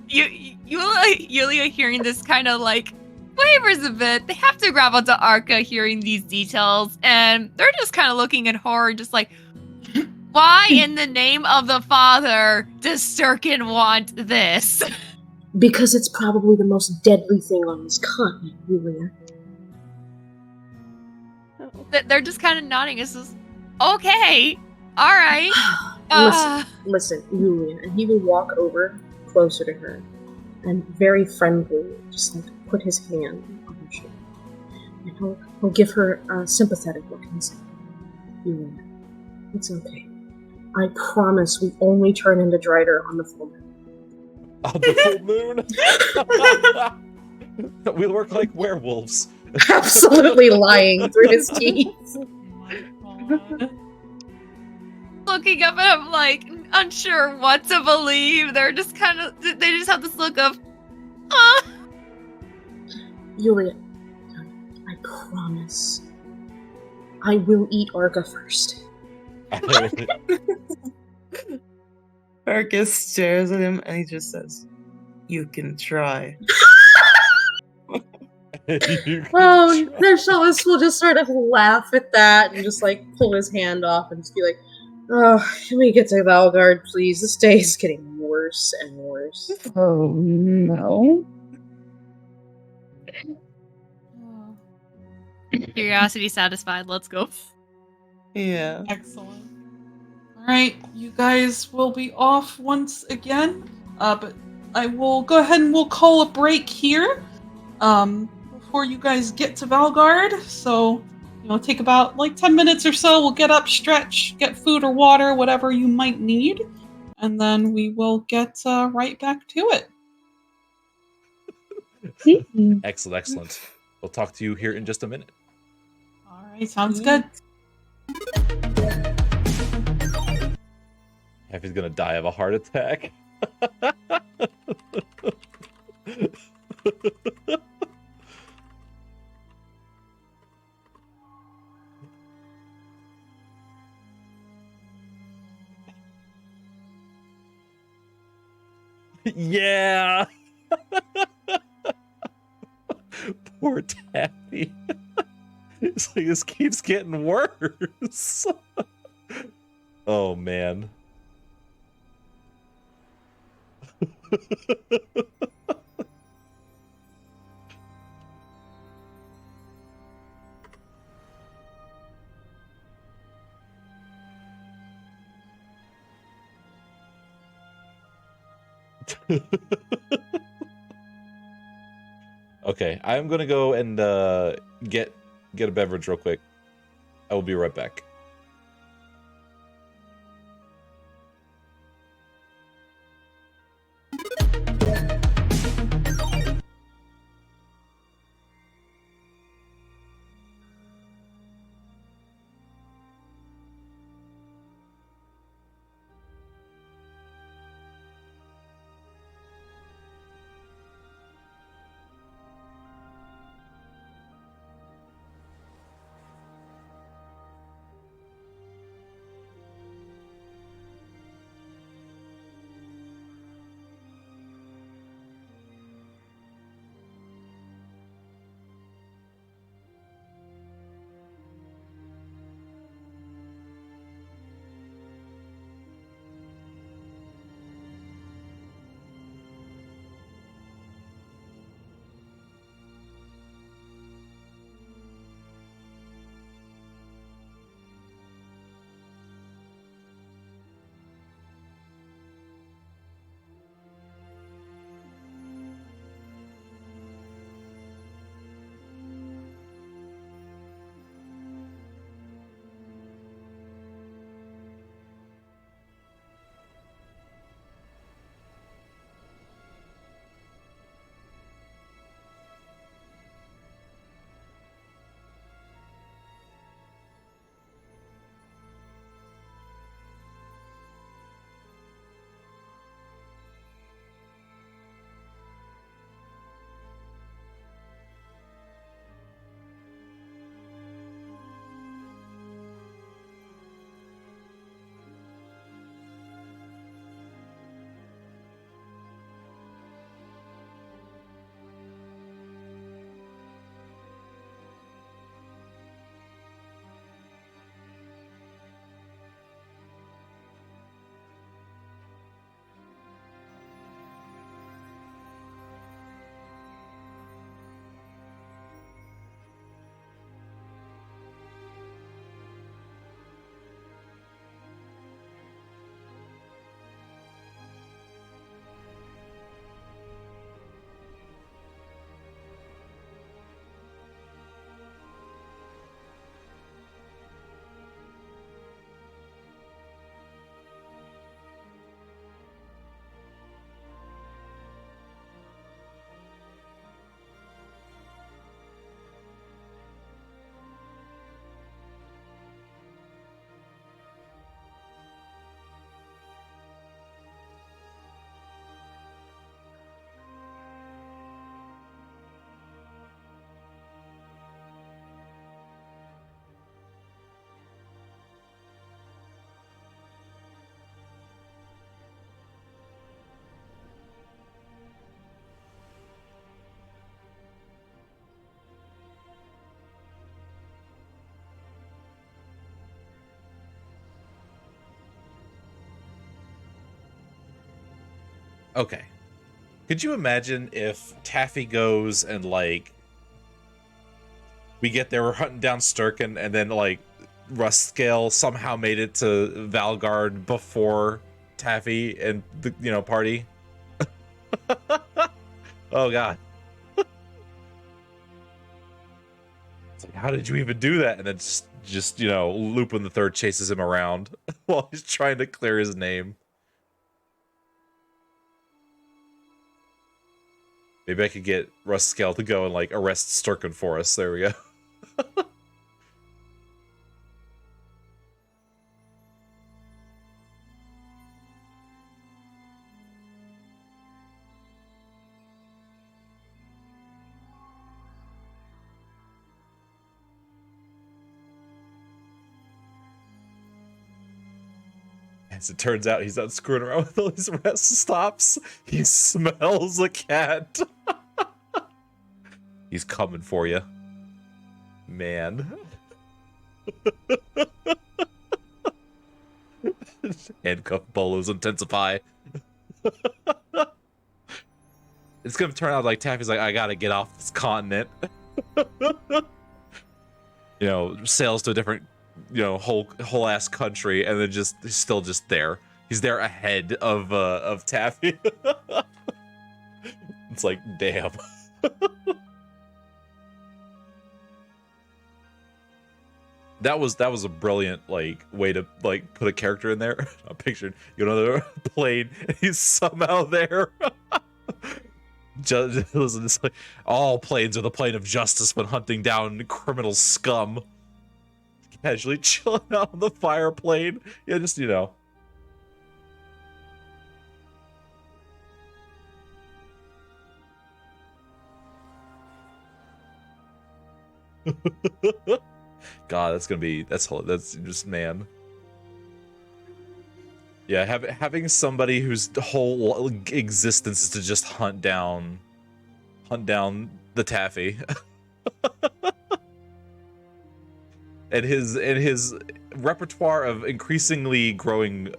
Yulia hearing this kind of like wavers a bit. They have to grab onto Arca hearing these details, and they're just kind of looking in horror, just like, why in the name of the father does Sturkin want this? Because it's probably the most deadly thing on this continent, Yulia. They're just kind of nodding. It's just, okay, all right. Listen, Yulia, and he will walk over closer to her and very friendly, just like put his hand on her shoulder. And he'll give her a sympathetic look and say, Yulia, it's okay. I promise we only turn into Drider on the full moon. On the full moon? We work like werewolves. Absolutely lying through his teeth. Oh my god. Looking up at him like unsure what to believe. They just have this look of, Yulia, I promise I will eat Arca first. Arcus stares at him and he just says, "You can try." Oh, Narcellus will just sort of laugh at that and just like pull his hand off and just be like, "Oh, can we get to Valgard, please? This day is getting worse and worse." Oh no. curiosity satisfied. Let's go. Yeah. Excellent. All right, you guys will be off once again, but I will go ahead and we'll call a break here before you guys get to Valgard. So, take about like 10 minutes or so. We'll get up, stretch, get food or water, whatever you might need, and then we will get right back to it. Excellent. We'll talk to you here in just a minute. All right, sounds good. Effie's gonna die of a heart attack. Yeah. Poor Taffy. It's like this keeps getting worse. Oh man. Okay, I'm gonna go and get a beverage real quick. I will be right back. Okay. Could you imagine if Taffy goes and, like, we get there, we're hunting down Sturkin, and then, like, Rustscale somehow made it to Valgard before Taffy and the, party? Oh, God. It's like, how did you even do that? And then just Lupin the Third chases him around while he's trying to clear his name. Maybe I could get Rustscale to go and, like, arrest Sturkin for us. There we go. As it turns out, he's not screwing around with all his rest stops. He smells a cat. He's coming for you. Man. Handcuff bolos intensify. It's gonna turn out like Taffy's like, I gotta get off this continent. You know, sails to a different, you know, whole ass country, and then just he's still just there. He's there ahead of Taffy. It's like, damn. That was a brilliant like way to like put a character in there. I pictured you know the plane, and he's somehow there. Just listen, it's like all planes are the plane of justice when hunting down criminal scum. Casually chilling out on the fire plane. Yeah, just you know. God, that's just man. Yeah, having somebody whose whole existence is to just hunt down the Taffy. and his repertoire of increasingly growing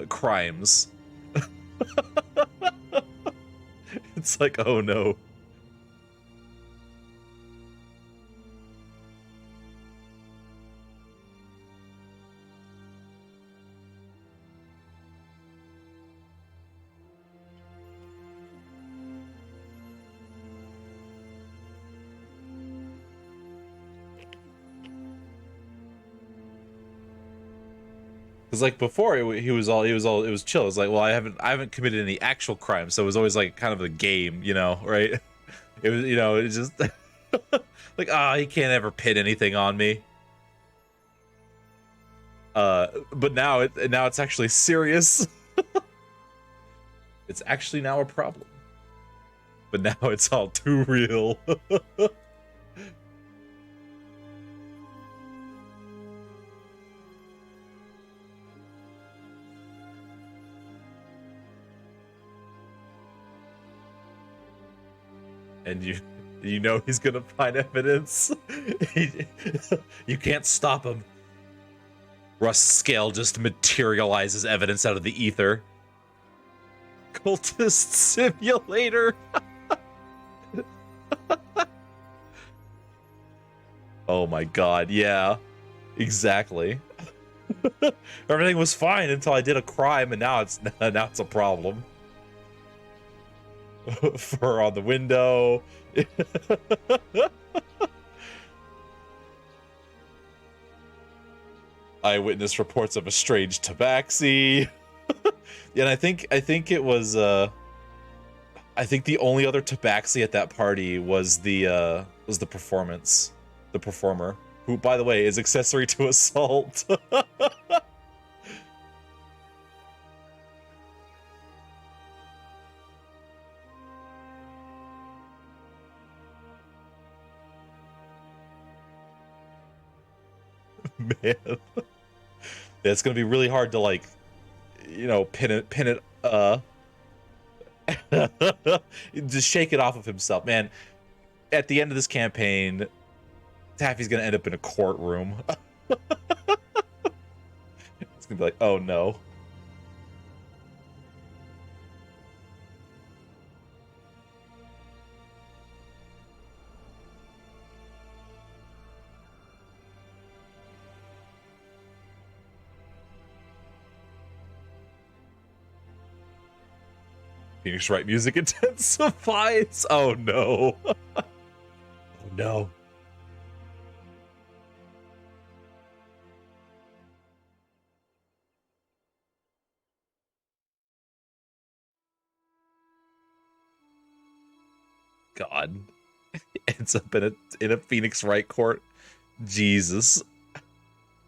crimes. It's like, oh no. Because like before, it was chill. It was like, well, I haven't committed any actual crime, so it was always like kind of a game, you know, right? It was, you know, it's just like, he can't ever pin anything on me. But now it's actually serious. It's actually now a problem. But now it's all too real. And you know he's gonna find evidence. You can't stop him. Rust Scale just materializes evidence out of the ether. Cultist simulator. Oh my god, yeah. Exactly. Everything was fine until I did a crime, and now it's a problem. Fur on the window. Eyewitness reports of a strange tabaxi. And I think it was I think the only other tabaxi at that party was the performer, who by the way is accessory to assault. Man. Yeah, it's gonna be really hard to like, you know, pin it just shake it off of himself, man. At the end of this campaign, Taffy's gonna end up in a courtroom. It's gonna be like, oh no. Phoenix Wright music intensifies. Oh no. Oh no. God. Ends up in a Phoenix Wright court. Jesus.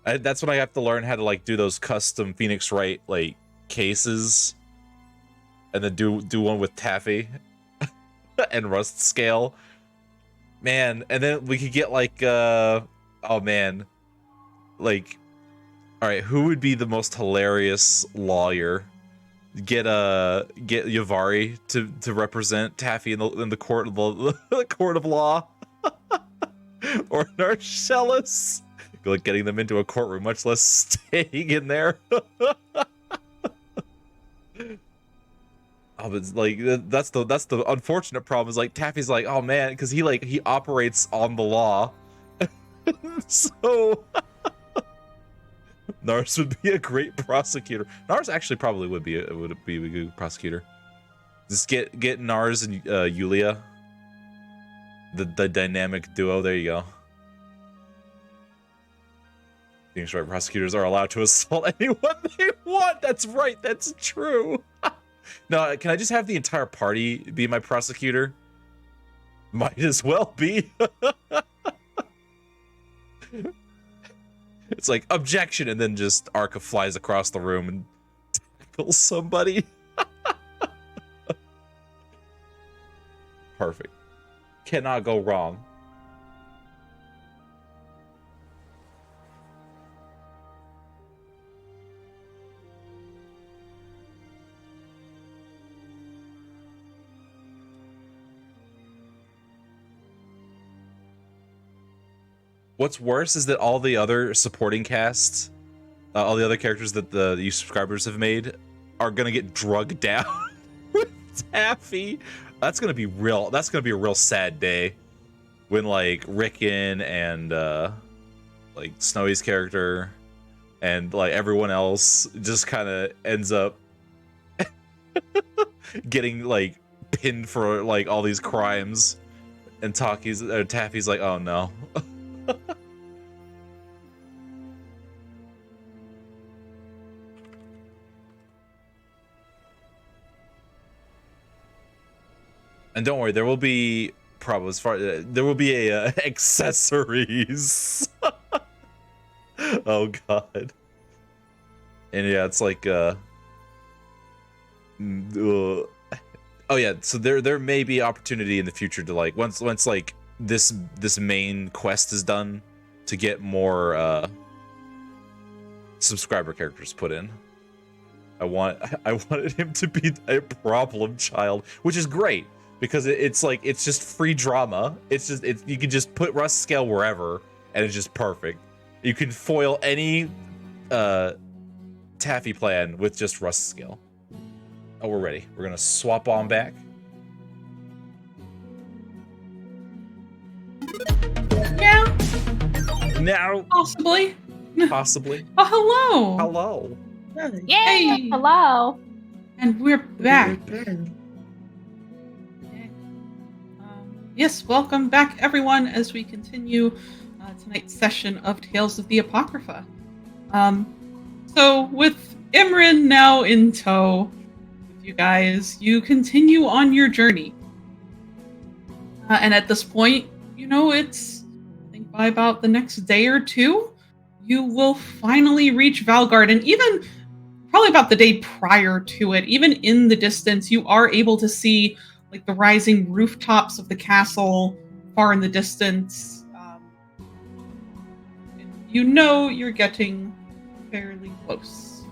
That's when I have to learn how to like do those custom Phoenix Wright like cases. And then do one with Taffy and Rust Scale. Man, and then we could get like oh man. Like All right, who would be the most hilarious lawyer? Get Yavari to represent Taffy in the court of the court of law, or Narcellus, like getting them into a courtroom, much less staying in there. Oh, but like that's the unfortunate problem is like Taffy's like, oh man, because he operates on the law, so Nars would be a great prosecutor. Nars actually probably would be a good prosecutor. Just get Nars and Yulia, the dynamic duo. There you go. Being right, prosecutors are allowed to assault anyone they want. That's right. That's true. No, can I just have the entire party be my prosecutor? Might as well be. It's like, objection, and then just Arca flies across the room and tackles somebody. Perfect. Cannot go wrong. What's worse is that all the other supporting casts, all the other characters that you subscribers have made, are gonna get drugged down with Taffy. That's gonna be real. That's gonna be a real sad day when like Rickon and like Snowy's character and like everyone else just kind of ends up getting like pinned for like all these crimes, and Taffy's like, oh no. And don't worry, there will be there will be a accessories. Oh god. And yeah, it's like oh yeah, so there may be opportunity in the future to like once like this main quest is done to get more subscriber characters put in. I wanted him to be a problem child, which is great. Because it's like it's just free drama. You can just put Rust Scale wherever, and it's just perfect. You can foil any Taffy plan with just Rust Scale. Oh, we're ready. We're gonna swap on back. Yeah. Now. Possibly. Possibly. Oh, hello. Hello. Yay! Hey. Hello. And we're back. Yes, welcome back, everyone, as we continue tonight's session of Tales of the Apocrypha. So, with Imran now in tow with you guys, you continue on your journey. And at this point, you know, it's, I think by about the next day or two, you will finally reach Valgard. And even probably about the day prior to it, even in the distance, you are able to see like the rising rooftops of the castle far in the distance. And you know you're getting fairly close.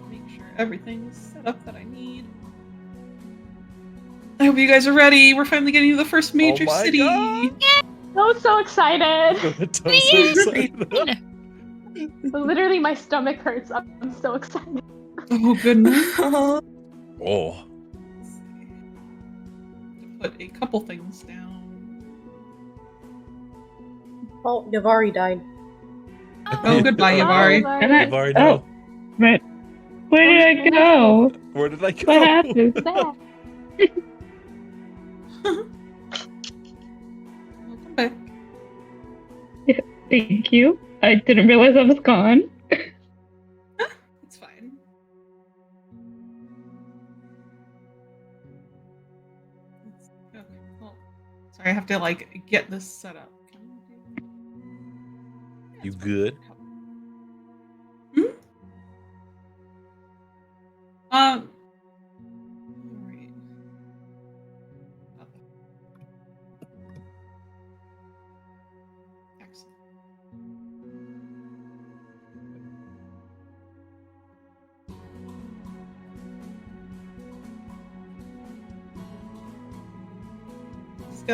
Make sure everything's set up that I need. I hope you guys are ready. We're finally getting to the first major city. I'm so excited. I'm so excited. Literally, my stomach hurts. I'm so excited. Oh, goodness. Oh. Put a couple things down. Oh, Yavari died. Oh, goodbye, Yavari. Yavari, no. But where did I go? Where did I go? What happened? There. Welcome back. Thank you. I didn't realize I was gone. It's fine. Okay, well, sorry, I have to like get this set up. You good? Alright. Excellent.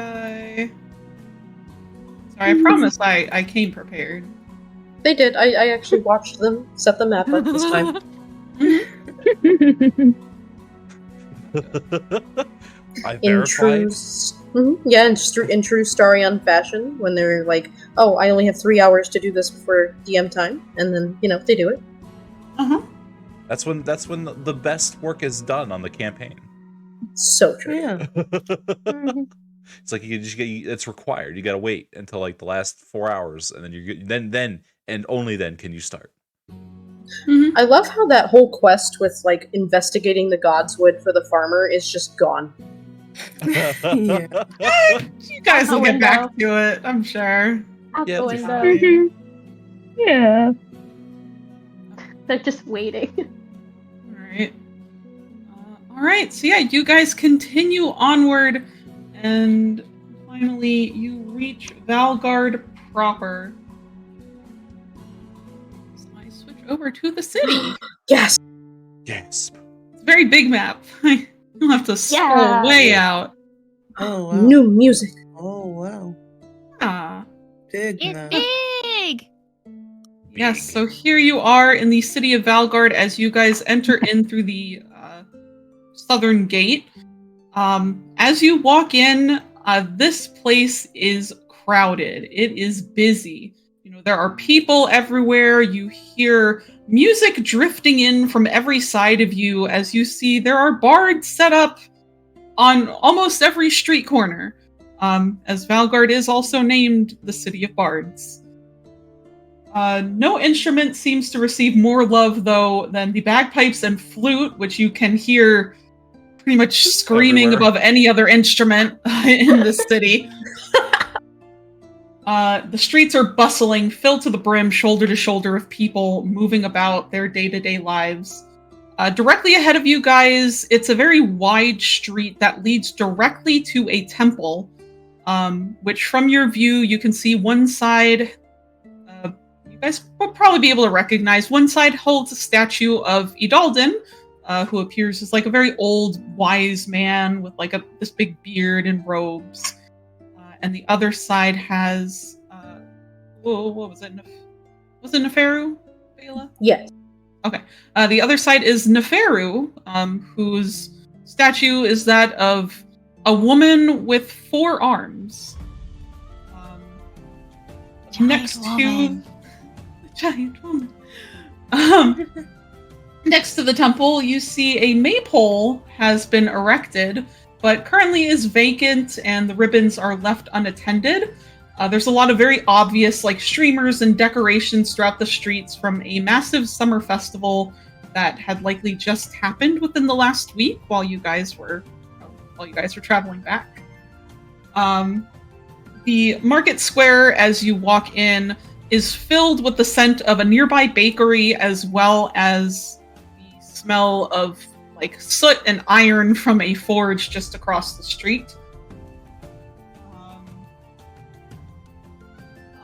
guy. Sorry, I promise I came prepared. They did. I actually watched them set the map up this time. I In verified. true, in true Starion fashion, when they're like, "Oh, I only have 3 hours to do this before DM time," and then they do it. Uh-huh. That's when the best work is done on the campaign. So true. Yeah. It's like you just it's required. You got to wait until like the last 4 hours, and then then and only then can you start. I love how that whole quest with like investigating the Godswood for the farmer is just gone. Yeah. You guys will Out get the back to it, I'm sure. Out Yeah, the it'll be window. fine. Yeah. They're just waiting. Alright. Alright, so yeah, you guys continue onward, and finally you reach Valgard proper. So I switch over to the city. Yes. Yes. It's a very big map. You'll have to scroll Yeah. way out. Oh wow. New music. Oh wow. Ah. Big It's now. big. Yes, so here you are in the city of Valgard as you guys enter in through the southern gate. As you walk in, this place is crowded. It is busy. There are people everywhere. You hear music drifting in from every side of you as you see there are bards set up on almost every street corner, as Valgard is also named the City of Bards. No instrument seems to receive more love, though, than the bagpipes and flute, which you can hear pretty much screaming Everywhere. above any other instrument in the city. The streets are bustling, filled to the brim, shoulder to shoulder of people moving about their day-to-day lives. Directly ahead of you guys, it's a very wide street that leads directly to a temple, which from your view, you can see one side... you guys will probably be able to recognize. One side holds a statue of Idaldin, who appears as like a very old, wise man with like this big beard and robes. And the other side has, what was it? Was it Neferu, Bela? Yes. Okay. The other side is Neferu, whose statue is that of a woman with 4 arms. Next to giant woman. Next to the temple, you see a maypole has been erected, but currently is vacant and the ribbons are left unattended. There's a lot of very obvious like streamers and decorations throughout the streets from a massive summer festival that had likely just happened within the last week while you guys were traveling back. The market square, as you walk in, is filled with the scent of a nearby bakery as well as the smell of like soot and iron from a forge just across the street.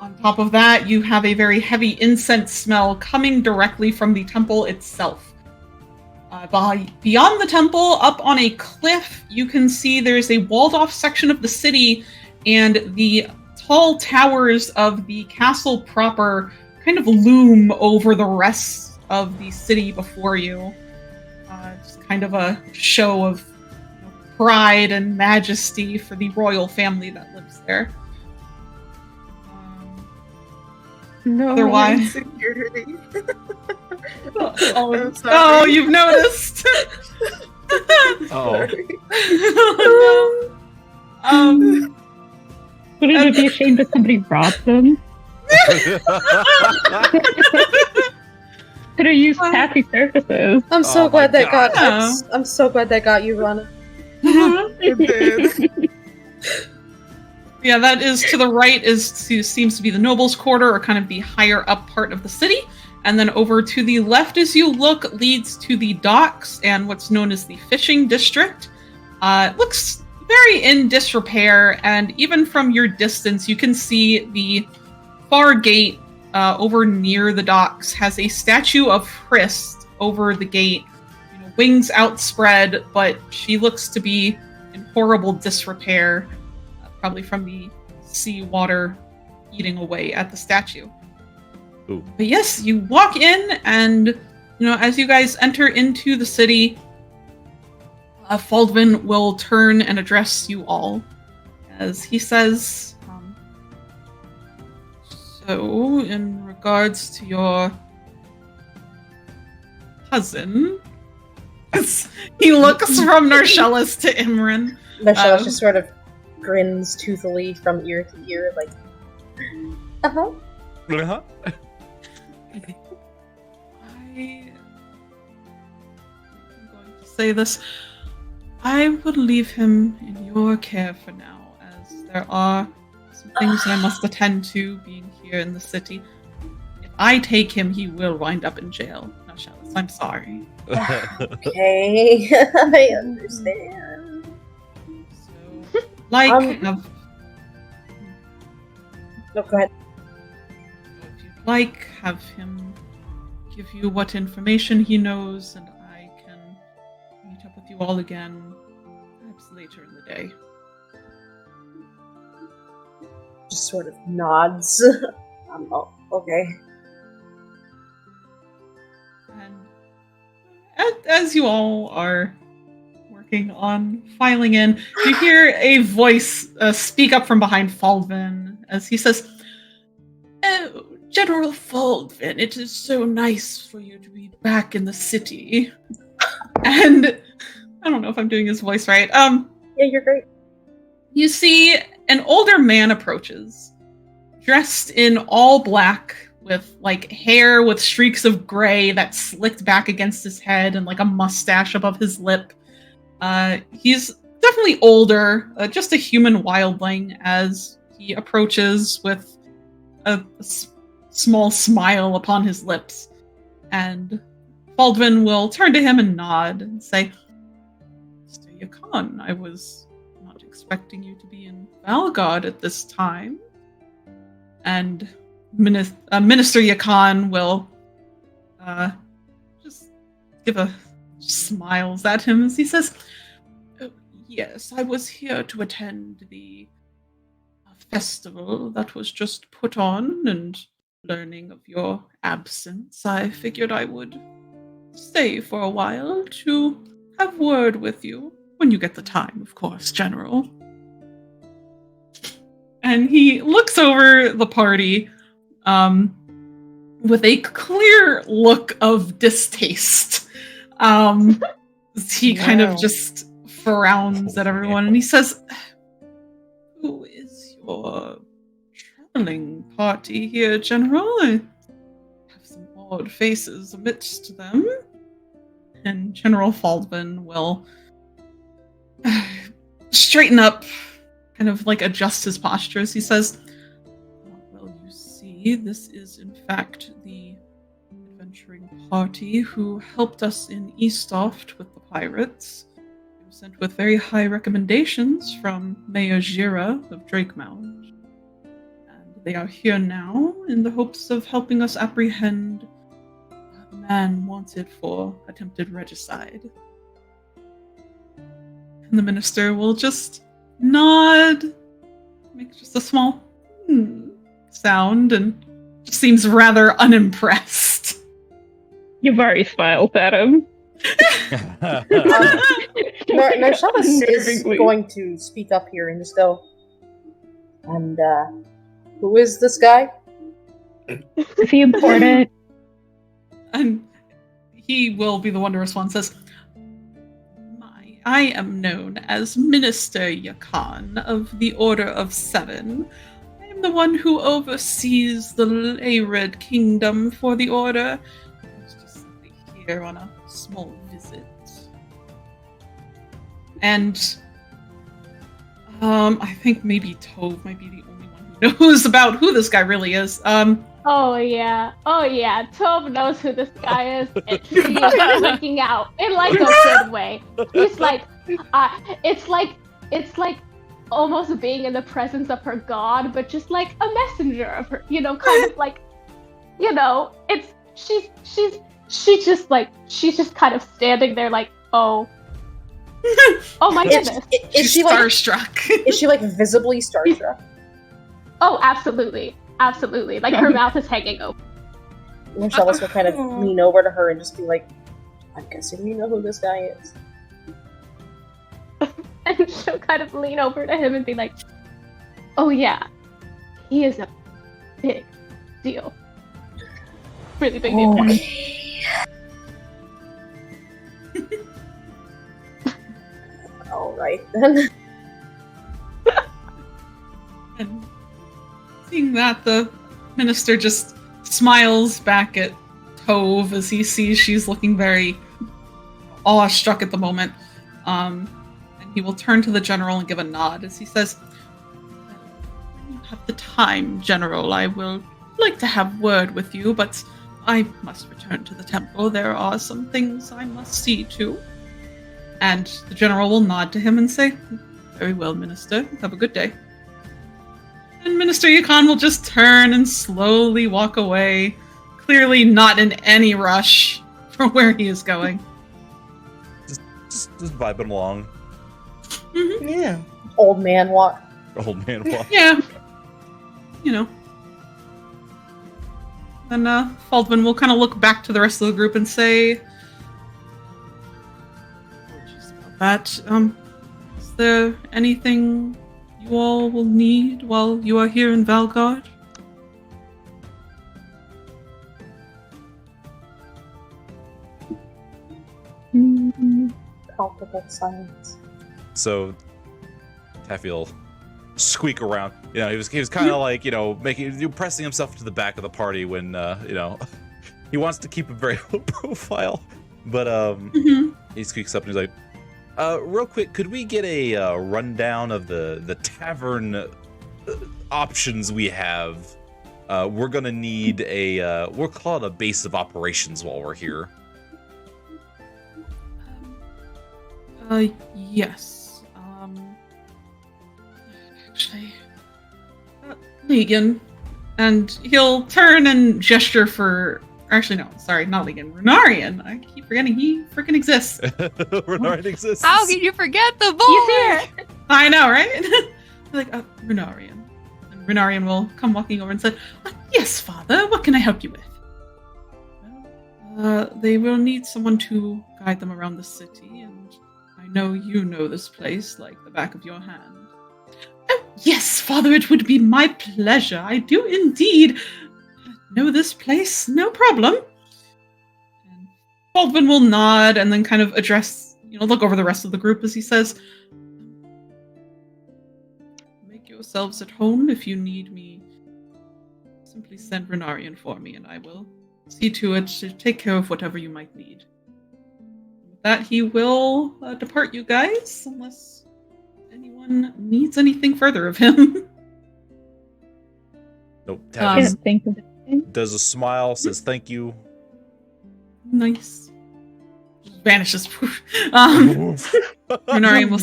On top of that, you have a very heavy incense smell coming directly from the temple itself. Beyond the temple, up on a cliff, you can see there's a walled-off section of the city, and the tall towers of the castle proper kind of loom over the rest of the city before you. It's kind of a show of pride and majesty for the royal family that lives there. No Otherwise- insecurity. Oh, I'm sorry. oh, you've noticed. Oh. No. Wouldn't it be a shame that somebody robbed them? Could have used taffy surfaces. I'm so Oh glad my that got. God. I'm so glad that got you, Rana. It did. Yeah, that is to the right seems to be the nobles' quarter, or kind of the higher up part of the city. And then over to the left as you look leads to the docks and what's known as the fishing district. It looks very in disrepair, and even from your distance you can see the far gate over near the docks has a statue of Hrist over the gate, wings outspread, but she looks to be in horrible disrepair. probably from the seawater eating away at the statue. Ooh. But yes, you walk in, and as you guys enter into the city, Faldvin will turn and address you all as he says, so in regards to your cousin, he looks from Narcellis to Imran. Narcellis just sort of grins toothily from ear to ear, like, uh-huh. Uh-huh. I'm going to say this. I would leave him in your care for now, as there are some things that I must attend to being here in the city. If I take him, he will wind up in jail. No, Shallis, I'm sorry. Okay, I understand. So, no, go ahead. If you'd like, have him give you what information he knows, and I can meet up with you all again, perhaps later in the day. Just sort of nods. Oh, okay. And as you all are working on filing in, you hear a voice speak up from behind Faldvin as he says, "Oh, General Faldvin, it is so nice for you to be back in the city." And I don't know if I'm doing his voice right. Yeah, you're great. You see an older man approaches, dressed in all black, with like hair with streaks of gray that slicked back against his head and like a mustache above his lip. He's definitely older, just a human wildling, as he approaches with a small smile upon his lips. And Baldwin will turn to him and nod and say, "Mr. Yukon, I was not expecting you to be in Valgard at this time." And Minister Yukon will just give smiles at him as he says, "Oh, yes, I was here to attend the festival that was just put on, and learning of your absence, I figured I would stay for a while to have word with you when you get the time, of course, General." And he looks over the party with a clear look of distaste. He kind of just frowns at everyone and he says, "Who is your traveling party here, General? I have some odd faces amidst them." And General Faldvin will straighten up, kind of like adjust his posture as he says, "Well, you see, this is in fact the adventuring party who helped us in Eastoft with the pirates. They were sent with very high recommendations from Mayor Jira of Drakemount. And they are here now in the hopes of helping us apprehend the man wanted for attempted regicide." And the minister will just nod, make just a small sound, and just seems rather unimpressed. Yavari smiles at him. Narcellis is going to speak up here and just go, "And who is this guy?" Is he important? And he will be the one to respond, says, "I am known as Minister Yakan of the Order of Seven. I am the one who oversees the Leyred Kingdom for the Order. I was just simply here on a small visit." And I think maybe Tove might be the only one who knows about who this guy really is. Oh yeah, Tove knows who this guy is, and she is freaking out in like a good way. He's like, it's like almost being in the presence of her god, but just like a messenger of her, kind of like, she's just kind of standing there like, oh, Oh my goodness. Is she like starstruck? is she like visibly starstruck? Oh, absolutely. Absolutely. Like her mouth is hanging open. Marcellus will kind of lean over to her and just be like, I'm guessing you know who this guy is. And she'll kind of lean over to him and be like, oh yeah, he is a big deal. Really big deal. Alright then. And seeing that, the minister just smiles back at Tove as he sees she's looking very awestruck at the moment. And he will turn to the general and give a nod as he says, when you have the time, General, I will like to have word with you, but I must return to the temple. There are some things I must see to. And the general will nod to him and say, very well, Minister. Have a good day. And Minister Yukon will just turn and slowly walk away, clearly not in any rush for where he is going. Just vibing along. Mm-hmm. Yeah. Old man walk. Old man walk. Yeah. You know. Then Faldwin will kind of look back to the rest of the group and say, apologies about that. Is there anything you all will need while you are here in Valgard? Palpable silence. So Taffy will squeak around. You know, he was kind of like, you know, pressing himself to the back of the party when you know, he wants to keep a very low profile. But he squeaks up and he's like, real quick, could we get a rundown of the tavern options we have? We're gonna need we'll call it a base of operations while we're here. Yes. Actually, Legan, and he'll turn and gesture for. Actually, no, sorry, not Legan. Renarian. I keep forgetting he freaking exists. Renarian exists. How can you forget the boy? He's here. I know, right? Like, Renarian. And Renarian will come walking over and say, yes, father, what can I help you with? They will need someone to guide them around the city, and I know you know this place like the back of your hand. Oh, yes, father, it would be my pleasure. I do indeed know this place, no problem. And Baldwin will nod and then kind of address, look over the rest of the group as he says, make yourselves at home. If you need me, simply send Renarian for me and I will see to it to take care of whatever you might need. With that, he will depart you guys unless anyone needs anything further of him. Nope. Can't think of it. Does a smile, says thank you. Nice. Just vanishes. Renarian will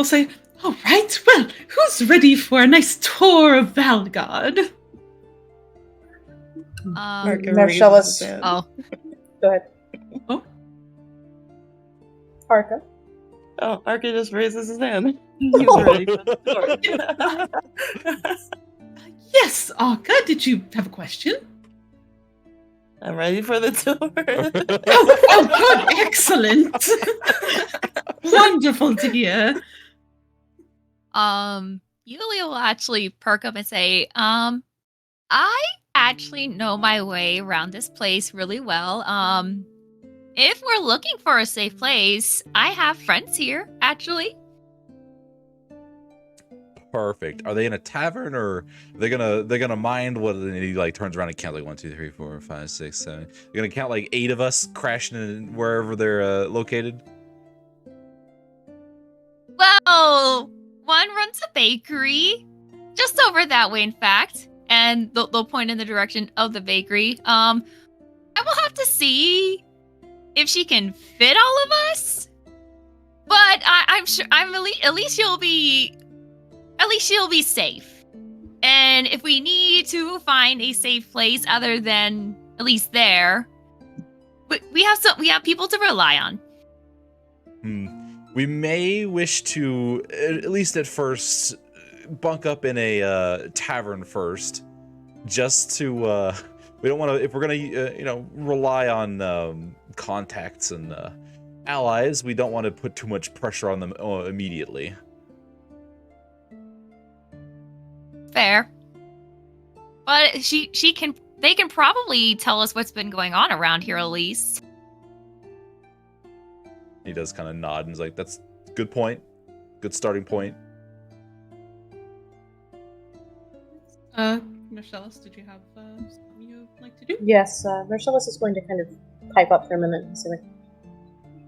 say, all right, well, who's ready for a nice tour of Valgard? Marcellus. Oh. Go ahead. Oh. Arca. Oh, Arca just raises his hand. He's ready for the tour. Yes, Arca, did you have a question? I'm ready for the tour. Oh, good, excellent. Wonderful to hear. Yulia will actually perk up and say, I actually know my way around this place really well. If we're looking for a safe place, I have friends here, actually. Perfect. Are they in a tavern or they're gonna mind what? And he like turns around and counts like 1, 2, 3, 4, 5, 6, 7. You're gonna count like 8 of us crashing in wherever they're located. Well, one runs a bakery, just over that way, in fact. And they'll point in the direction of the bakery. I will have to see if she can fit all of us. But I'm sure at least she'll be safe. And if we need to find a safe place other than at least there, we have people to rely on. We may wish to, at least at first, bunk up in a tavern first, just to. We don't want to. If we're gonna, rely on contacts and allies, we don't want to put too much pressure on them immediately. Fair. But they can probably tell us what's been going on around here at least. He does kind of nod and is like, "That's a good point. Good starting point." Marcellus, did you have something you'd like to do? Yes, Marcellus is going to kind of pipe up for a minute and say,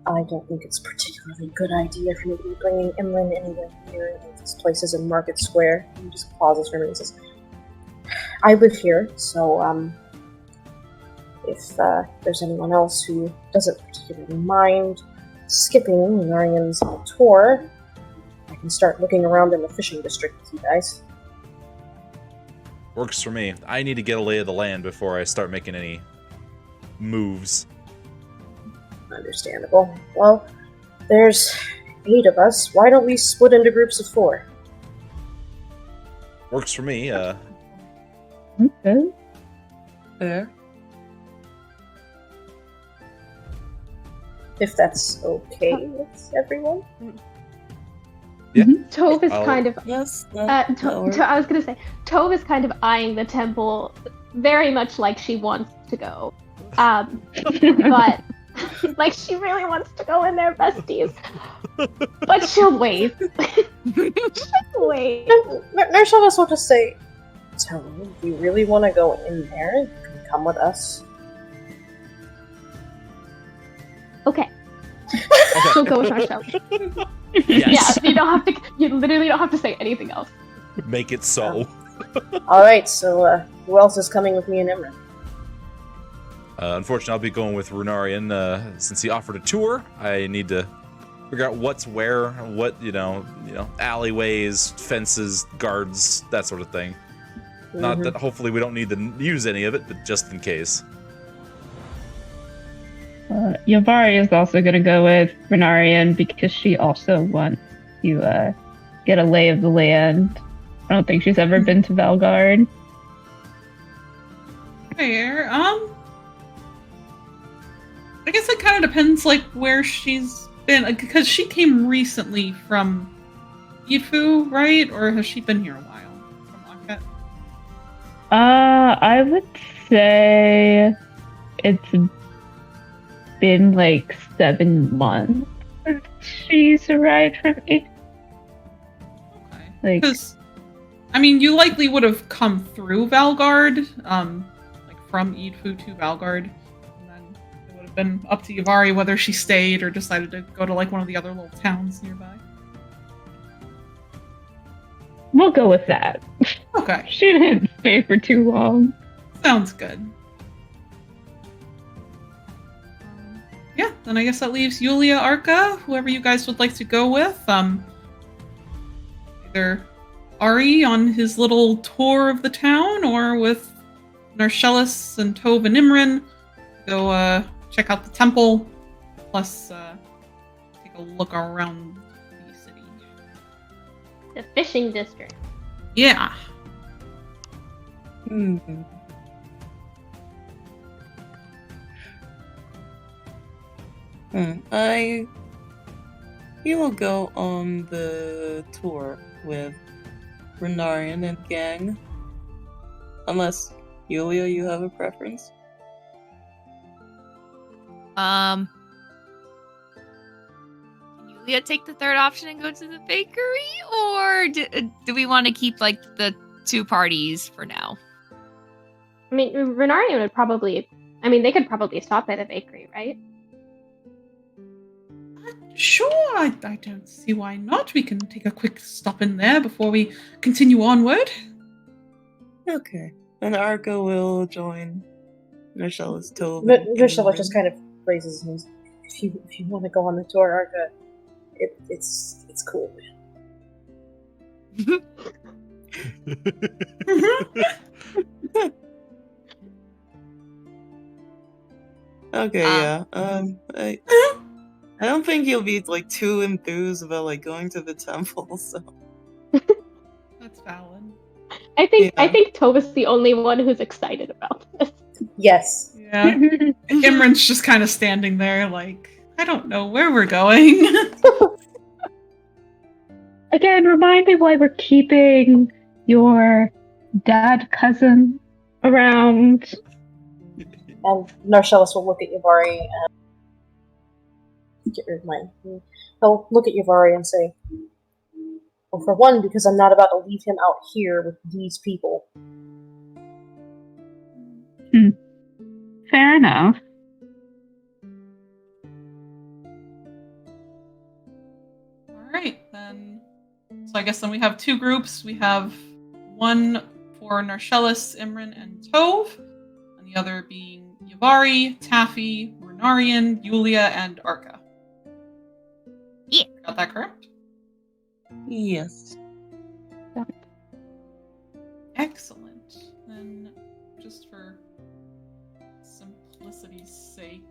I don't think it's a particularly good idea for you to be bringing Imran anywhere near these places in Market Square. He just pauses for a minute and says, I live here, so if there's anyone else who doesn't particularly mind skipping Marian's tour, I can start looking around in the fishing district with you guys. Works for me. I need to get a lay of the land before I start making any moves. Understandable. Well, there's 8 of us. Why don't we split into groups of 4? Works for me. Okay. Fair. If that's okay with everyone. Yeah. Tove is I'll- kind of Yes. I was gonna say, Tove is kind of eyeing the temple very much like she wants to go. But like she really wants to go in there, besties. But she'll wait. She'll wait. Marcellus will just say, tell me, if you really want to go in there, you can come with us. Okay. Okay. She'll go with Marcel. Yes. Yeah, you literally don't have to say anything else. Make it so. Alright, so who else is coming with me and Imran? Unfortunately, I'll be going with Runarian since he offered a tour. I need to figure out what's where, what alleyways, fences, guards, that sort of thing. Not that hopefully we don't need to use any of it, but just in case. Yavari is also going to go with Renarian because she also wants to get a lay of the land. I don't think she's ever been to Valgard. Fair. I guess it kind of depends, like, where she's been, because she came recently from Yifu, right? Or has she been here a while from Akhet? I would say it's been like 7 months since she's arrived from it. Okay. Like, Because, I mean, you likely would have come through Valgard, like from Idfu to Valgard, and then it would have been up to Yavari whether she stayed or decided to go to like one of the other little towns nearby. we'll go with that. Okay, She didn't stay for too long. sounds good. Yeah, then I guess that leaves Yulia, Arca, whoever you guys would like to go with. Either Ari on his little tour of the town, or with Narcellus and Tove and Imran, go check out the temple, plus take a look around the city. The fishing district. Yeah. He will go on the tour with Renarian and gang. Unless, Yulia, you have a preference? Can Yulia take the third option and go to the bakery, or do we want to keep like the 2 parties for now? I mean, Renarian would probably. I mean, they could probably stop by the bakery, right? Sure, I don't see why not. We can take a quick stop in there before we continue onward. Okay. And Arca will join Marcellus, Tove. Marcellus just kind of raises his hands. If you want to go on the tour, Arca, it's cool, man. Okay, yeah. I don't think you'll be like too enthused about like going to the temple. So That's valid. I think Yeah. Tova's the only one who's excited about this. Yes. Yeah. Imran's just kind of standing there like, I don't know where we're going. Again, remind me why we're keeping your dad cousin around. And Narcellus will look at Yavari and get rid of mine. He'll look at Yavari and say, well, for one, because I'm not about to leave him out here with these people. Fair enough. Alright, then. So I guess then we have two groups. We have one for Narcellus, Imran, and Tove, and the other being Yavari, Taffy, Renarian, Yulia, and Arca. Yeah. Got that correct? yes. Excellent. Then, just for simplicity's sake,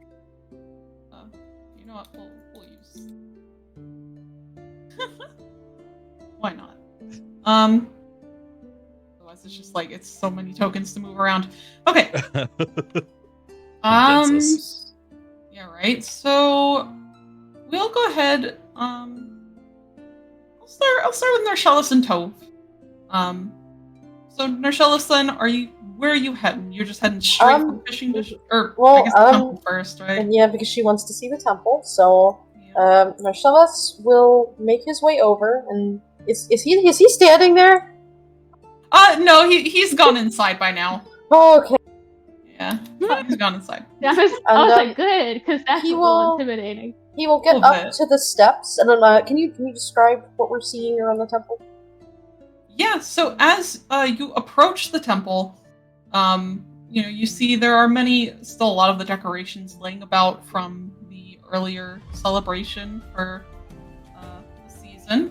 you know what? We'll use. Why not? Otherwise, it's just like it's so many tokens to move around. Okay. Condenses. Yeah, right. So we'll go ahead. I'll start with Narcellus and Tove. So Narcellus, then, where are you heading? You're just heading straight from fishing dish, or well, I guess the temple first, right? And yeah, because she wants to see the temple, so Yeah. Narcellus will make his way over, and is he standing there? No, he's gone inside by now. Oh, okay. Yeah, he's gone inside. I was like, good, because that's he a little will- intimidating. He will get Little up bit. to the steps, and then can you describe what we're seeing around the temple? Yeah, so as you approach the temple, you see there are still a lot of the decorations laying about from the earlier celebration for the season.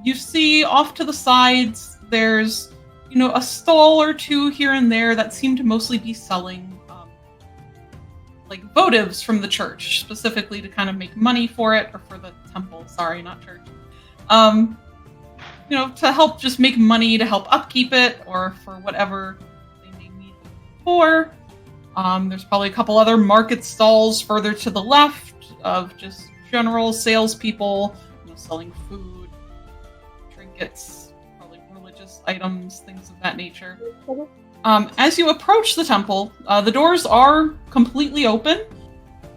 You see off to the sides, there's, a stall or two here and there that seem to mostly be selling like votives from the church, specifically to kind of make money for it, or for the temple, sorry, not church. To help just make money to help upkeep it, or for whatever they may need it for. There's probably a couple other market stalls further to the left of just general salespeople, selling food, trinkets, probably religious items, things of that nature. As you approach the temple, the doors are completely open,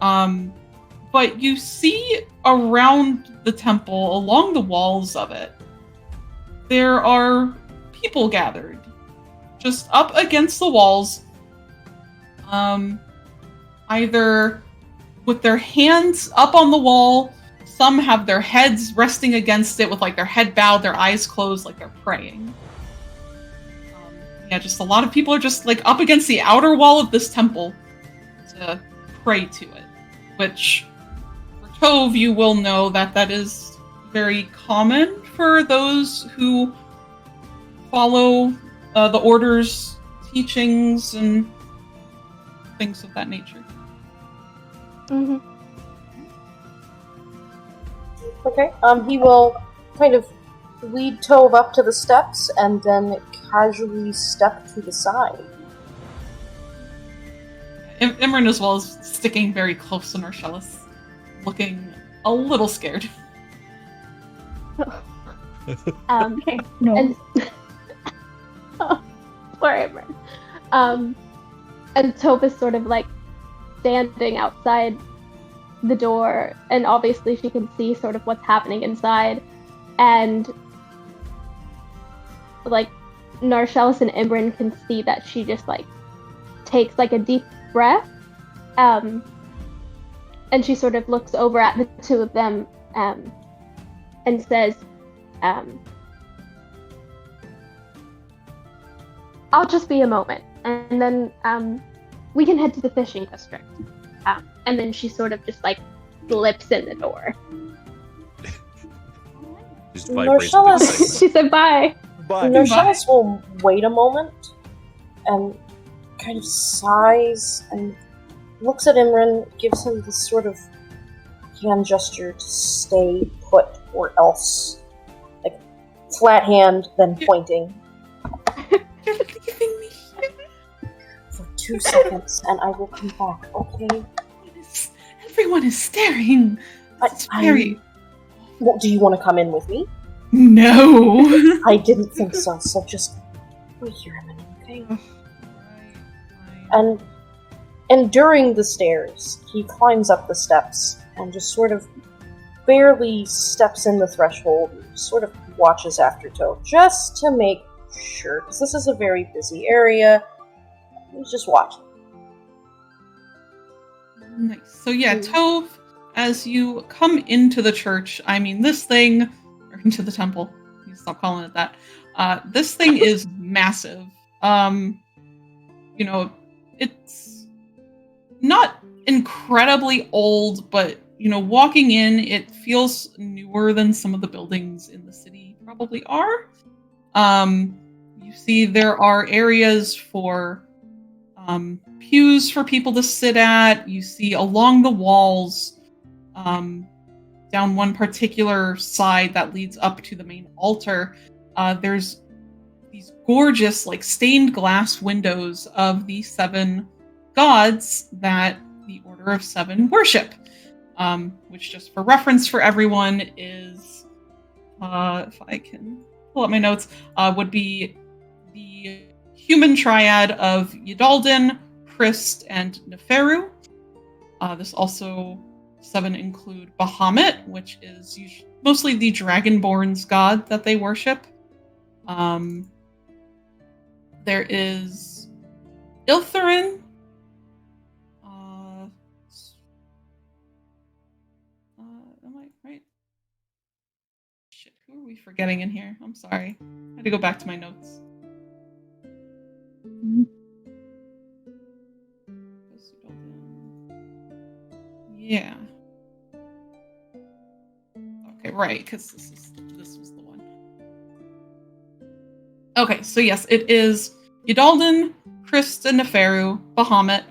but you see around the temple, along the walls of it, there are people gathered, just up against the walls, either with their hands up on the wall. Some have their heads resting against it with like their head bowed, their eyes closed, like they're praying. Just a lot of people are just like up against the outer wall of this temple to pray to it, which for Tove, you will know that is very common for those who follow the order's teachings and things of that nature. Mm-hmm. Okay. He will kind of lead Tove up to the steps and then casually step to the side. Imran as well is sticking very close to Narcellus, looking a little scared. Okay, no. And poor Imran. And Tove is sort of like standing outside the door, and obviously she can see sort of what's happening inside, and like Narcellus and Imran can see that she just like takes like a deep breath, and she sort of looks over at the two of them and says, I'll just be a moment, and then we can head to the fishing district. And then she sort of just like slips in the door. Just vibrates with Narcellus- excitement. She said bye. Bye. Narcellus will wait a moment and kind of sighs and looks at Imran, gives him this sort of hand gesture to stay put, or else. Like, flat hand, then pointing. You're leaving me here. For 2 seconds, and I will come back, okay? Everyone is staring. It's very... Well, do you want to come in with me? No. I didn't think so, so just wait here a minute, okay? And during the stairs, he climbs up the steps and just sort of barely steps in the threshold and sort of watches after Toe, just to make sure, because this is a very busy area. He's just watching. Nice. So yeah, Tove, as you come into the church, I mean, this thing, or into the temple, you stop calling it that. This thing is massive. You know, it's not incredibly old, but you know, walking in, it feels newer than some of the buildings in the city probably are. You see there are areas for pews for people to sit at. You see along the walls, down one particular side that leads up to the main altar, there's these gorgeous, like, stained glass windows of the 7 gods that the Order of 7 worship. Which, just for reference for everyone, is, if I can pull up my notes, would be the human triad of Yidaldin, Christ, and Neferu. This also 7 include Bahamut, which is mostly the Dragonborn's god that they worship. There is Ilthurin. Am I right? Shit, who are we forgetting in here? I'm sorry. I had to go back to my notes. Yeah. Okay, right, because this was the one. Okay, so yes, it is Yidaldin, Christ, and Neferu, Bahamut.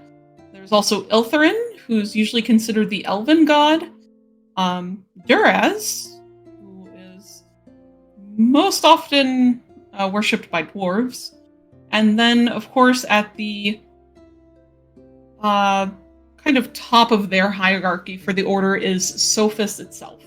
There's also Ilthurin, who's usually considered the elven god. Duraz, who is most often worshipped by dwarves. And then, of course, at the kind of top of their hierarchy for the order is Sophis itself.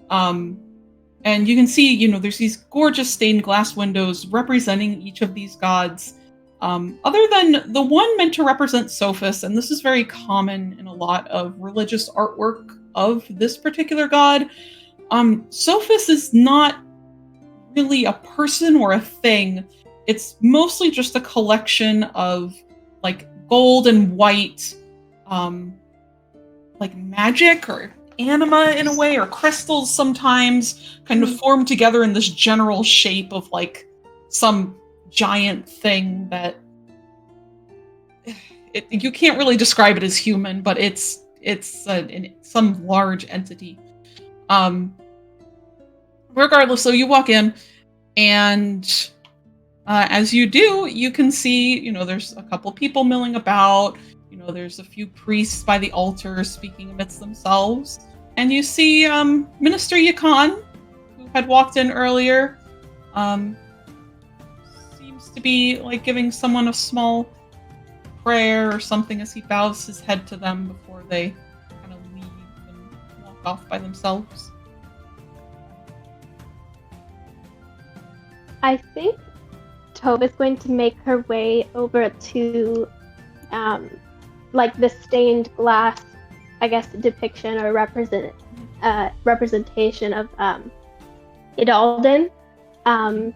And you can see, you know, there's these gorgeous stained glass windows representing each of these gods. Other than the one meant to represent Sophis, and this is very common in a lot of religious artwork of this particular god, Sophis is not really a person or a thing. It's mostly just a collection of, like, gold and white, like, magic or anima in a way, or crystals sometimes, kind of formed together in this general shape of, like, some giant thing that you can't really describe it as human, but it's some large entity. Regardless, so you walk in, and as you do, you can see, you know, there's a couple people milling about. You know, there's a few priests by the altar speaking amidst themselves, and you see Minister Yakan, who had walked in earlier. Seems to be, like, giving someone a small prayer or something as he bows his head to them before they kind of leave and walk off by themselves. I think Tove is going to make her way over to, like, the stained glass, I guess, depiction or representation of Yidaldin, and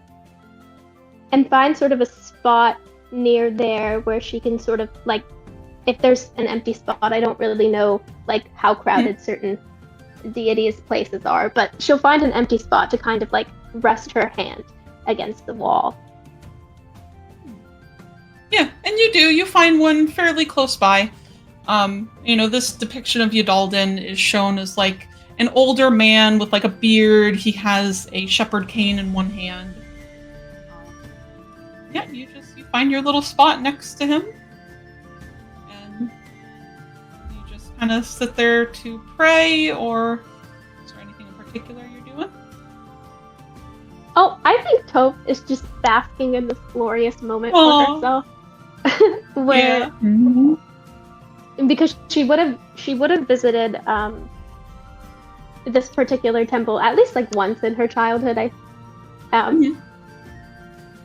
find sort of a spot near there where she can sort of, like, if there's an empty spot, I don't really know, like, how crowded certain deities' places are, but she'll find an empty spot to kind of, like, rest her hand against the wall. Yeah, and you find one fairly close by. You know, this depiction of Yidaldin is shown as, like, an older man with, like, a beard. He has a shepherd cane in one hand. Yeah, you find your little spot next to him, and you just kind of sit there to pray, or is there anything in particular you're doing? Oh, I think Toph is just basking in this glorious moment Aw. for herself. Where Yeah. Mhm. because she would have visited this particular temple at least like once in her childhood, Mhm.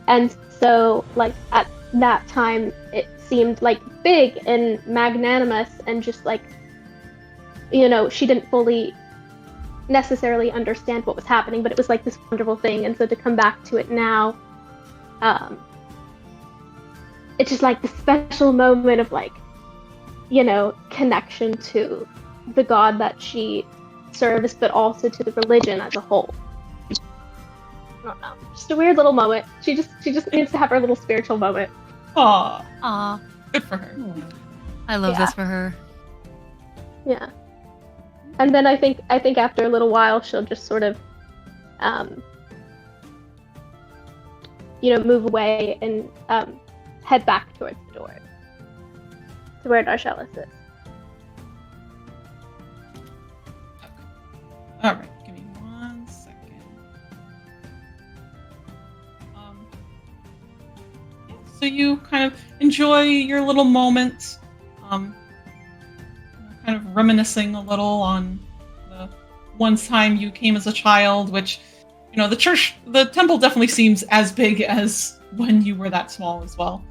and so like at that time it seemed like big and magnanimous and just like, you know, she didn't fully necessarily understand what was happening, but it was like this wonderful thing. And so to come back to it now, it's just like this special moment of like, you know, connection to the god that she serves, but also to the religion as a whole. I don't know, just a weird little moment. She just needs to have her little spiritual moment. Aw, Aw, good for her. I love Yeah. this for her. Yeah. And then I think after a little while she'll just sort of you know, move away and head back towards the door to where Darshella is. All right, give me 1 second. Yeah, so you kind of enjoy your little moment, kind of reminiscing a little on the one time you came as a child, which, you know, the temple definitely seems as big as when you were that small as well.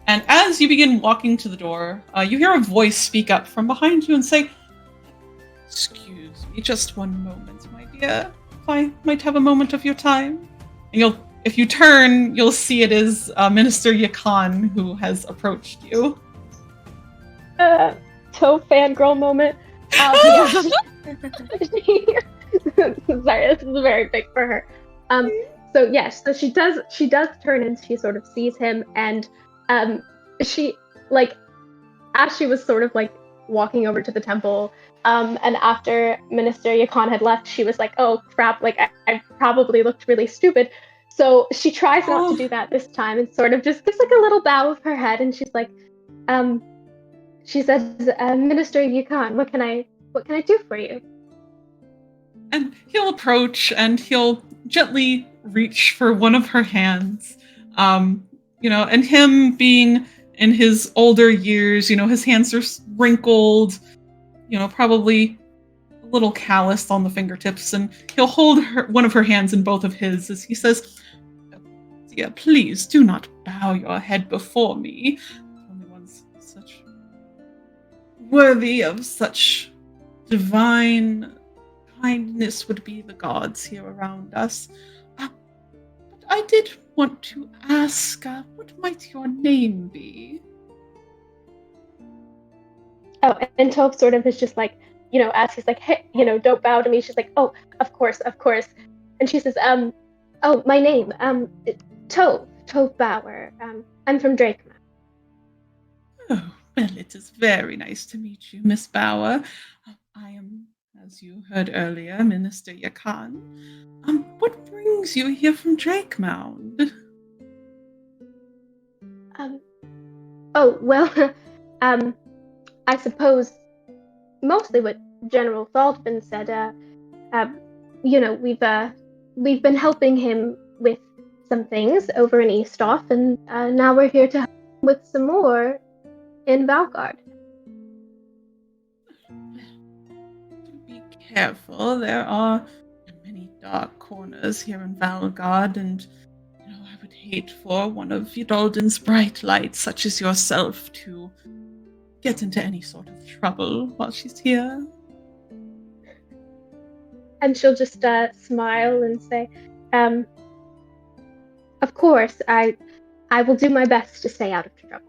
And as you begin walking to the door, you hear a voice speak up from behind you and say, "Excuse me, just one moment, my dear. If I might have a moment of your time." And if you turn, you'll see it is Minister Yakan who has approached you. Toe fangirl moment. Yeah. Sorry, this is very big for her. So yes, so she does turn and she sort of sees him, and she, like, as she was sort of like walking over to the temple, and after Minister Yakan had left, she was like, "Oh crap! Like I probably looked really stupid." So she tries not to do that this time, and sort of just gives like a little bow of her head, and she's like, she says, "Minister Yakan, what can I do for you?" And he'll approach and he'll gently reach for one of her hands. You know, and him being in his older years, you know, his hands are wrinkled, you know, probably a little calloused on the fingertips, and he'll hold one of her hands in both of his as he says, "Dear, please do not bow your head before me. Only one's such worthy of such divine kindness would be the gods here around us. But I did want to ask, what might your name be?" Oh, and Toph sort of is just like, you know, as he's like, "Hey, you know, don't bow to me." She's like, "Oh, of course." And she says, "Oh, my name, Toph Bauer. I'm from Drakema." Oh, well, it is very nice to meet you, Miss Bauer. I am, as you heard earlier, Minister Yakan. What brings you here from Drakemound? Oh, well, I suppose mostly what General Thaldman said. You know, we've been helping him with some things over in Eastoff, and now we're here to help him with some more in Valgard. Be careful. There are many dark corners here in Valgard, and you know, I would hate for one of Yudolden's bright lights, such as yourself, to get into any sort of trouble while she's here. And she'll just smile and say, "Of course, I will do my best to stay out of trouble."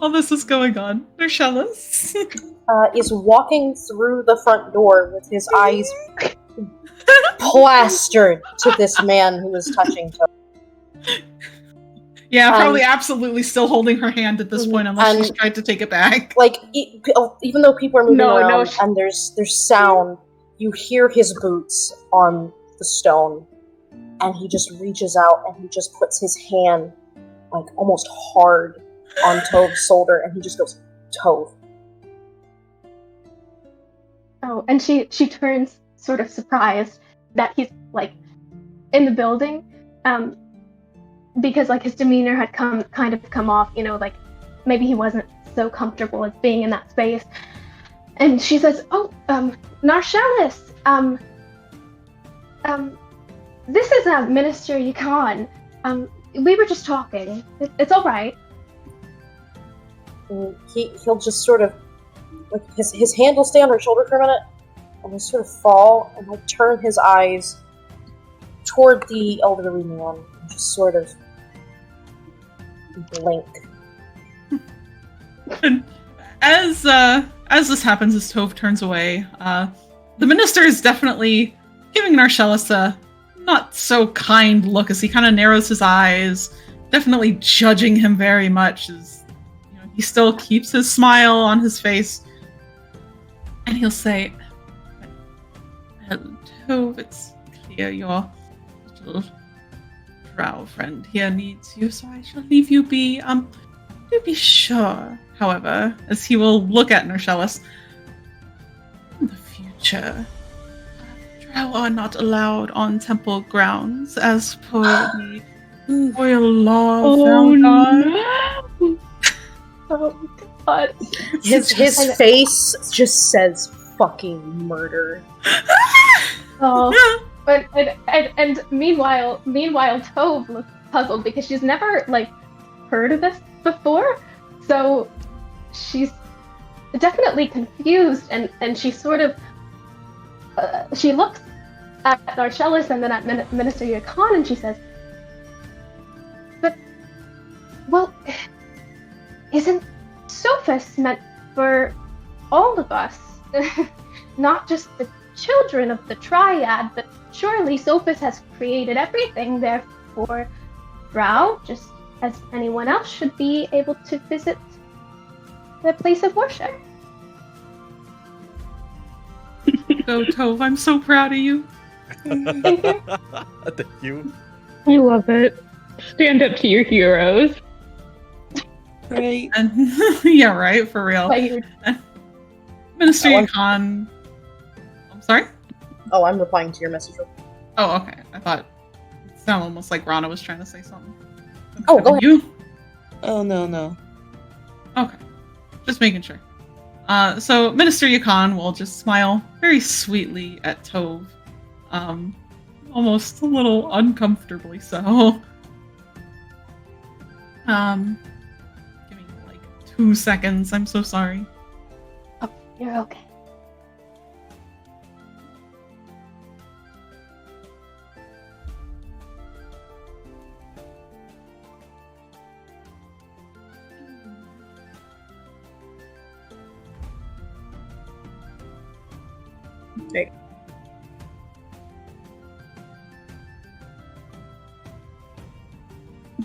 All this is going on. Darshellus Is walking through the front door with his eyes plastered to this man who is touching Toph. Yeah, probably absolutely still holding her hand at this point, unless she's tried to take it back. Like, even though people are moving around no, and there's sound, you hear his boots on the stone, and he just reaches out and he just puts his hand, like, almost hard on Tove's shoulder, and he just goes, Tove. Oh, and she turns sort of surprised that he's like in the building, because like his demeanor had come off, like maybe he wasn't so comfortable as being in that space. And she says, "Oh, Narshellis, this is Minister Yukon. We were just talking. It's all right." And he'll just sort of, like, his hand will stay on her shoulder for a minute, and he'll sort of fall, and he'll turn his eyes toward the elderly man, and just sort of blink. And as this happens, as Tove turns away, the minister is definitely giving Narshellis a not so kind look as he kind of narrows his eyes, definitely judging him very much. As he still keeps his smile on his face, and he'll say, "Well, Tove, it's clear your little drow friend here needs you, so I shall leave you be. Do be sure, however," as he will look at Narshellis, "in the future, drow are not allowed on temple grounds as per the royal law of Valgar." Oh God. His face just says fucking murder. Oh. And meanwhile, Tove looks puzzled because she's never heard of this before, so she's definitely confused, and she sort of she looks at Narshellis and then at Minister Yukon, and she says, "But, well, isn't Sophis meant for all of us? Not just the children of the Triad, but surely Sophis has created everything, therefore drow, just as anyone else, should be able to visit the place of worship." Go, Tove, I'm so proud of you. Thank you. Thank you. I love it. Stand up to your heroes. Right. And yeah, right, for real. Like, Minister Oh, Yukon. I'm sorry? Oh, I'm replying to your message. Oh, okay. I thought it sounded almost like Rana was trying to say something. Oh, go ahead. You? Oh, no. Okay. Just making sure. So Minister Yukon will just smile very sweetly at Tove. Almost a little uncomfortably so. Give me 2 seconds. I'm so sorry. oh, you're okay. Okay.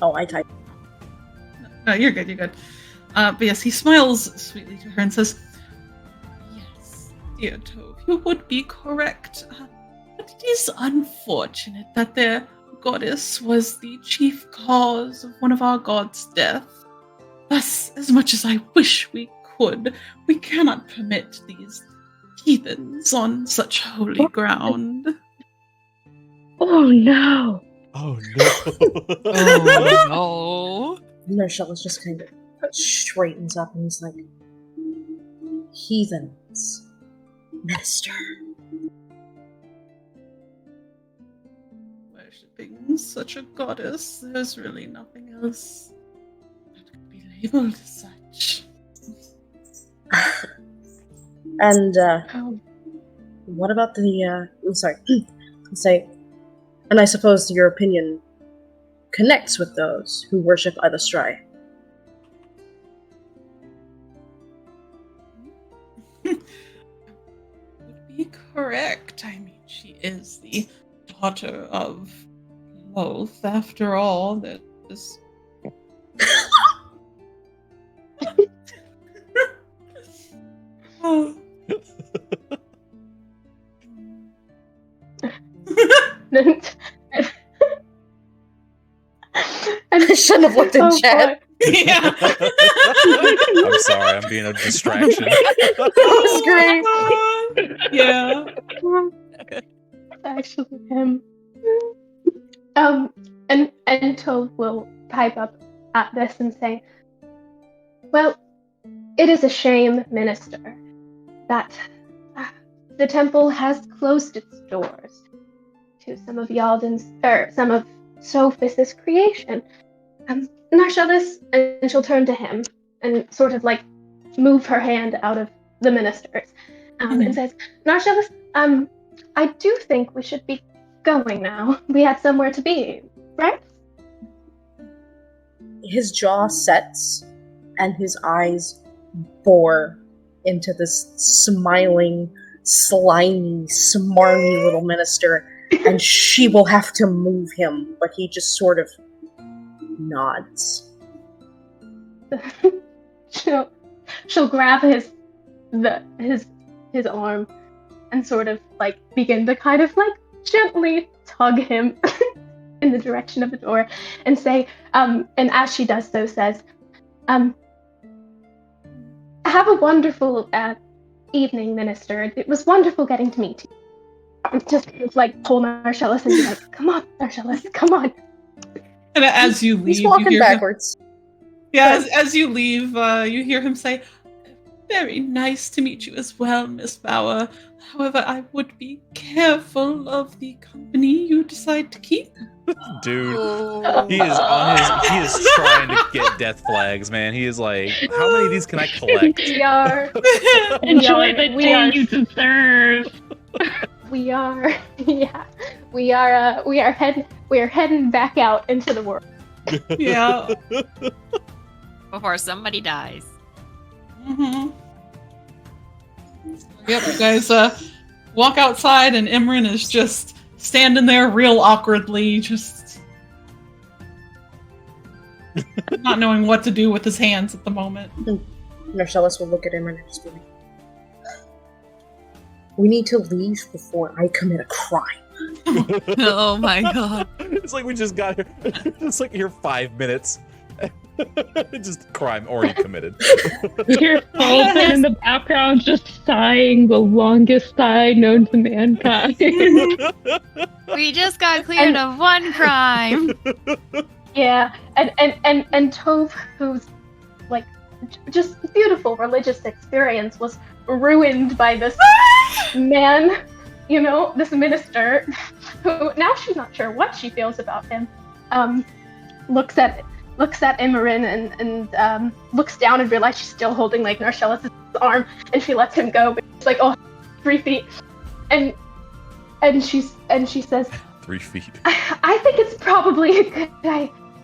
Oh, I typed. No, you're good, you're good. But yes, he smiles sweetly to her and says, "Yes, dear Tove, you would be correct. But it is unfortunate that their goddess was the chief cause of one of our gods' death. Thus, as much as I wish we could, we cannot permit these heathens on such holy ground." Oh no. Oh no. Oh Narshellis just kind of straightens up and he's like, "Heathens, Minister." Worshipping such a goddess, there's really nothing else that could be labeled as such. And Oh, what about the? I'm sorry. Say, and I suppose your opinion connects with those who worship Ivastrai. Would be correct. I mean, she is the daughter of Loth, after all. That is. Oh. and I shouldn't have looked in oh, chat. Yeah. I'm sorry, I'm being a distraction. That was great. Yeah. Actually him. And Tove will pipe up at this and say, "Well, it is a shame, Minister, that the temple has closed its doors to some of some of Sophis' creation. Narshalis," and she'll turn to him and sort of like move her hand out of the minister's, and says, "Narshalis, I do think we should be going now. We had somewhere to be, right?" His jaw sets, and his eyes bore into this smiling, slimy, smarmy little minister, and she will have to move him, but he just sort of nods. she'll grab his arm and sort of like begin to kind of like gently tug him in the direction of the door and say, and as she does so says, "Have a wonderful evening, Minister. It was wonderful getting to meet you." Just like pull Narshalis and be like, "Come on, Narshalis, come on." And as you leave, He's you walking hear backwards. as you leave, you hear him say, "Very nice to meet you as well, Miss Bauer. However, I would be careful of the company you decide to keep." Dude, Oh. he is trying to get death flags, man. He is like, how many of these can I collect? We are Enjoy the we day are- you deserve. we are heading back out into the world. Yeah. Before somebody dies. Mm-hmm. Yep, you guys walk outside, and Imran is just standing there real awkwardly, just not knowing what to do with his hands at the moment. Narshalis will look at him and just be like, "We need to leave before I commit a crime." Oh my god. It's like we just got here. It's like here 5 minutes. Just crime already committed. You hear Fulton in the background just sighing the longest sigh known to mankind. We just got cleared of one crime. Yeah, and Tove, whose like just beautiful religious experience was ruined by this man, this minister, who now she's not sure what she feels about him. Looks at Imran and looks down and realizes she's still holding like Narshalis' arm, and she lets him go, but she's like, "Oh, 3 feet," and she says, 3 feet. I think it's probably a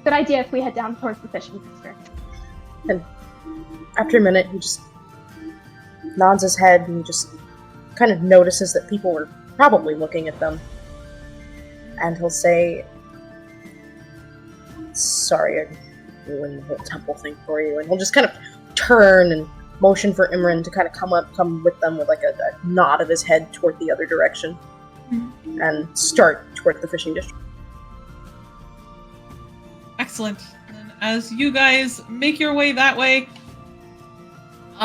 good idea if we head down towards the fishing district." And after a minute, he just nods his head and just kind of notices that people were probably looking at them. And he'll say, "Sorry, I ruined the whole temple thing for you." And he'll just kind of turn and motion for Imran to kind of come with them with like a nod of his head toward the other direction. And start toward the fishing district. Excellent. And as you guys make your way that way,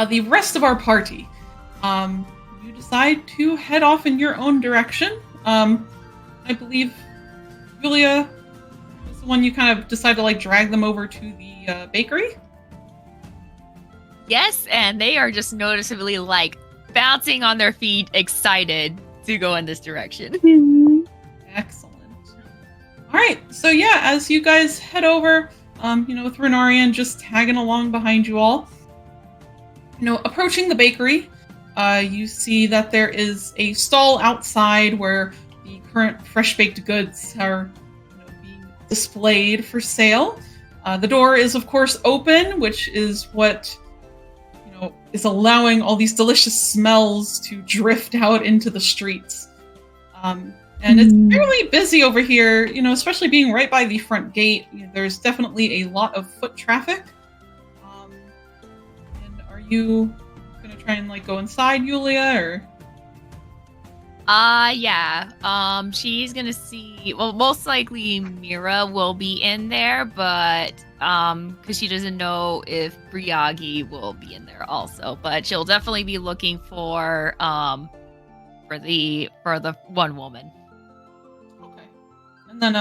the rest of our party, you decide to head off in your own direction. I believe Julia was the one you kind of decided to like drag them over to the bakery. Yes, and they are just noticeably like bouncing on their feet, excited to go in this direction. Excellent. All right, so yeah, as you guys head over, with Renarian just tagging along behind you all, approaching the bakery, you see that there is a stall outside where the current fresh baked goods are being displayed for sale. The door is of course open, which is what is allowing all these delicious smells to drift out into the streets. And it's fairly busy over here, especially being right by the front gate. There's definitely a lot of foot traffic. And are you gonna try and like go inside, Yulia, or? Yeah. She's gonna see. Well, most likely Mira will be in there, but because she doesn't know if Briagi will be in there also, but she'll definitely be looking for the one woman. Okay. And then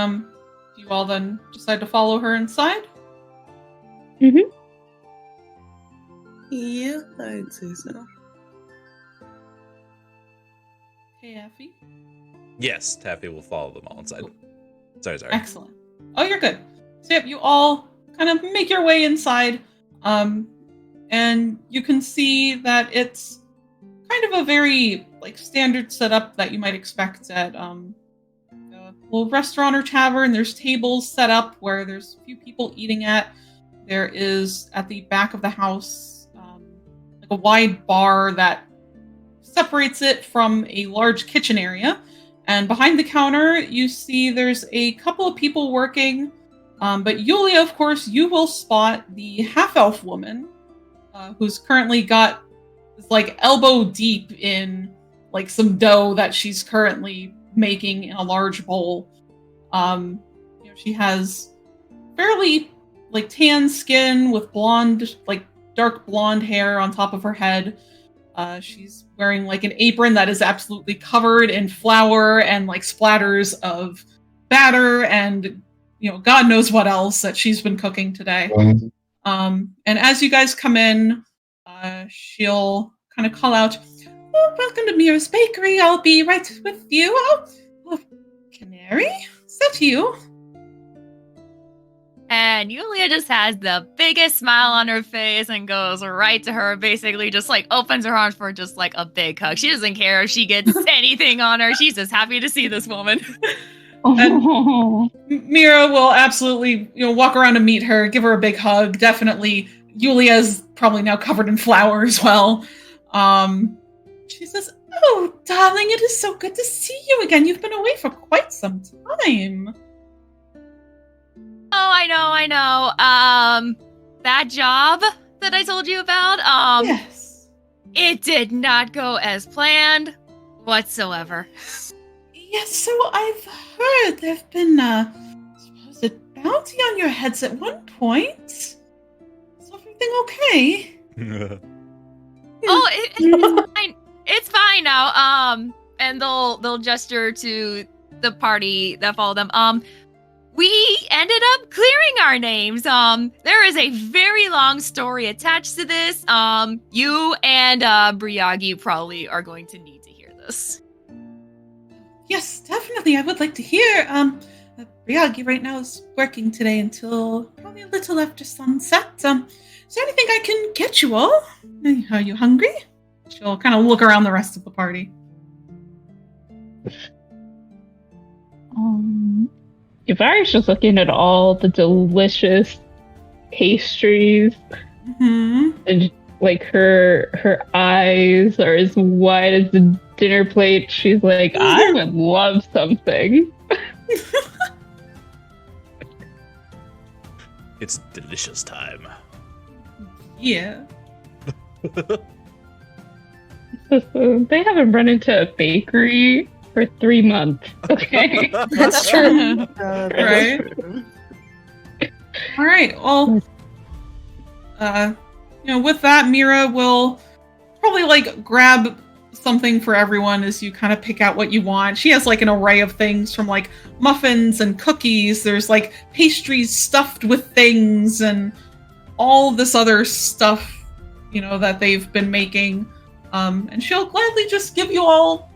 do you all then decide to follow her inside? Mm-hmm. Yeah, I'd say so. Okay, Effie. Yes, Taffy will follow them all inside. Sorry. Excellent. Oh, you're good. So yep, you all kind of make your way inside, and you can see that it's kind of a very like standard setup that you might expect at a little restaurant or tavern. There's tables set up where there's a few people eating at. There is at the back of the house like a wide bar that separates it from a large kitchen area. And behind the counter, you see there's a couple of people working. But Yulia, of course, you will spot the half-elf woman who's currently got like elbow deep in like some dough that she's currently making in a large bowl. She has fairly like tan skin with blonde, like dark blonde hair on top of her head. She's wearing like an apron that is absolutely covered in flour and like splatters of batter and God knows what else that she's been cooking today. And as you guys come in, she'll kind of call out, "Oh, welcome to Mira's Bakery. I'll be right with you." Oh, Canary, is that you? And Yulia just has the biggest smile on her face and goes right to her, basically just like opens her arms for just like a big hug. She doesn't care if she gets anything on her. She's just happy to see this woman. Oh. Mira will absolutely, walk around and meet her, give her a big hug. Definitely, Yulia's probably now covered in flour as well. She says, "Oh, darling, it is so good to see you again. You've been away for quite some time." Oh, I know. That job that I told you about, Yes. it did not go as planned whatsoever. Yes, so I've heard there've been supposed bounty on your heads at one point. Is everything okay? Oh, it's fine. It's fine now. And they'll gesture to the party that followed them. We ended up clearing our names. There is a very long story attached to this. You and Briagi probably are going to need to hear this. Yes, definitely. I would like to hear. Briagi right now is working today until probably a little after sunset. Is there anything I can get you all? Are you hungry? She'll kind of look around the rest of the party. Yvari's just looking at all the delicious pastries, and like her eyes are as wide as the dinner plate. She's like, I would love something. It's delicious time. Yeah. They haven't run into a bakery for 3 months. Okay. That's true. Right. All right. Well, with that, Mira will probably like grab something for everyone as you kind of pick out what you want. She has like an array of things from like muffins and cookies. There's like pastries stuffed with things and all this other stuff, that they've been making. And she'll gladly just give you all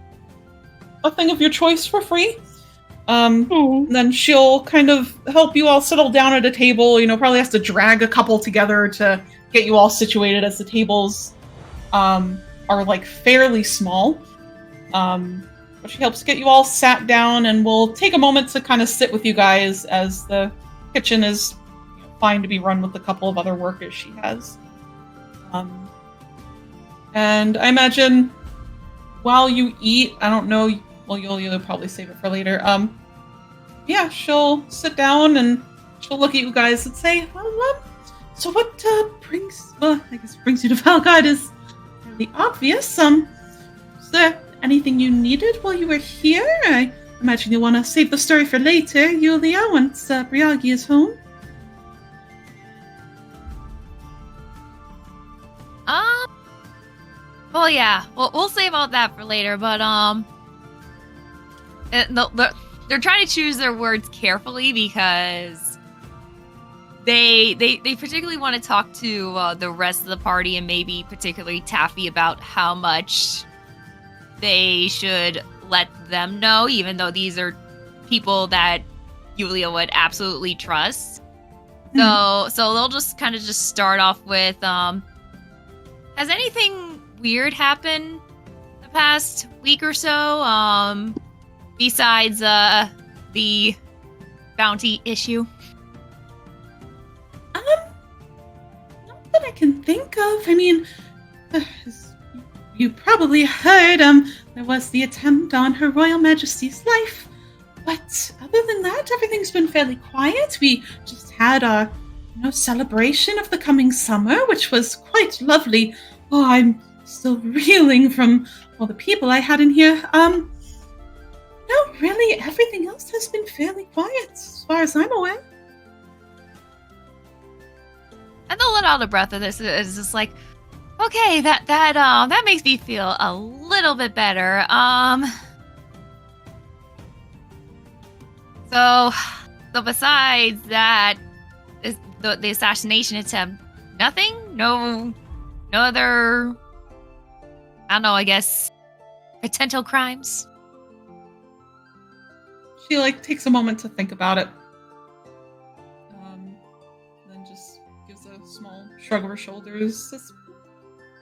a thing of your choice for free. And then she'll kind of help you all settle down at a table. Probably has to drag a couple together to get you all situated, as the tables are like fairly small. But she helps get you all sat down, and we'll take a moment to kind of sit with you guys as the kitchen is fine to be run with a couple of other workers she has. And I imagine while you eat, I don't know, well, you'll probably save it for later. She'll sit down and she'll look at you guys and say, "Well, so what brings you to Valgard is really obvious. Is there anything you needed while you were here? I imagine you want to save the story for later, Yulia, once Briagi is home." Well, yeah. Well, we'll save all that for later. But they're trying to choose their words carefully because they particularly want to talk to the rest of the party and maybe particularly Taffy about how much they should let them know, even though these are people that Yulia would absolutely trust. So they'll just kind of just start off with, has anything weird happened the past week or so? Besides the bounty issue? Not that I can think of. I mean, as you probably heard, there was the attempt on Her Royal Majesty's life. But other than that, everything's been fairly quiet. We just had our, celebration of the coming summer, which was quite lovely. Oh, I'm still reeling from all the people I had in here. No, really, everything else has been fairly quiet, as far as I'm aware. And they'll let out a breath of this. It's just like, okay, that makes me feel a little bit better. So besides that, the assassination attempt, nothing? No other, I don't know, I guess, potential crimes? She, takes a moment to think about it. Then just gives a small shrug of her shoulders. Says,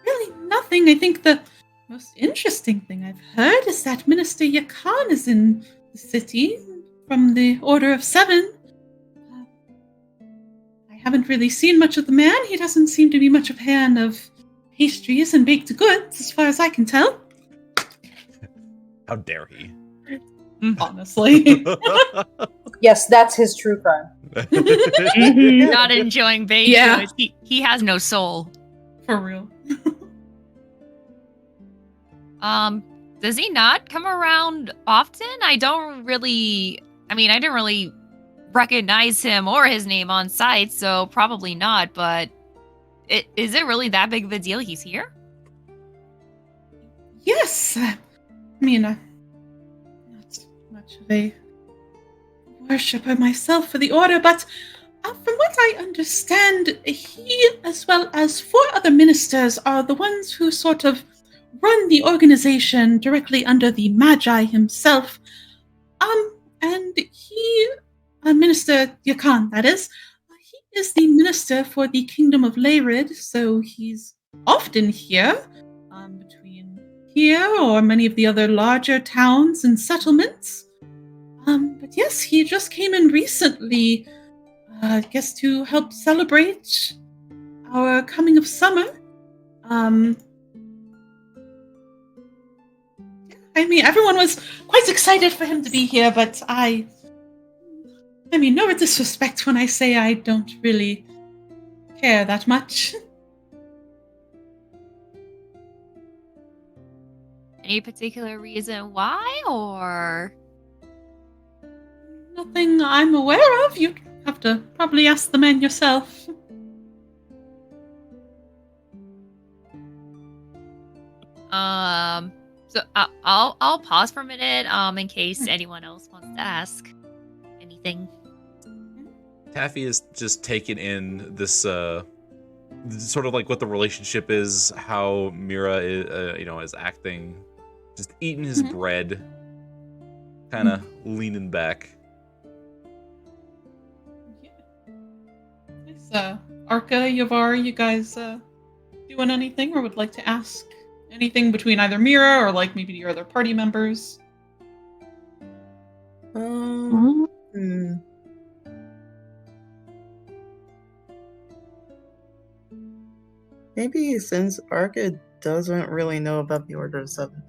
really nothing. I think the most interesting thing I've heard is that Minister Yakan is in the city from the Order of Seven. I haven't really seen much of the man. He doesn't seem to be much of a fan of pastries and baked goods, as far as I can tell. How dare he? Honestly. Yes, that's his true crime. Not enjoying baked goods. He has no soul. For real. Does he not come around often? I didn't really recognize him or his name on site, so probably not, but is it really that big of a deal he's here? Yes. I mean, not much of a worshipper myself for the Order, but from what I understand, he, as well as 4 other ministers, are the ones who sort of run the organization directly under the Magi himself. And he, Minister Yakan, that is, he is the minister for the Kingdom of Leyrid, so he's often here, between here or many of the other larger towns and settlements. But yes, he just came in recently, I guess to help celebrate our coming of summer. I mean, everyone was quite excited for him to be here, but I mean, no disrespect when I say I don't really care that much. Any particular reason why, or? Nothing I'm aware of. You'd have to probably ask the man yourself. So I'll pause for a minute, in case anyone else wants to ask anything. Taffy is just taking in this, sort of like what the relationship is, how Mira is acting, just eating his bread, kind of leaning back. Yes, Arca, Yavar, you guys doing anything or would like to ask anything between either Mira or maybe your other party members? Maybe since Arca doesn't really know about the Order of Seven,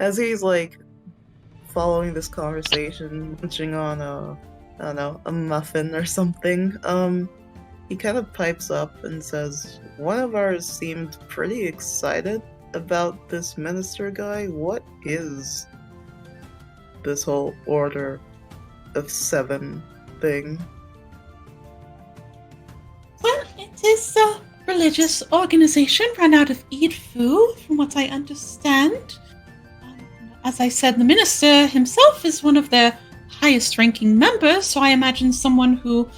as he's following this conversation, munching on a muffin or something, he kind of pipes up and says, one of ours seemed pretty excited about this minister guy. What is this whole Order of Seven thing? Well, it is religious organization run out of Eid Fu, from what I understand. As I said, the minister himself is one of their highest-ranking members, so I imagine someone who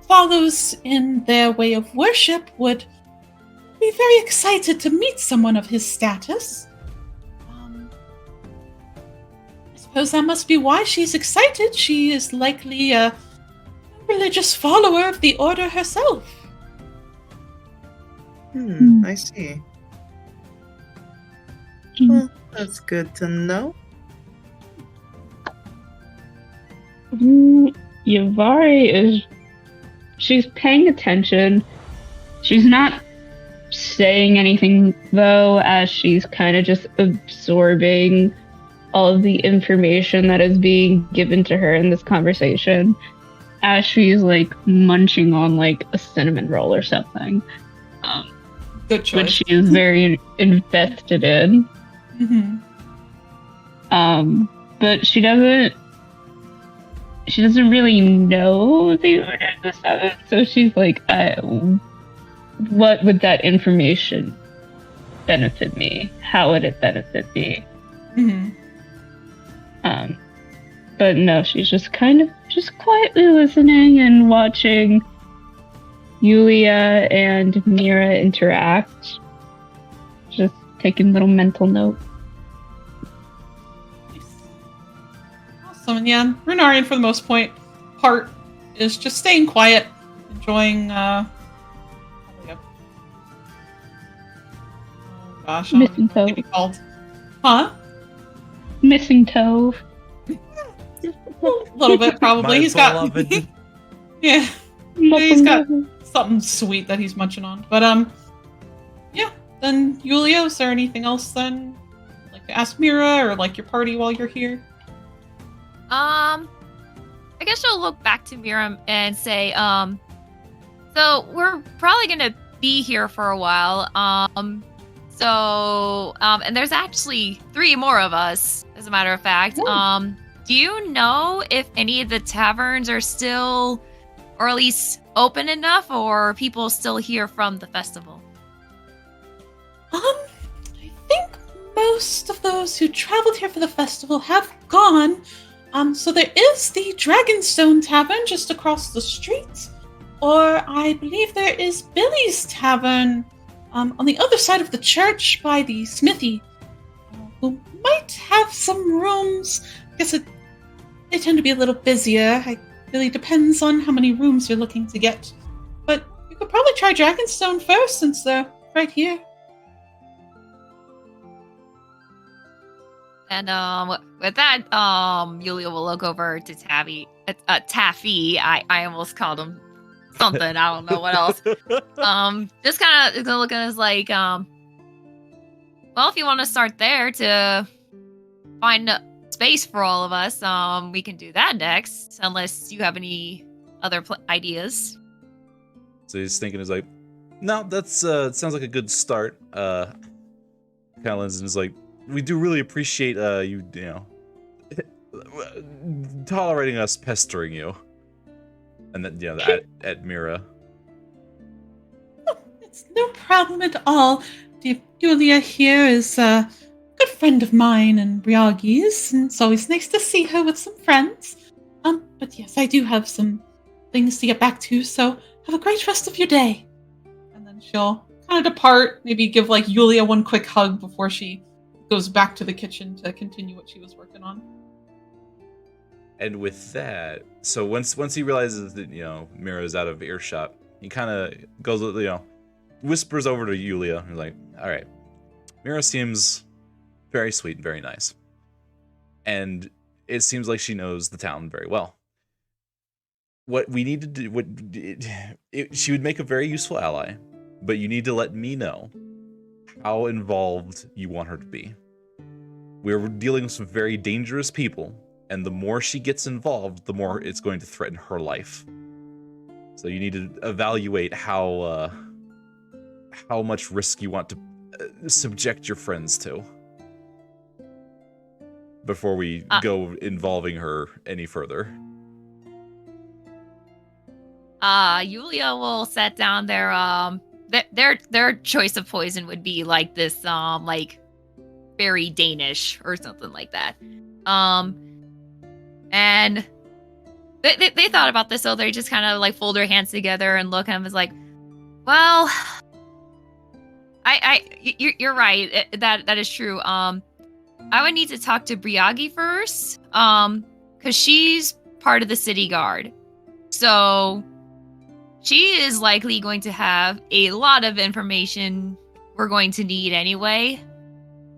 follows in their way of worship would be very excited to meet someone of his status. I suppose that must be why she's excited. She is likely a religious follower of the order herself. I see. Well, that's good to know. Yavari she's paying attention. She's not saying anything though, as she's kind of just absorbing all of the information that is being given to her in this conversation, as she's like munching on like a cinnamon roll or something. Good choice. Which she is very invested in. But she doesn't really know the Order of the Seven, so she's like, what would that information benefit me? How would it benefit me? But no, she's just quietly listening and watching Yulia and Mira interact. Just taking little mental notes. Awesome. And yeah, Runarian, for the most part, is just staying quiet, enjoying, oh gosh, I don't Missing know what toe. it be called. Huh? Missing toe. A little bit, probably. He's got, yeah, he's got something sweet that he's munching on. But, yeah, then, Yulia, is there anything else then? Like to ask Mira, or like your party while you're here? I guess I'll look back to Mira and say, so we're probably gonna be here for a while. And there's actually 3 more of us, as a matter of fact. Do you know if any of the taverns are still, or at least open enough, or are people still here from the festival? I think most of those who traveled here for the festival have gone. So there is the Dragonstone Tavern just across the street, or I believe there is Billy's Tavern on the other side of the church by the smithy, who might have some rooms. I guess they tend to be a little busier. It really depends on how many rooms you're looking to get. But you could probably try Dragonstone first, since they're right here. And with that, Yulia will look over to Taffy. I almost called him something. I don't know what else. Just kind of look at us like, well, if you want to start there to find space for all of us, we can do that next. Unless you have any other ideas. So he's thinking, he's like, no, that's it sounds like a good start. Callan's is like, we do really appreciate you know, tolerating us pestering you. And then, you know, at Mira. Oh, it's no problem at all. Yulia here is a good friend of mine and Briagi's, and it's always nice to see her with some friends. But yes, I do have some things to get back to, so have a great rest of your day. And then she'll kind of depart, maybe give like Yulia one quick hug before she goes back to the kitchen to continue what she was working on. And with that, so once he realizes that, you know, Mira's out of earshot, he kind of goes, you know, whispers over to Yulia. He's like, all right, Mira seems very sweet and very nice. And it seems like she knows the town very well. What we need to do, she would make a very useful ally, but you need to let me know how involved you want her to be. We're dealing with some very dangerous people, and the more she gets involved, the more it's going to threaten her life. So you need to evaluate how much risk you want to subject your friends to before we go involving her any further. Yulia will set down their their choice of poison would be like this like very Danish or something like that. And they thought about this, so they just kind of like fold their hands together and look at him as like, well, you're right. That is true. I would need to talk to Briagi first, because she's part of the city guard. So she is likely going to have a lot of information we're going to need anyway.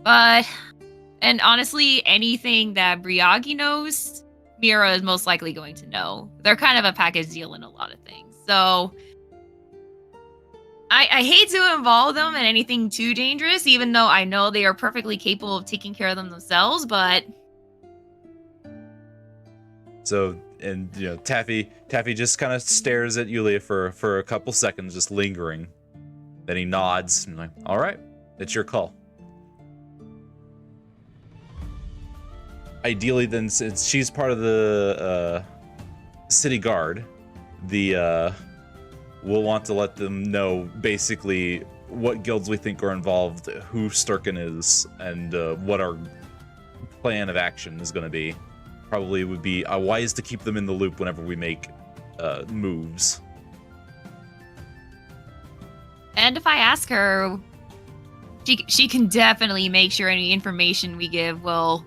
And honestly, anything that Briagi knows, Mira is most likely going to know. They're kind of a package deal in a lot of things. So I hate to involve them in anything too dangerous, even though I know they are perfectly capable of taking care of them themselves, but... So, and, you know, Taffy just kind of stares at Yulia for a couple seconds, just lingering. Then he nods and like, all right, it's your call. Ideally, then, since she's part of the city guard, we'll want to let them know basically what guilds we think are involved, who Sturkin is, and what our plan of action is going to be. Probably would be wise to keep them in the loop whenever we make moves. And if I ask her, she can definitely make sure any information we give will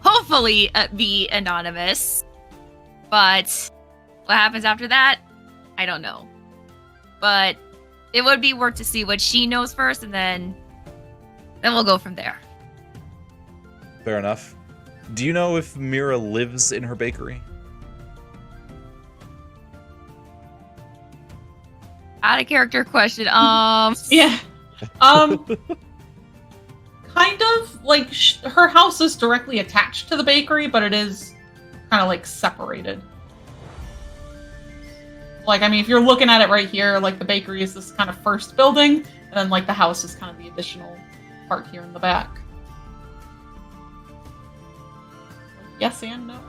hopefully be anonymous. But what happens after that, I don't know. But it would be worth to see what she knows first, and then we'll go from there. Fair enough. Do you know if Mira lives in her bakery? Out of character question. Yeah. Kind of like her house is directly attached to the bakery, but it is kind of like separated. Like, I mean, if you're looking at it right here, like the bakery is this kind of first building, and then like the house is kind of the additional part here in the back. Yes and no.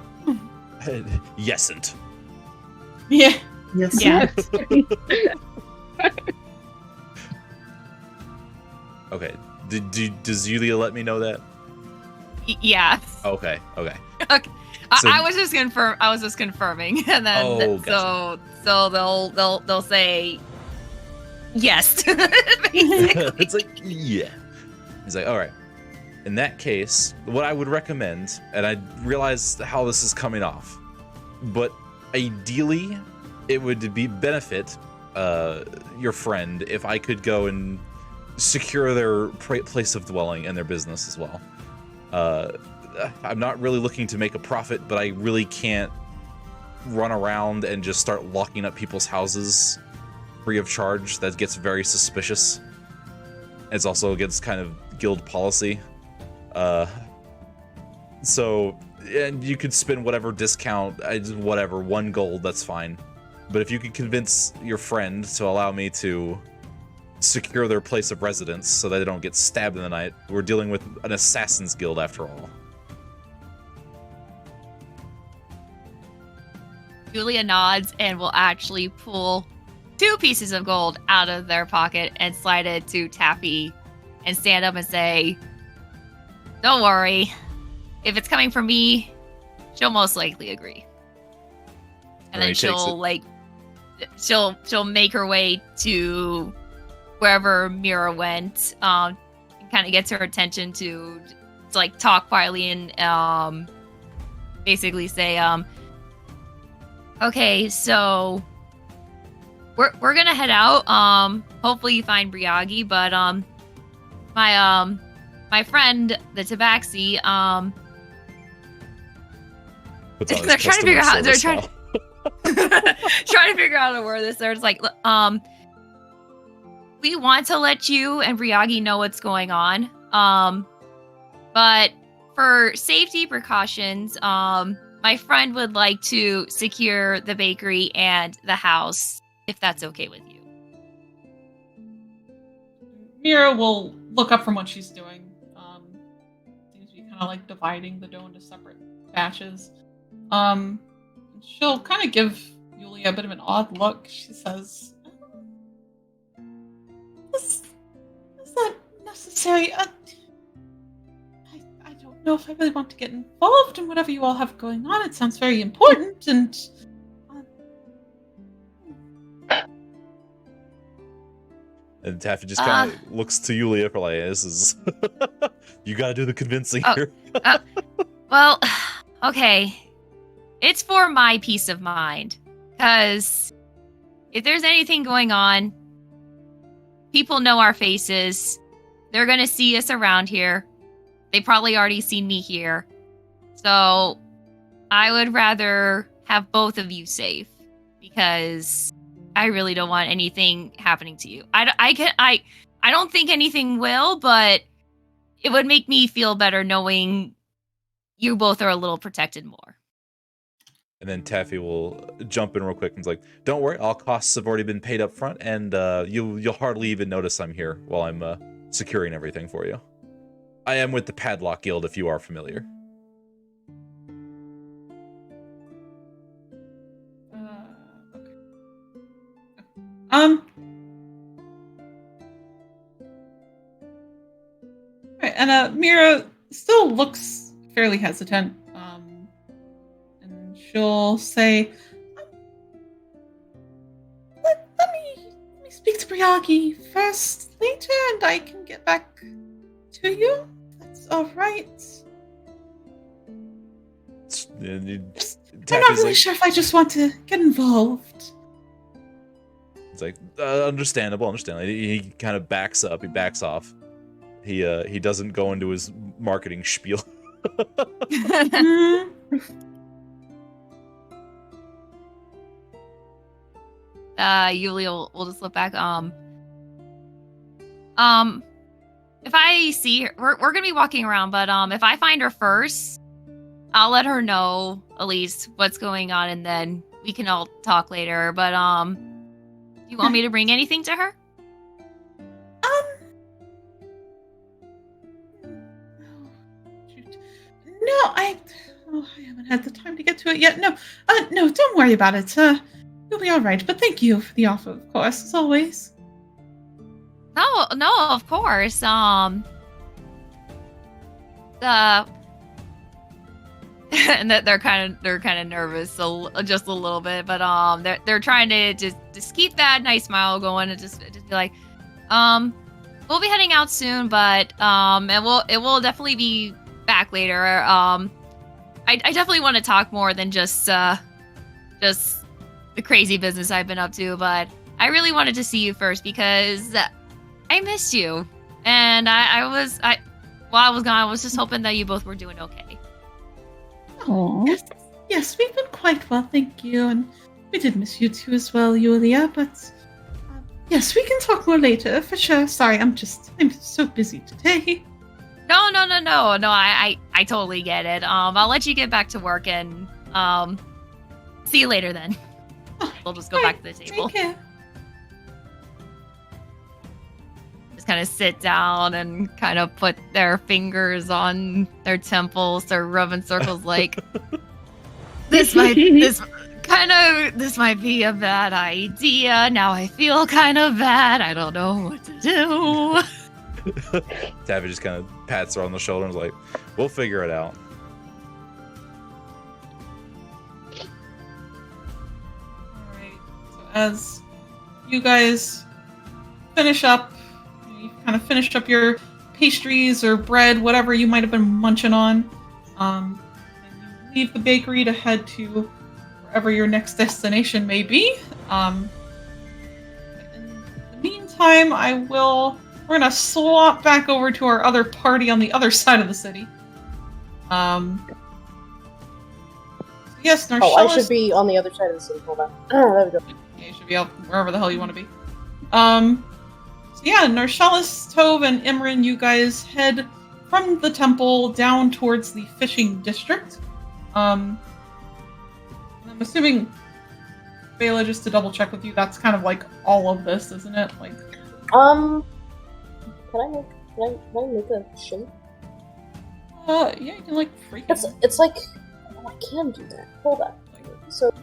Yesn't. Yeah. Yes. Yeah. Okay. Does Yulia let me know that? Yeah. Okay. Okay. So- I was just confirming, and then gotcha. so they'll say yes. Basically. It's like, yeah. He's like, all right. In that case, what I would recommend, and I realize how this is coming off, but ideally, it would be benefit your friend if I could go and secure their place of dwelling and their business as well. I'm not really looking to make a profit, but I really can't run around and just start locking up people's houses free of charge. That gets very suspicious. It's also against kind of guild policy. So, and you could spend whatever discount, whatever, 1 gold, that's fine. But if you could convince your friend to allow me to secure their place of residence so that they don't get stabbed in the night, we're dealing with an assassin's guild after all. Julia nods and will actually pull 2 pieces of gold out of their pocket and slide it to Taffy and stand up and say, "Don't worry. If it's coming from me, she'll most likely agree." And then she'll she'll make her way to wherever Mira went, and kind of gets her attention to like talk quietly and basically say, okay, so we're gonna head out. Hopefully you find Briagi, but my friend, the Tabaxi, they're trying to figure out trying to figure out how to word this. They're just like, we want to let you and Briagi know what's going on. But for safety precautions, my friend would like to secure the bakery and the house, if that's okay with you. Mira will look up from what she's doing. Seems to be kind of like dividing the dough into separate batches. She'll kind of give Yulia a bit of an odd look. She says, is that necessary? I don't know if I really want to get involved in whatever you all have going on. It sounds very important, and And Taffy just kind of looks to Yulia for like, this is you gotta do the convincing here. Well, okay. It's for my peace of mind. Because if there's anything going on, people know our faces. They're going to see us around here. They probably already seen me here. So I would rather have both of you safe. Because I really don't want anything happening to you. I don't think anything will, but it would make me feel better knowing you both are a little protected more. And then Taffy will jump in real quick and is like, don't worry, all costs have already been paid up front, and you'll hardly even notice I'm here while I'm securing everything for you. I am with the Padlock Guild, if you are familiar. okay. Right, and Mira still looks fairly hesitant. And she'll say, let me speak to Briagi first later, and I can get back to you. That's all right. I'm not really sure if I just want to get involved. It's like, understandable. He kind of backs up. He backs off. He doesn't go into his marketing spiel. Yulia will just look back. If I see her, we're gonna be walking around, but if I find her first, I'll let her know at least what's going on, and then we can all talk later. But you want me to bring anything to her? No, I haven't had the time to get to it yet. No, don't worry about it. You'll be all right. But thank you for the offer, of course, as always. No, of course. And they're kind of nervous, so just a little bit, but they're trying to just keep that nice smile going and just be like, we'll be heading out soon, but it will definitely be back later. I definitely want to talk more than just the crazy business I've been up to, but I really wanted to see you first because I missed you, and while I was gone, I was just hoping that you both were doing okay. Aww. Yes, we've been quite well, thank you, and we did miss you too as well, Yulia, but yes, we can talk more later, for sure. Sorry, I'm so busy today. No, I totally get it. I'll let you get back to work, and see you later then. We'll just go back to the table. Take care. Just kind of sit down and kind of put their fingers on their temples. They're rubbing circles like this might be a bad idea. Now I feel kind of bad. I don't know what to do. Taffy just kind of pats her on the shoulder and is like, we'll figure it out. Alright, so as you guys finish up, you kind of finished up your pastries or bread, whatever you might have been munching on, and you leave the bakery to head to wherever your next destination may be. In the meantime, we're gonna swap back over to our other party on the other side of the city. Yes, Narshella. Oh, I should be on the other side of the city. Hold on. There we go. Yeah, you should be out wherever the hell you want to be. So yeah, Narshalis, Tove, and Imran, you guys head from the temple down towards the fishing district. I'm assuming, Bela, just to double check with you, that's kind of like all of this, isn't it? Like, Can I make a shape? yeah, you can like freak. It's like, oh, I can do that. Hold on. So,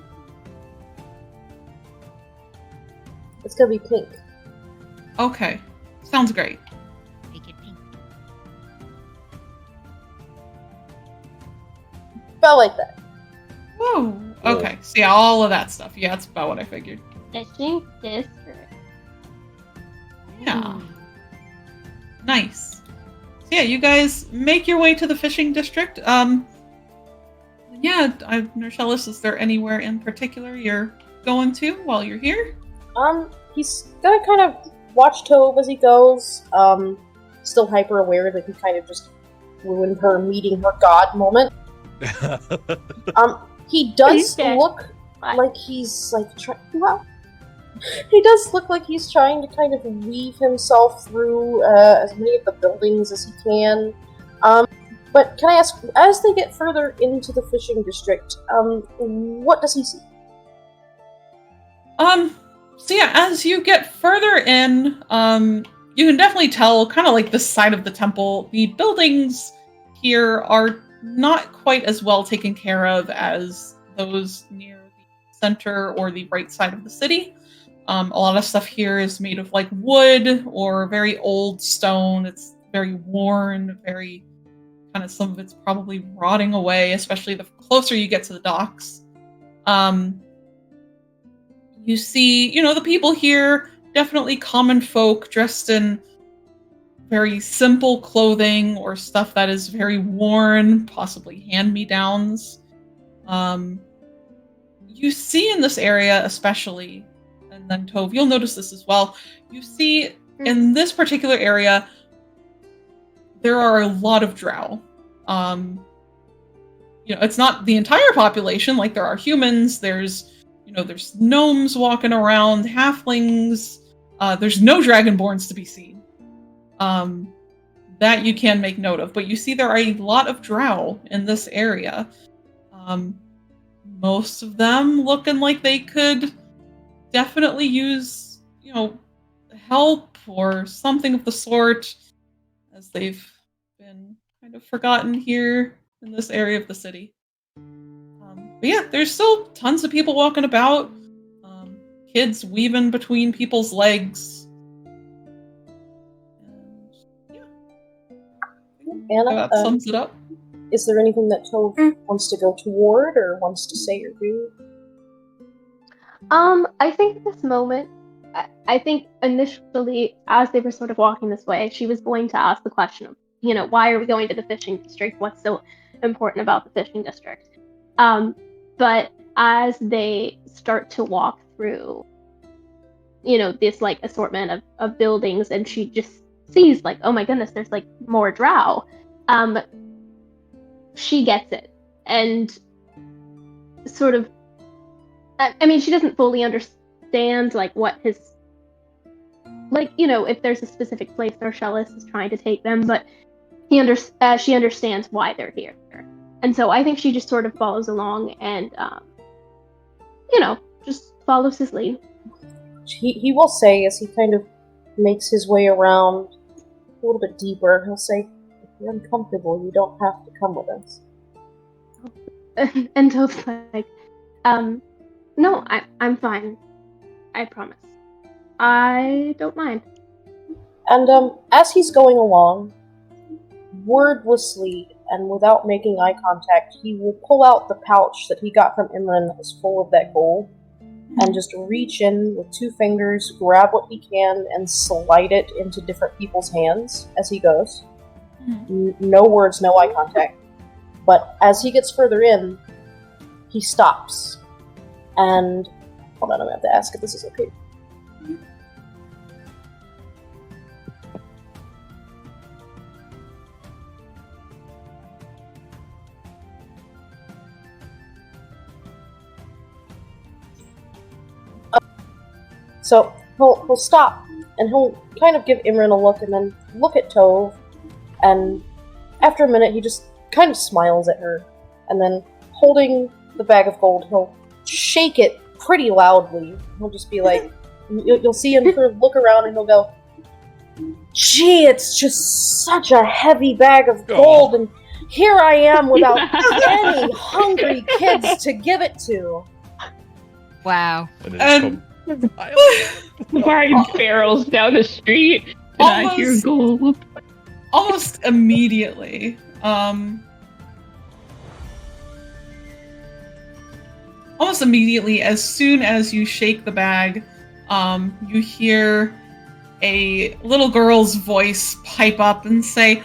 It's gonna be pink. Okay. Sounds great. Make it pink. About like that. Oh, okay. So yeah, all of that stuff. Yeah, that's about what I figured. Fishing district. Yeah. Nice. So yeah, you guys make your way to the fishing district. Yeah, Nershellis, is there anywhere in particular you're going to while you're here? He's gonna kind of watch Tove as he goes. Still hyper aware that he kind of just ruined her meeting her god moment. He does look like he's like he does look like he's trying to kind of weave himself through as many of the buildings as he can. But can I ask, as they get further into the fishing district, what does he see? So yeah, as you get further in, you can definitely tell kind of like the side of the temple. The buildings here are not quite as well taken care of as those near the center or the right side of the city. A lot of stuff here is made of like wood or very old stone. It's very worn, very kind of, some of it's probably rotting away, especially the closer you get to the docks. You see, the people here, definitely common folk dressed in very simple clothing or stuff that is very worn, possibly hand-me-downs. You see in this area especially, and then Tove, you'll notice this as well, you see in this particular area, there are a lot of drow. It's not the entire population, like there are humans, there's gnomes walking around, halflings, there's no dragonborns to be seen. That you can make note of, but you see there are a lot of drow in this area. Most of them looking like they could definitely use, help or something of the sort, as they've been kind of forgotten here in this area of the city. But yeah, there's still tons of people walking about, kids weaving between people's legs. Anna, that sums it up. Is there anything that Tove wants to go toward or wants to say or do? I think at this moment, I think initially, as they were sort of walking this way, she was going to ask the question of, why are we going to the fishing district? What's so important about the fishing district? But as they start to walk through, this like assortment of buildings, and she just sees like, oh my goodness, there's like more drow. She gets it, and sort of, I mean, she doesn't fully understand like what his, like, if there's a specific place Nershellis is trying to take them, but she understands why they're here. And so I think she just sort of follows along and, just follows his lead. He will say, as he kind of makes his way around a little bit deeper, he'll say, if you're uncomfortable, you don't have to come with us. And Toad's like, no, I'm fine. I promise. I don't mind. And as he's going along, wordlessly and without making eye contact, he will pull out the pouch that he got from Imran that was full of that gold, and just reach in with 2 fingers, grab what he can, and slide it into different people's hands as he goes. No words, no eye contact. But as he gets further in, he stops. And hold on, I'm gonna have to ask if this is okay. So he'll stop, and he'll kind of give Imran a look, and then look at Tove, and after a minute he just kind of smiles at her, and then holding the bag of gold, he'll shake it pretty loudly. He'll just be like, you'll see him sort of look around, and he'll go, "Gee, it's just such a heavy bag of gold, and here I am without any hungry kids to give it to." Wow. And Buying barrels down the street, and I hear gold. Almost immediately. Almost immediately, as soon as you shake the bag, you hear a little girl's voice pipe up and say,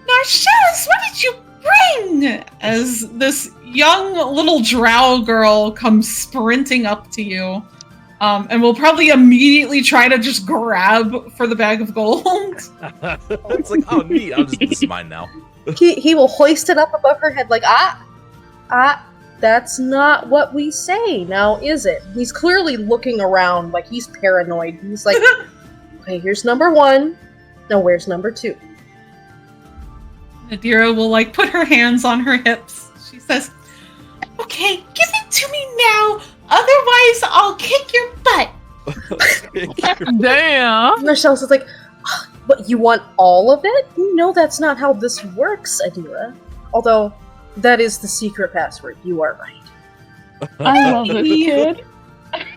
"Narcellus, what did you bring?" As this young little drow girl comes sprinting up to you, and will probably immediately try to just grab for the bag of gold. It's like, oh, neat. This is mine now. He will hoist it up above her head like, that's not what we say, now is it? He's clearly looking around like he's paranoid. He's like, okay, here's number 1. Now where's number 2? Nadira will put her hands on her hips. She says, "Okay, give it to me now. Otherwise, I'll kick your butt." Damn. Narcellus is like, but you want all of it? You know that's not how this works, Adira. Although, that is the secret password. You are right. I love this kid.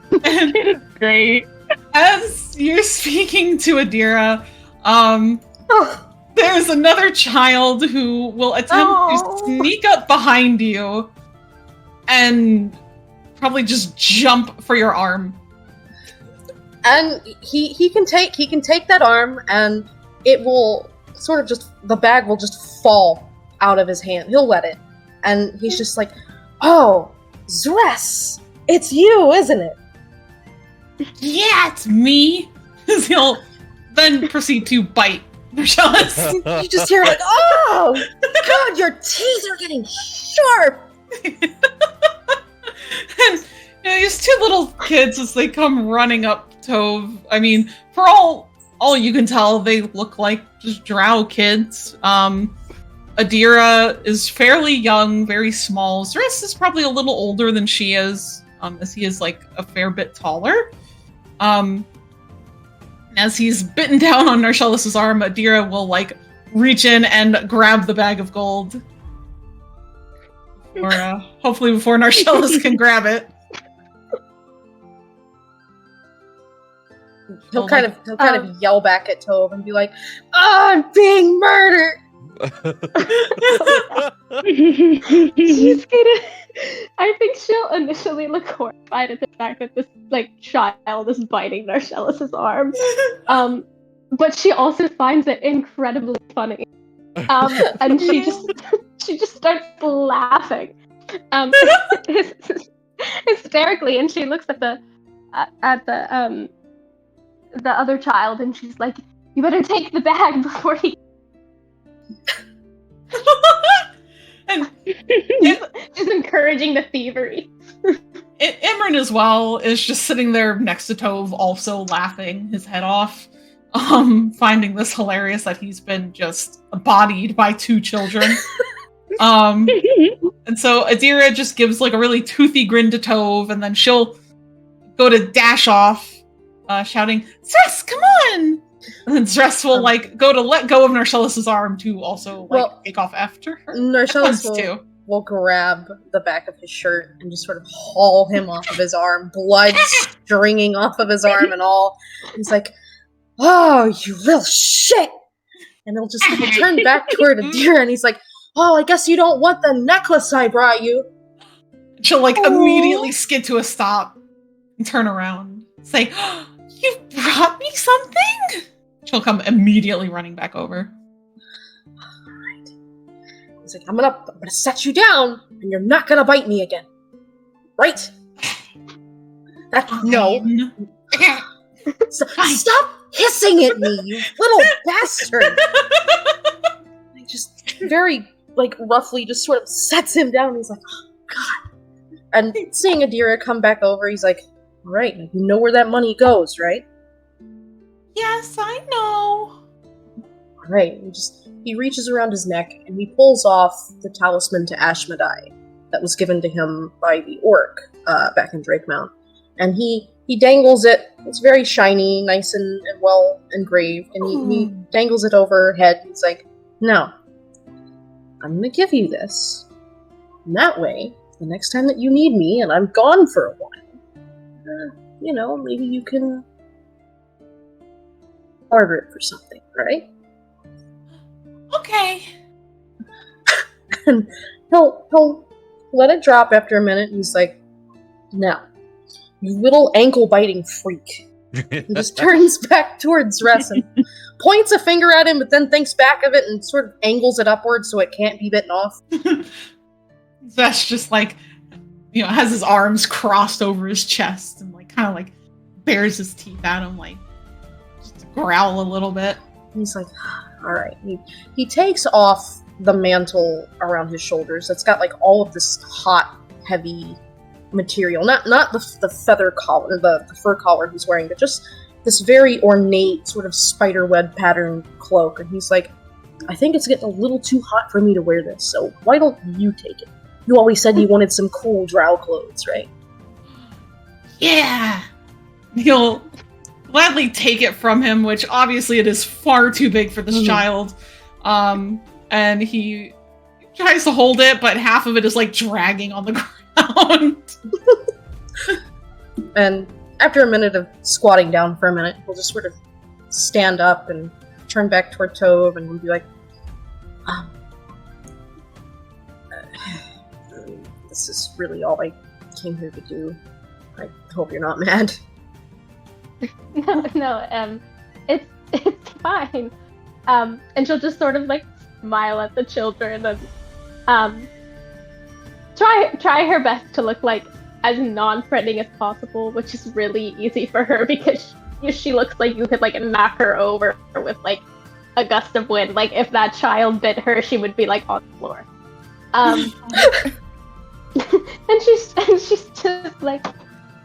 This kid is great. As you're speaking to Adira, there's another child who will attempt to sneak up behind you and probably just jump for your arm. And he can take that arm, and it will sort of the bag will just fall out of his hand. He'll let it, and he's just like, "Oh, Zres, it's you, isn't it?" "Yeah, it's me." He'll then proceed to bite Narcellus. You just hear like, "Oh, God, your teeth are getting sharp." And these two little kids, as they come running up Tove, I mean, for all you can tell, they look like just drow kids. Adira is fairly young, very small. Zris is probably a little older than she is, as he is a fair bit taller. As he's bitten down on Narcellus's arm, Adira will reach in and grab the bag of gold. Or hopefully before Narcellus can grab it. He'll kind of yell back at Tove and be like, "Oh, I'm being murdered!" I think she'll initially look horrified at the fact that this child is biting Narcellus's arm. But she also finds it incredibly funny. And she just starts laughing. Hysterically, and she looks at the other child and she's like, "You better take the bag before he..." And is encouraging the thievery. Imran as well is just sitting there next to Tove, also laughing his head off, finding this hilarious that he's been just bodied by 2 children. And so Adira just gives a really toothy grin to Tove, and then she'll go to dash off, shouting, "Zres, come on!" And then Zres will go to let go of Narcellus's arm to also take off after her. Narcellus will grab the back of his shirt and just sort of haul him off of his arm, blood stringing off of his arm and all. He's like, "Oh, you little shit!" And he'll turn back toward Adira, and he's like, "Oh, I guess you don't want the necklace I brought you." She'll immediately skid to a stop and turn around, say, "You brought me something?" She'll come immediately running back over. Alright. He's like, I'm gonna set you down, and you're not gonna bite me again. Right? No. Stop hissing at me, you little bastard! He just very, roughly just sort of sets him down. He's like, "Oh, God." And seeing Adira come back over, he's like, "Alright, you know where that money goes, right?" "Yes, I know." Alright, he reaches around his neck and he pulls off the talisman to Ashmedai that was given to him by the orc back in Drakemount. And he dangles it. It's very shiny, nice and well engraved, and he dangles it over her head. He's like, "Now, I'm gonna give you this. And that way, the next time that you need me and I'm gone for a while, maybe you can barter it for something, right? Okay. And he'll let it drop after a minute, and he's like, "Now, you little ankle-biting freak." He just turns back towards Ress and points a finger at him, but then thinks back of it and sort of angles it upwards so it can't be bitten off. Zesh just has his arms crossed over his chest and kind of bares his teeth at him, just to growl a little bit. He's like, all right. He takes off the mantle around his shoulders. That's got all of this hot, heavy material. Not the feather collar, the fur collar he's wearing, but just this very ornate sort of spider web pattern cloak. And he's like, I think it's getting a little too hot for me to wear this, so why don't you take it? You always said you wanted some cool drow clothes, right? Yeah! He'll gladly take it from him, which obviously it is far too big for this child. And he tries to hold it, but half of it is dragging on the ground. And after a minute of squatting down for a minute, he'll just sort of stand up and turn back toward Tove and be like, this is really all I came here to do. I hope you're not mad. No, it's fine. And she'll just sort of smile at the children and try her best to look as non-threatening as possible, which is really easy for her because she looks like you could knock her over with a gust of wind. If that child bit her, she would be on the floor. And she's just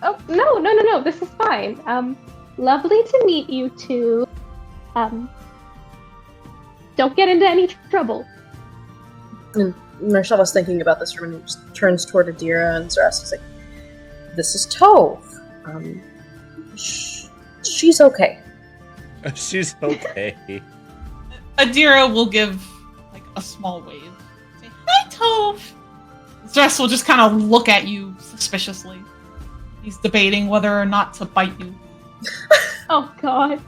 oh no, this is fine. Lovely to meet you two. Don't get into any trouble. And Marcella's thinking about this for a minute, just turns toward Adira and Zaras is like, this is Tove. She's okay. She's okay. Adira will give a small wave. Say, hi, Tove! Zaras will just kind of look at you suspiciously. He's debating whether or not to bite you. Oh god.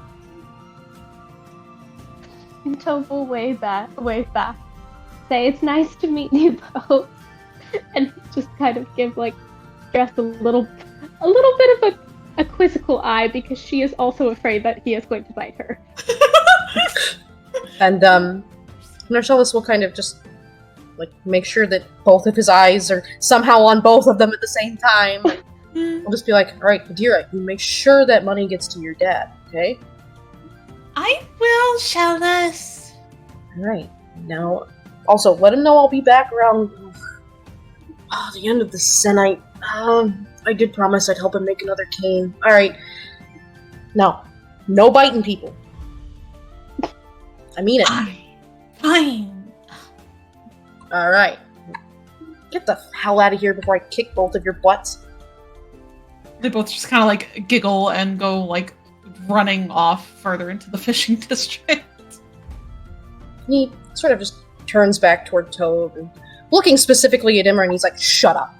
And Tove will wave back. Say, it's nice to meet you both. And just kind of give Dress a little bit of a quizzical eye because she is also afraid that he is going to bite her. And Narcellus will kind of just make sure that both of his eyes are somehow on both of them at the same time. And we'll just be like, all right, Adira, you make sure that money gets to your dad, okay? I will, Shellis. All right. Now, also, let him know I'll be back around the end of the Senite. I did promise I'd help him make another cane. All right. Now, no biting people. I mean it. Fine. All right. Get the hell out of here before I kick both of your butts. They both just kind of giggle and go running off further into the fishing district. He sort of just turns back toward Tove and looking specifically at Imran, he's like, shut up.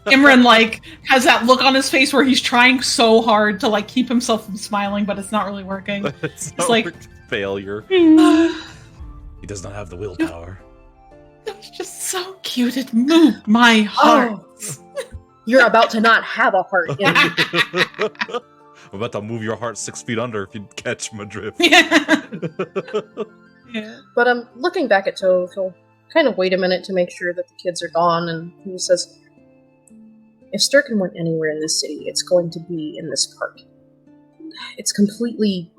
Imran has that look on his face where he's trying so hard to keep himself from smiling, but it's not really working. It's failure. He does not have the willpower. It was just so cute. It moved my heart. Oh, you're about to not have a heart. I'm about to move your heart 6 feet under if you catch my drift. Yeah. Yeah. But looking back at Tove, he'll kind of wait a minute to make sure that the kids are gone, and he says, if Sturkin went anywhere in this city, it's going to be in this park. It's completely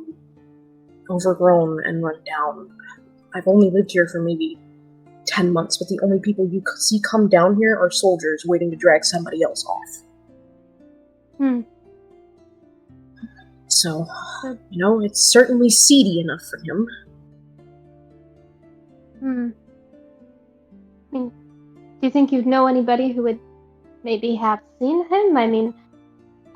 overgrown and run down. I've only lived here for maybe 10 months, but the only people you see come down here are soldiers waiting to drag somebody else off. So, it's certainly seedy enough for him. I mean, do you think you'd know anybody who would maybe have seen him? I mean,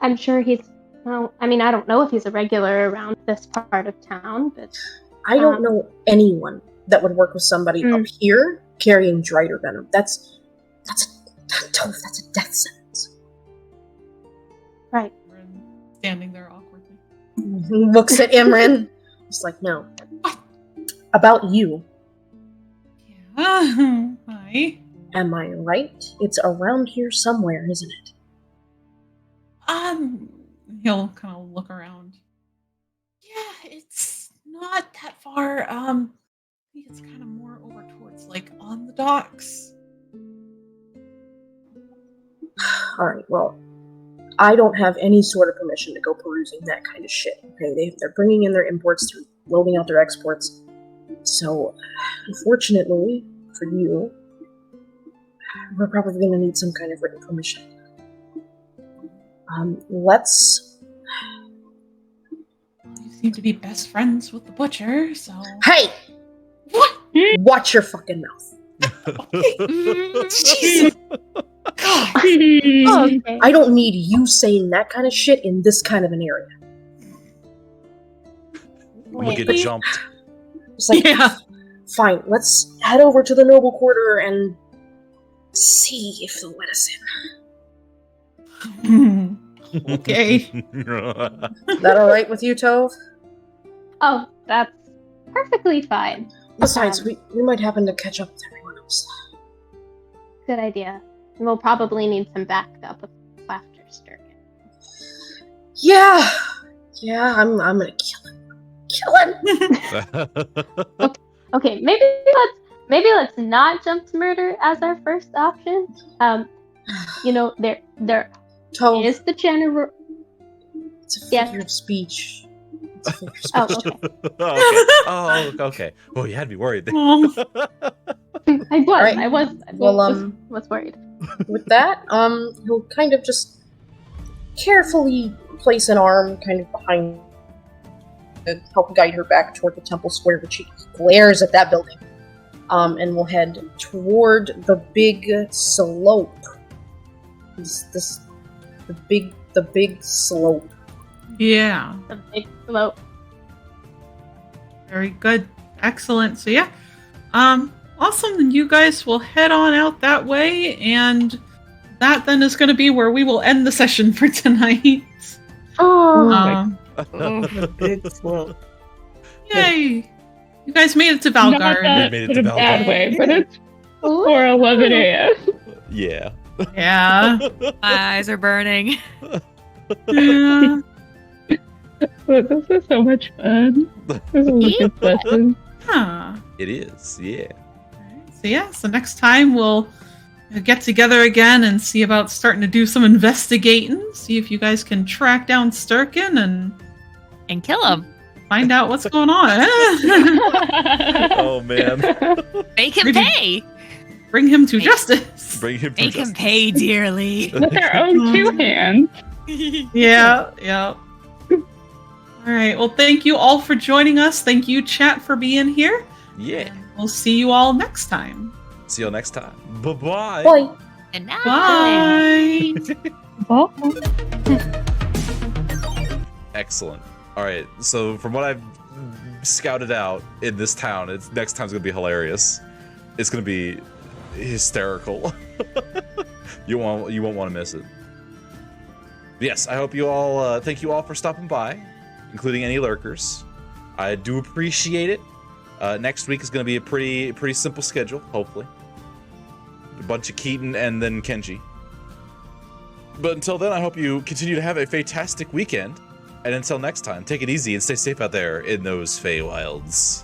I'm sure he's... Well, I mean, I don't know if he's a regular around this part of town, but... I don't know anyone that would work with somebody up here carrying Drider venom. That's a death sentence. Right. Standing there awkwardly. Looks at Imran. It's like, no. About you. Yeah. Hi. Am I right? It's around here somewhere, isn't it? He'll kind of look around. Yeah, it's not that far. I think it's kind of more over towards like on the docks. Alright, well, I don't have any sort of permission to go perusing that kind of shit. Okay, they're bringing in their imports through loading out their exports. So, unfortunately for you, we're probably going to need some kind of written permission. Let's... You seem to be best friends with the butcher, so. Hey! What? Watch your fucking mouth. Jesus. God. Okay. I don't need you saying that kind of shit in this kind of an area. We'll get Wait. jumped. It's like, Yeah. fine, let's head over to the noble quarter and see if they'll let us in. Okay. Is that alright with you, Tove? Oh, that's perfectly fine. Besides, we might happen to catch up with everyone else. Good idea. We'll probably need some backup with laughter stirring. Yeah, I'm gonna kill him. Okay, maybe let's not jump to murder as our first option. You know, there Tove, is the general. it's a Yes. figure of speech. It's a figure of speech. Oh, okay. Oh, okay. Well, you had me worried there. Oh. I was, Alright, I was, well, was worried. With that, he'll kind of just carefully place an arm kind of behind to help guide her back toward the temple square, which he glares at that building. And we'll head toward the big slope. The big slope. Yeah. The big slope. Very good. Excellent. So yeah. Awesome. Then you guys will head on out that way, and that then is going to be where we will end the session for tonight. Oh, The big slope. Yay! You guys made it to Not Valgard. that We made it in to a bad Valgard. way, but it's Ooh. 4:11 a.m. Yeah. Yeah. My eyes are burning. Yeah. But this is so much fun. This is a good session. Huh. It is. Yeah. So yeah, so next time we'll get together again and see about starting to do some investigating, see if you guys can track down Sturkin And kill him. find out what's going on. Oh man. Make him Maybe- pay. Bring him to justice. Bring him to Make him justice. pay dearly. With their own two hands. Yeah, yeah. All right. Well, thank you all for joining us. Thank you, chat, for being here. Yeah. And we'll see you all next time. See you next time. Bye-bye. Bye. And now. Bye. Well, Excellent. All right. So from what I've scouted out in this town, next time's gonna be hilarious. It's gonna be hysterical. you won't want to miss it. Yes, I hope you all. Thank you all for stopping by, including any lurkers. I do appreciate it. Next week is gonna be a pretty simple schedule, hopefully. A bunch of Keaton and then Kenji. But until then, I hope you continue to have a fantastic weekend. And until next time, take it easy and stay safe out there in those Feywilds.